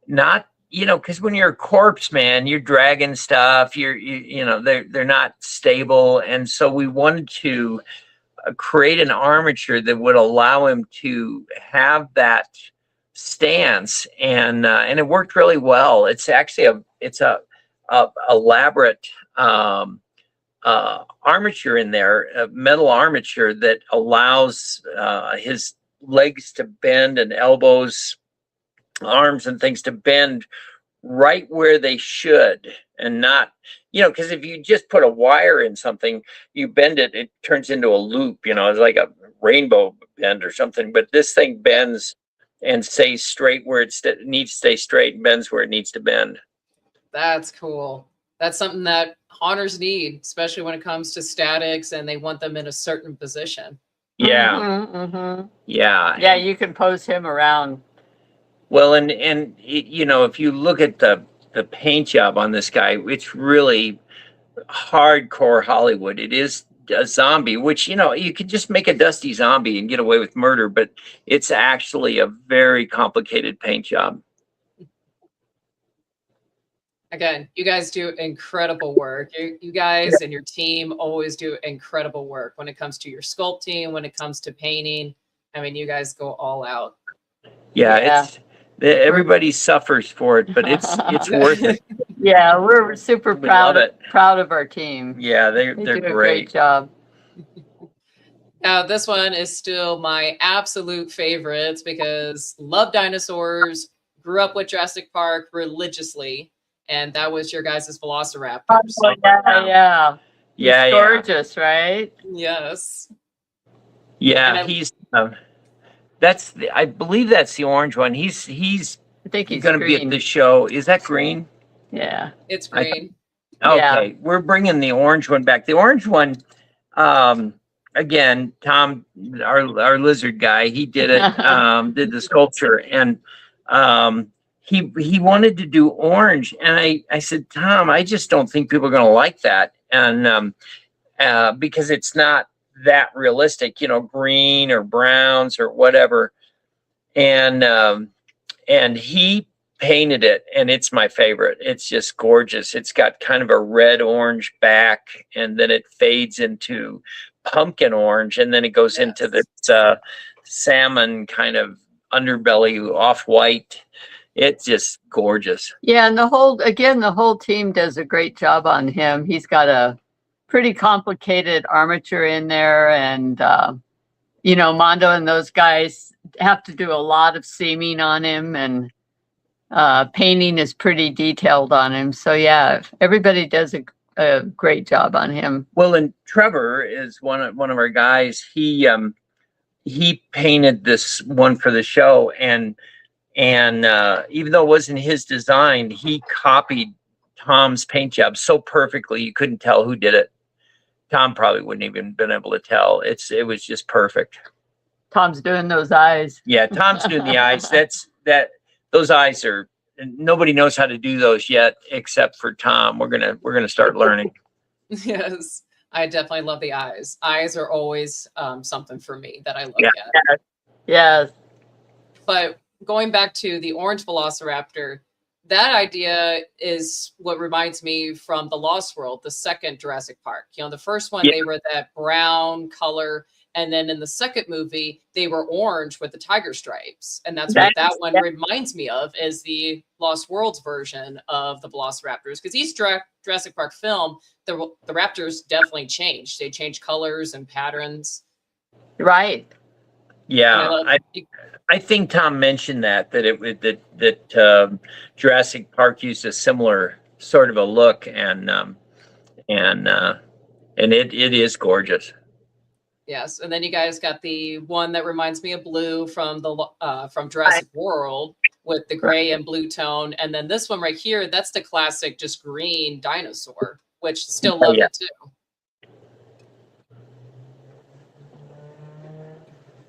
not, you know, because when you're a corpse, man, you're dragging stuff. You know, they're not stable, and so we wanted to create an armature that would allow him to have that stance, and it worked really well. It's actually a elaborate armature in there, a metal armature that allows his legs to bend and elbows, arms and things to bend right where they should, and not, you know, because if you just put a wire in something, you bend it, it turns into a loop, you know, it's like a rainbow bend or something. But this thing bends and stays straight where it needs to stay straight, and bends where it needs to bend. That's cool. That's something that haunters need, especially when it comes to statics and they want them in a certain position. Yeah. Yeah, And, you can pose him around. well, and you know, if you look at the paint job on this guy, it's really hardcore Hollywood. It is a zombie, which, you know, you could just make a dusty zombie and get away with murder, but it's actually a very complicated paint job. Again, you guys do incredible work. You guys and your team always do incredible work when it comes to your sculpting, when it comes to painting. I mean, you guys go all out. Yeah. Everybody suffers for it, but it's worth it. Yeah, we're super We love it. proud of our team. Yeah, they're They do a great. great job. Now, this one is still my absolute favorites because love dinosaurs, grew up with Jurassic Park religiously, and that was your guys' Velociraptors. Oh, yeah. Yeah, He's gorgeous, right? Yes. Yeah, And he's I believe that's the orange one. He's I think he's going to be at green. the show. Is that green? Yeah. It's green. Okay, Yeah. we're bringing the orange one back. The orange one, again, Tom, our lizard guy, he did it, did the sculpture, and he wanted to do orange, and I said, Tom, I just don't think people are going to like that, and because it's not that realistic, you know, green or browns or whatever, and he painted it, and it's my favorite. It's just gorgeous. It's got kind of a red orange back, and then it fades into pumpkin orange, and then it goes into this salmon kind of underbelly, off-white. It's just gorgeous. Yeah, and the whole team does a great job on him. He's got a pretty complicated armature in there, and you know, Mondo and those guys have to do a lot of seaming on him, and painting is pretty detailed on him. So yeah, everybody does a great job on him. Well, and Trevor is one of our guys. He painted this one for the show, and even though it wasn't his design, he copied Tom's paint job so perfectly you couldn't tell who did it. Tom probably wouldn't even been able to tell. It was just perfect. Tom's doing those eyes. Yeah, Tom's doing the eyes. Those eyes are, nobody knows how to do those yet except for Tom. We're gonna start learning. Yes, I definitely love the eyes. Eyes are always something for me that I look at. Yes. But going back to the orange Velociraptor, that idea is what reminds me from the Lost World, the second Jurassic Park. You know, the first one, they were that brown color. And then in the second movie, they were orange with the tiger stripes. And that's what that one reminds me of, is the Lost World's version of the Velociraptors. Because each Jurassic Park film, the raptors definitely changed. They changed colors and patterns. Right. Yeah, I think Tom mentioned that Jurassic Park used a similar sort of a look, and it is gorgeous. Yes, and then you guys got the one that reminds me of Blue from Jurassic World with the gray and blue tone, and then this one right here, that's the classic just green dinosaur, which still love it too.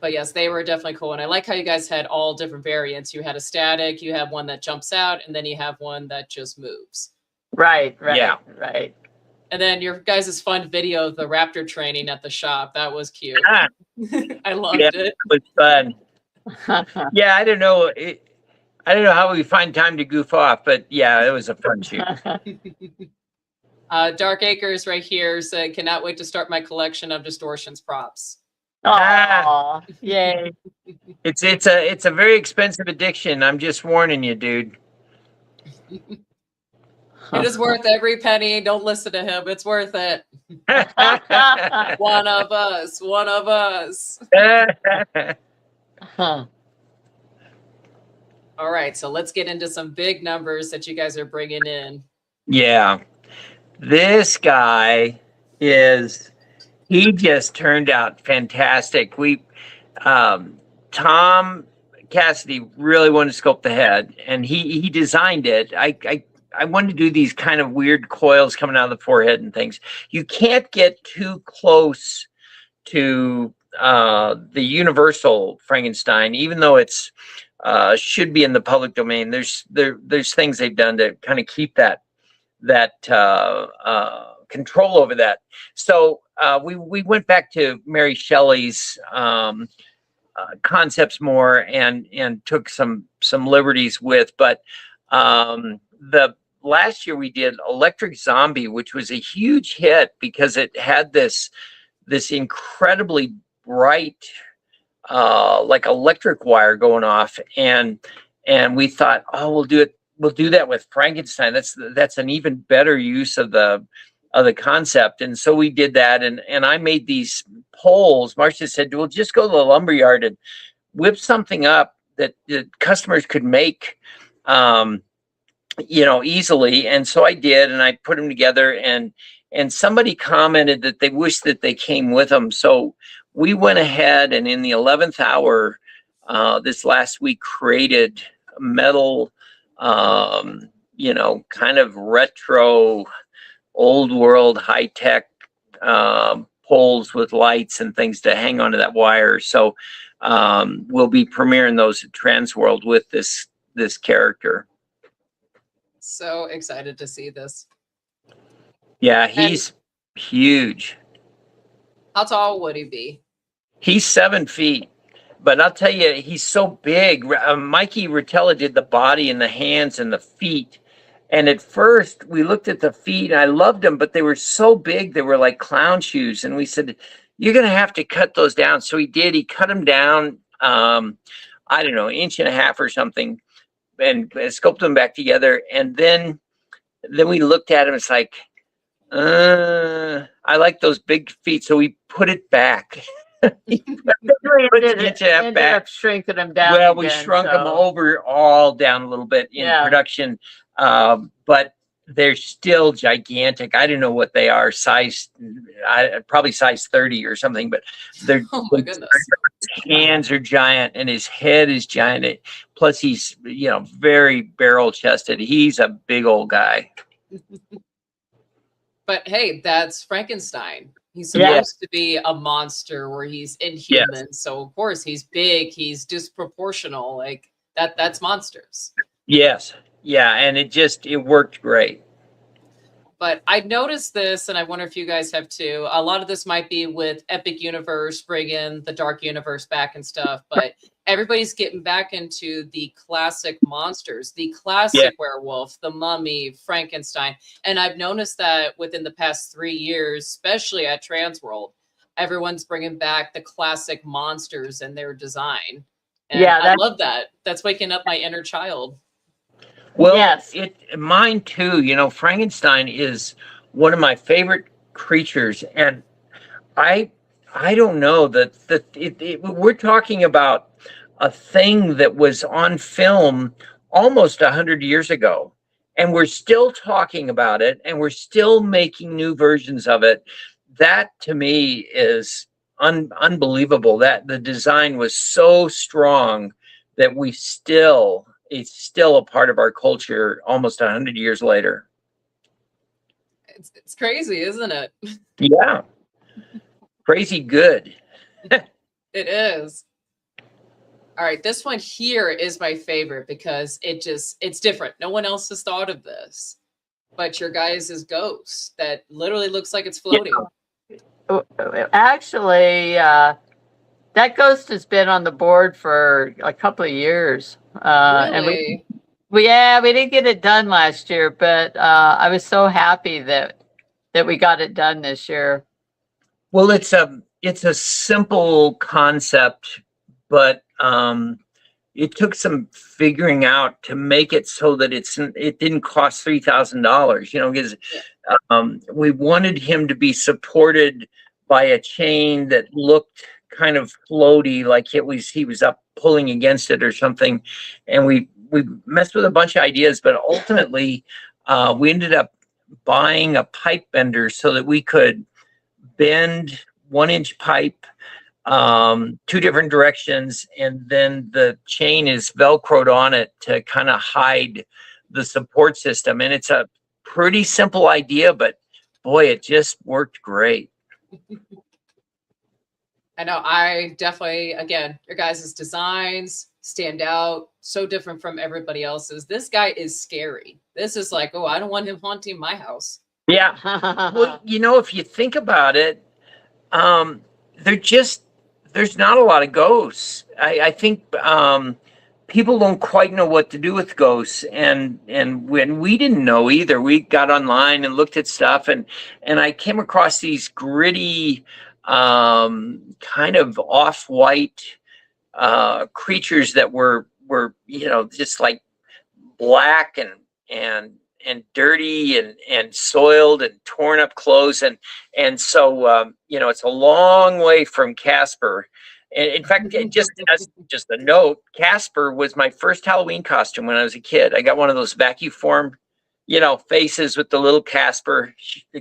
But yes, they were definitely cool. And I like how you guys had all different variants. You had a static, you have one that jumps out, and then you have one that just moves. Right. Yeah. Right. And then your guys' fun video of the raptor training at the shop. That was cute. I loved it. It was fun. Yeah, I don't know. I don't know how we find time to goof off, but yeah, it was a fun shoot. Dark Acres right here said, cannot wait to start my collection of distortions props. Oh, yay. It's a very expensive addiction. I'm just warning you, dude. It is worth every penny. Don't listen to him. It's worth it. One of us. One of us. Huh. All right. So let's get into some big numbers that you guys are bringing in. Yeah. This guy he just turned out fantastic. Tom Cassidy really wanted to sculpt the head, and he designed it. I wanted to do these kind of weird coils coming out of the forehead and things. You can't get too close to the universal Frankenstein, even though it's should be in the public domain. There's things they've done to kind of keep that control over that. So we went back to Mary Shelley's concepts more and took some liberties with, but the last year we did Electric Zombie, which was a huge hit because it had this incredibly bright like electric wire going off, and we thought, oh, we'll do that with Frankenstein. That's an even better use of the concept. And so we did that, and I made these poles. Marsha said, well, just go to the lumberyard and whip something up that the customers could make easily. And so I did, and I put them together, and somebody commented that they wished that they came with them. So we went ahead, and in the 11th hour this last week, created metal kind of retro, old world, high tech poles with lights and things to hang onto that wire. So we'll be premiering those at Transworld with this character. So excited to see this. Yeah, he's huge. How tall would he be? He's 7 feet. But I'll tell you, he's so big. Mikey Rotella did the body and the hands and the feet. And at first, we looked at the feet, and I loved them, but they were so big, they were like clown shoes. And we said, you're going to have to cut those down. So he did. He cut them down, I don't know, 1.5 inches or something, and sculpted them back together. And then we looked at him. It's like, I like those big feet. So we put it back. ended up shrinking them down. Well, we shrunk them all down a little bit in production, but they're still gigantic. I don't know what they are, probably size 30 or something, but they're, oh my goodness. His hands are giant and his head is giant. Plus he's, very barrel chested. He's a big old guy. But hey, that's Frankenstein. He's supposed to be a monster where he's inhuman. Yes. So of course he's big, he's disproportional. Like that's monsters. Yes. Yeah. And it worked great. But I noticed this, and I wonder if you guys have too. A lot of this might be with Epic Universe bringing the Dark Universe back and stuff, but everybody's getting back into the classic monsters, the classic werewolf, the mummy, Frankenstein. And I've noticed that within the past 3 years, especially at Transworld, everyone's bringing back the classic monsters and their design. And I love that. That's waking up my inner child. Well, mine too. Frankenstein is one of my favorite creatures, and I I don't know we're talking about a thing that was on film almost 100 years ago, and we're still talking about it, and we're still making new versions of it. That to me is unbelievable. That the design was so strong that it's still a part of our culture almost 100 years later. It's crazy, isn't it? Yeah, crazy good. It is. All right, this one here is my favorite because it's different. No one else has thought of this, but your guys' ghost that literally looks like it's floating. Actually, that ghost has been on the board for a couple of years. And Really? we didn't get it done last year, but I was so happy that we got it done this year. Well, it's a simple concept, but it took some figuring out to make it so that it didn't cost $3,000. You know, because we wanted him to be supported by a chain that looked kind of floaty, like he was up pulling against it or something, and we messed with a bunch of ideas, but ultimately we ended up buying a pipe bender so that we could bend 1-inch pipe 2 different directions, and then the chain is velcroed on it to kind of hide the support system. And it's a pretty simple idea, but boy, it just worked great. I know. I definitely, again, your guys' designs stand out, so different from everybody else's. This guy is scary. This is like, oh, I don't want him haunting my house. Yeah. Well, you know, if you think about it, there's not a lot of ghosts. I think people don't quite know what to do with ghosts, and when we didn't know either, we got online and looked at stuff, and I came across these gritty, kind of off-white creatures that were just like black and dirty and soiled and torn up clothes, and so it's a long way from Casper. And in fact, just a note, Casper was my first Halloween costume when I was a kid. I got one of those vacuum form, faces with the little Casper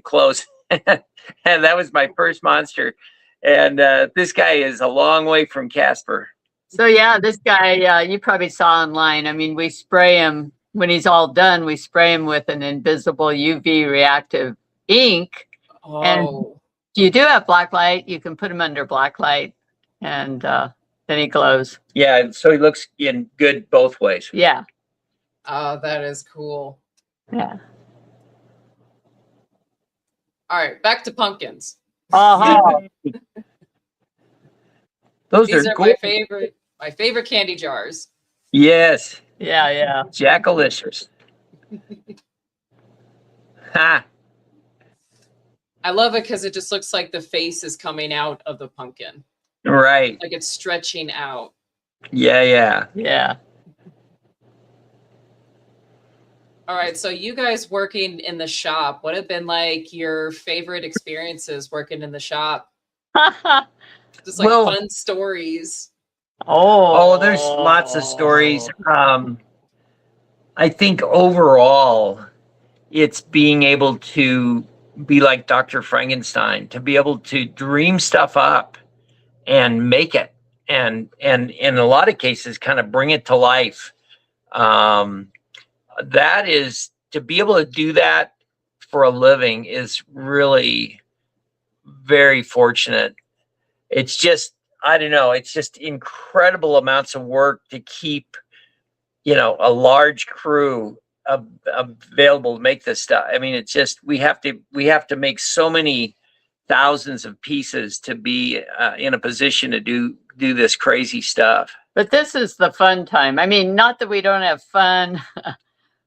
clothes, and that was my first monster. And this guy is a long way from Casper. So yeah, this guy you probably saw online. I mean, we spray him when he's all done. We spray him with an invisible UV reactive ink. Oh. And you do have black light. You can put him under black light, and then he glows. Yeah, so he looks good both ways. Yeah. Oh, that is cool. Yeah. All right, back to pumpkins. Uh-huh. These are cool. my favorite candy jars. Yes. Yeah. Jackalicious. Ha. I love it because it just looks like the face is coming out of the pumpkin. Right. Like it's stretching out. Yeah. All right, so you guys working in the shop, what have been like your favorite experiences working in the shop? Just like fun stories. Oh, there's lots of stories. I think overall, it's being able to be like Dr. Frankenstein, to be able to dream stuff up and make it, and in a lot of cases, kind of bring it to life. That is, to be able to do that for a living is really very fortunate. It's just, I don't know, it's just incredible amounts of work to keep, a large crew available to make this stuff. I mean, it's just, we have to make so many thousands of pieces to be in a position to do this crazy stuff. But this is the fun time. I mean, not that we don't have fun.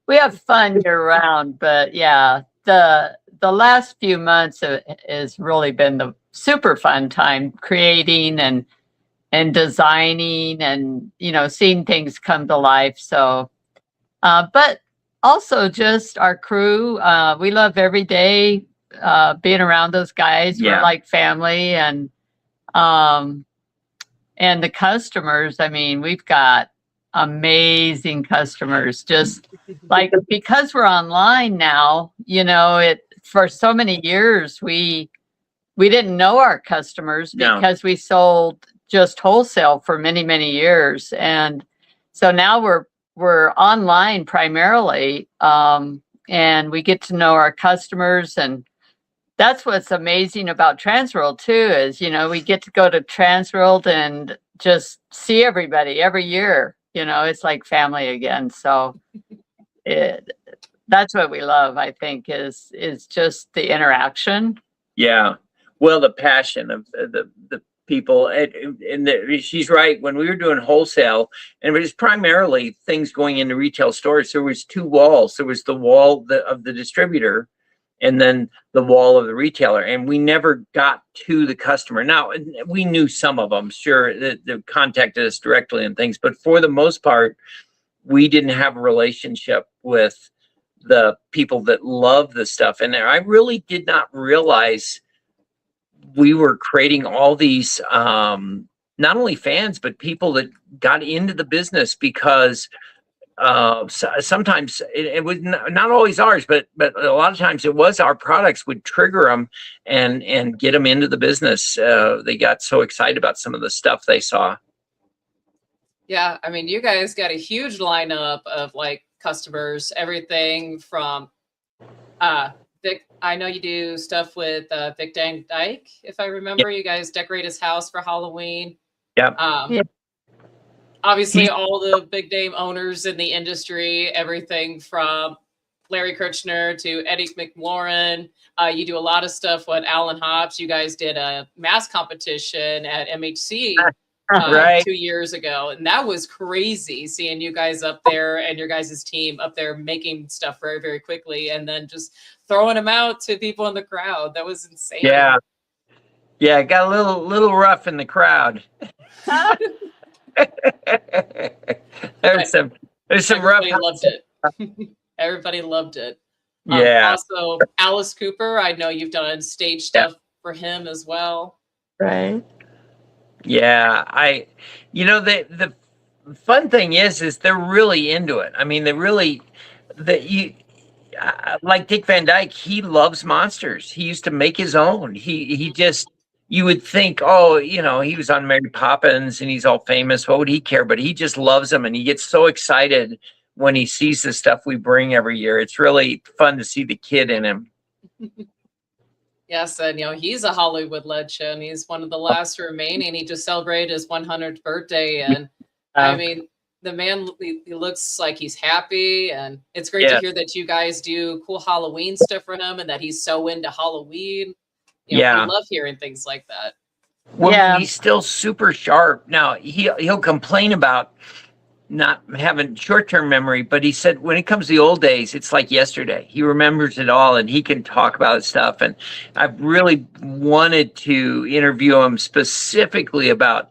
We have fun year round, but yeah, the last few months has really been the super fun time, creating and designing and seeing things come to life. So but also just our crew, we love every day being around those guys. Yeah. We're like family, and And the customers, I mean, we've got amazing customers, just like, because we're online now, you know, for so many years, we didn't know our customers because we sold just wholesale for many, many years. And so now we're online primarily, and we get to know our customers. And that's what's amazing about Transworld too, is, you know, we get to go to Transworld and just see everybody every year. You know, it's like family again. So that's what we love, I think, is just the interaction. Yeah. Well, the passion of the people, and she's right. When we were doing wholesale, and it was primarily things going into retail stores, there was two walls. There was the wall of the distributor, and then the wall of the retailer, and we never got to the customer. Now, we knew some of them, sure, that contacted us directly and things, but for the most part, we didn't have a relationship with the people that love the stuff. And I really did not realize we were creating all these, not only fans, but people that got into the business because sometimes it was not always ours, but a lot of times it was our products would trigger them and get them into the business. They got so excited about some of the stuff they saw. Yeah, I mean, you guys got a huge lineup of like customers, everything from Vic. I know you do stuff with Vic Van Dyke, if I remember. You guys decorate his house for Halloween. Yeah. Obviously, all the big name owners in the industry, everything from Larry Kirchner to Eddie McLaurin. You do a lot of stuff with Alan Hobbs. You guys did a mask competition at MHC right 2 years ago. And that was crazy seeing you guys up there and your guys' team up there making stuff very, very quickly and then just throwing them out to people in the crowd. That was insane. Yeah. Yeah, it got a little rough in the crowd. There's some rough. Everybody loved it. Everybody loved it. Yeah. Also, Alice Cooper, I know you've done stage stuff for him as well. Right. Yeah, the fun thing is they're really into it. I mean, like Dick Van Dyke, he loves monsters. He used to make his own. He just, you would think, oh, you know, he was on Mary Poppins and he's all famous. What would he care? But he just loves them, and he gets so excited when he sees the stuff we bring every year. It's really fun to see the kid in him. Yes, and you know, he's a Hollywood legend. He's one of the last remaining. He just celebrated his 100th birthday, and I mean, the man, he looks like he's happy, and it's great to hear that you guys do cool Halloween stuff for him, and that he's so into Halloween. You know, we love hearing things like that. Well, he's still super sharp. Now he'll complain about not having short-term memory, but he said when it comes to the old days, it's like yesterday. He remembers it all, and he can talk about stuff. And I've really wanted to interview him specifically about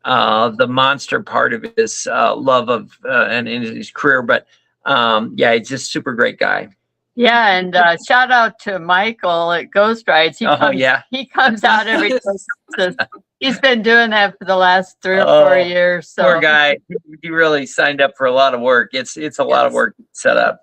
the monster part of his love of and in his career. But he's just a super great guy. Yeah, and shout out to Michael at Ghost Rides. He comes out every day. He's been doing that for the last 3 or 4 years. So. Poor guy. He really signed up for a lot of work. It's a lot of work to set up.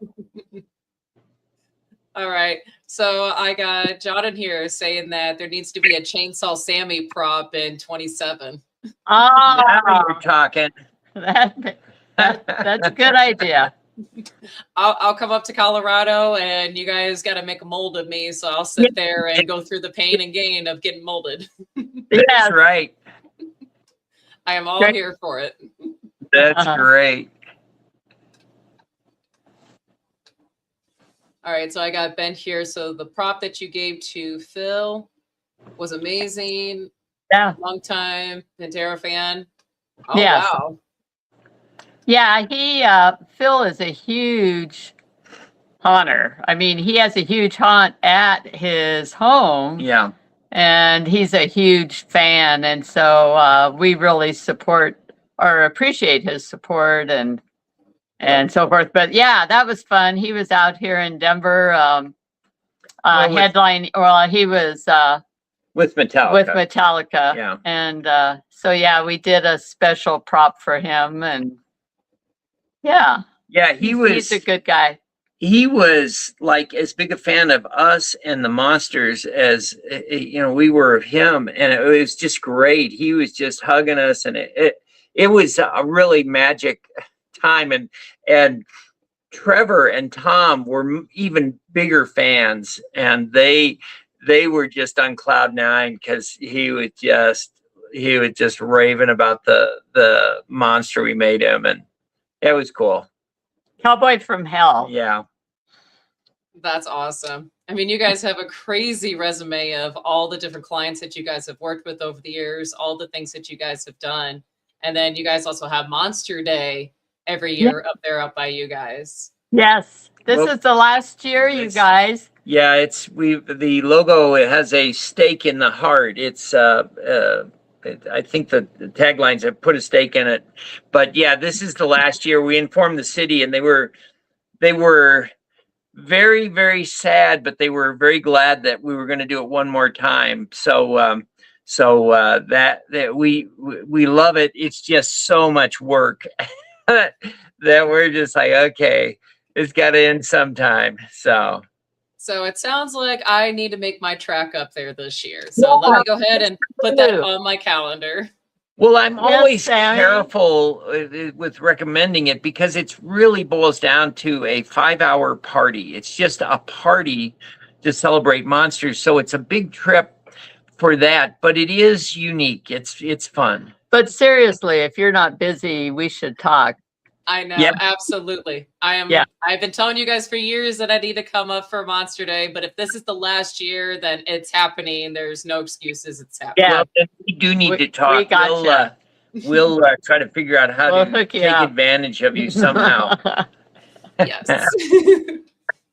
All right. So I got John in here saying that there needs to be a Chainsaw Sammy prop in 27. Oh, now you're talking. That's a good idea. I'll come up to Colorado, and you guys got to make a mold of me, so I'll sit there and go through the pain and gain of getting molded. That's right. I am all here for it. That's great. All right, so I got Ben here. So the prop that you gave to Phil was amazing. Yeah. Long time Pantera fan. Oh, yes. Wow. Yeah, Phil is a huge hunter. I mean, he has a huge hunt at his home. Yeah. And he's a huge fan. And so we really support or appreciate his support and so forth. But yeah, that was fun. He was out here in Denver headline. Well, he was with Metallica. with Metallica. Yeah. And so yeah, we did a special prop for him, and yeah, Yeah, he's a good guy. he was like as big a fan of us and the Monsters as we were of him, and it was just great. He was just hugging us, and it was a really magic time. And Trevor and Tom were even bigger fans, and they were just on cloud nine because he was just raving about the monster we made him, and it was cool. Cowboy from Hell. Yeah. That's awesome. I mean, you guys have a crazy resume of all the different clients that you guys have worked with over the years, all the things that you guys have done. And then you guys also have Monster Day every year up by you guys. Yes. This Well, is the last year, you guys. Yeah, the logo, it has a stake in the heart. It's I think the taglines have put a stake in it. But yeah, this is the last year. We informed the city, and they were very, very sad, but they were very glad that we were going to do it one more time. So that we love it. It's just so much work that we're just like, okay, it's got to end sometime. So it sounds like I need to make my track up there this year. So let me go ahead and put that on my calendar. Well, I'm always Sammy. careful with recommending it because it really boils down to a 5-hour party. It's just a party to celebrate Monsters. So it's a big trip for that, but it is unique. It's fun. But seriously, if you're not busy, we should talk. I know, Yep. absolutely. I've been telling you guys for years that I need to come up for Monster Day, but if this is the last year, then it's happening. There's no excuses. It's happening. Yeah. Well, then we do need to talk. We gotcha. We'll try to figure out how We'll to hook you take up. advantage of you somehow. Yes.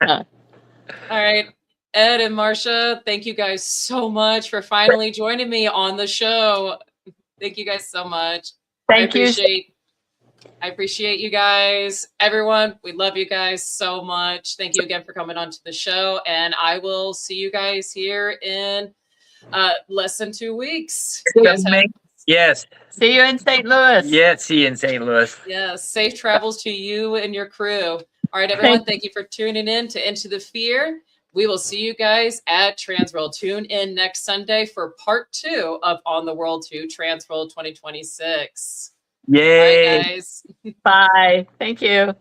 All right. Ed and Marsha, thank you guys so much for finally joining me on the show. Thank you guys so much. Thank you. I appreciate you guys. Everyone, we love you guys so much. Thank you again for coming on to the show. And I will see you guys here in less than 2 weeks. You guys have, Yes. See you in St. Louis. Yeah, see you in St. Louis. yes, safe travels to you and your crew. All right, everyone, thank you for tuning in to Into the Fear. We will see you guys at Transworld. Tune in next Sunday for part 2 of On the World 2 Transworld 2026. Yay. Bye, guys. Bye. Thank you.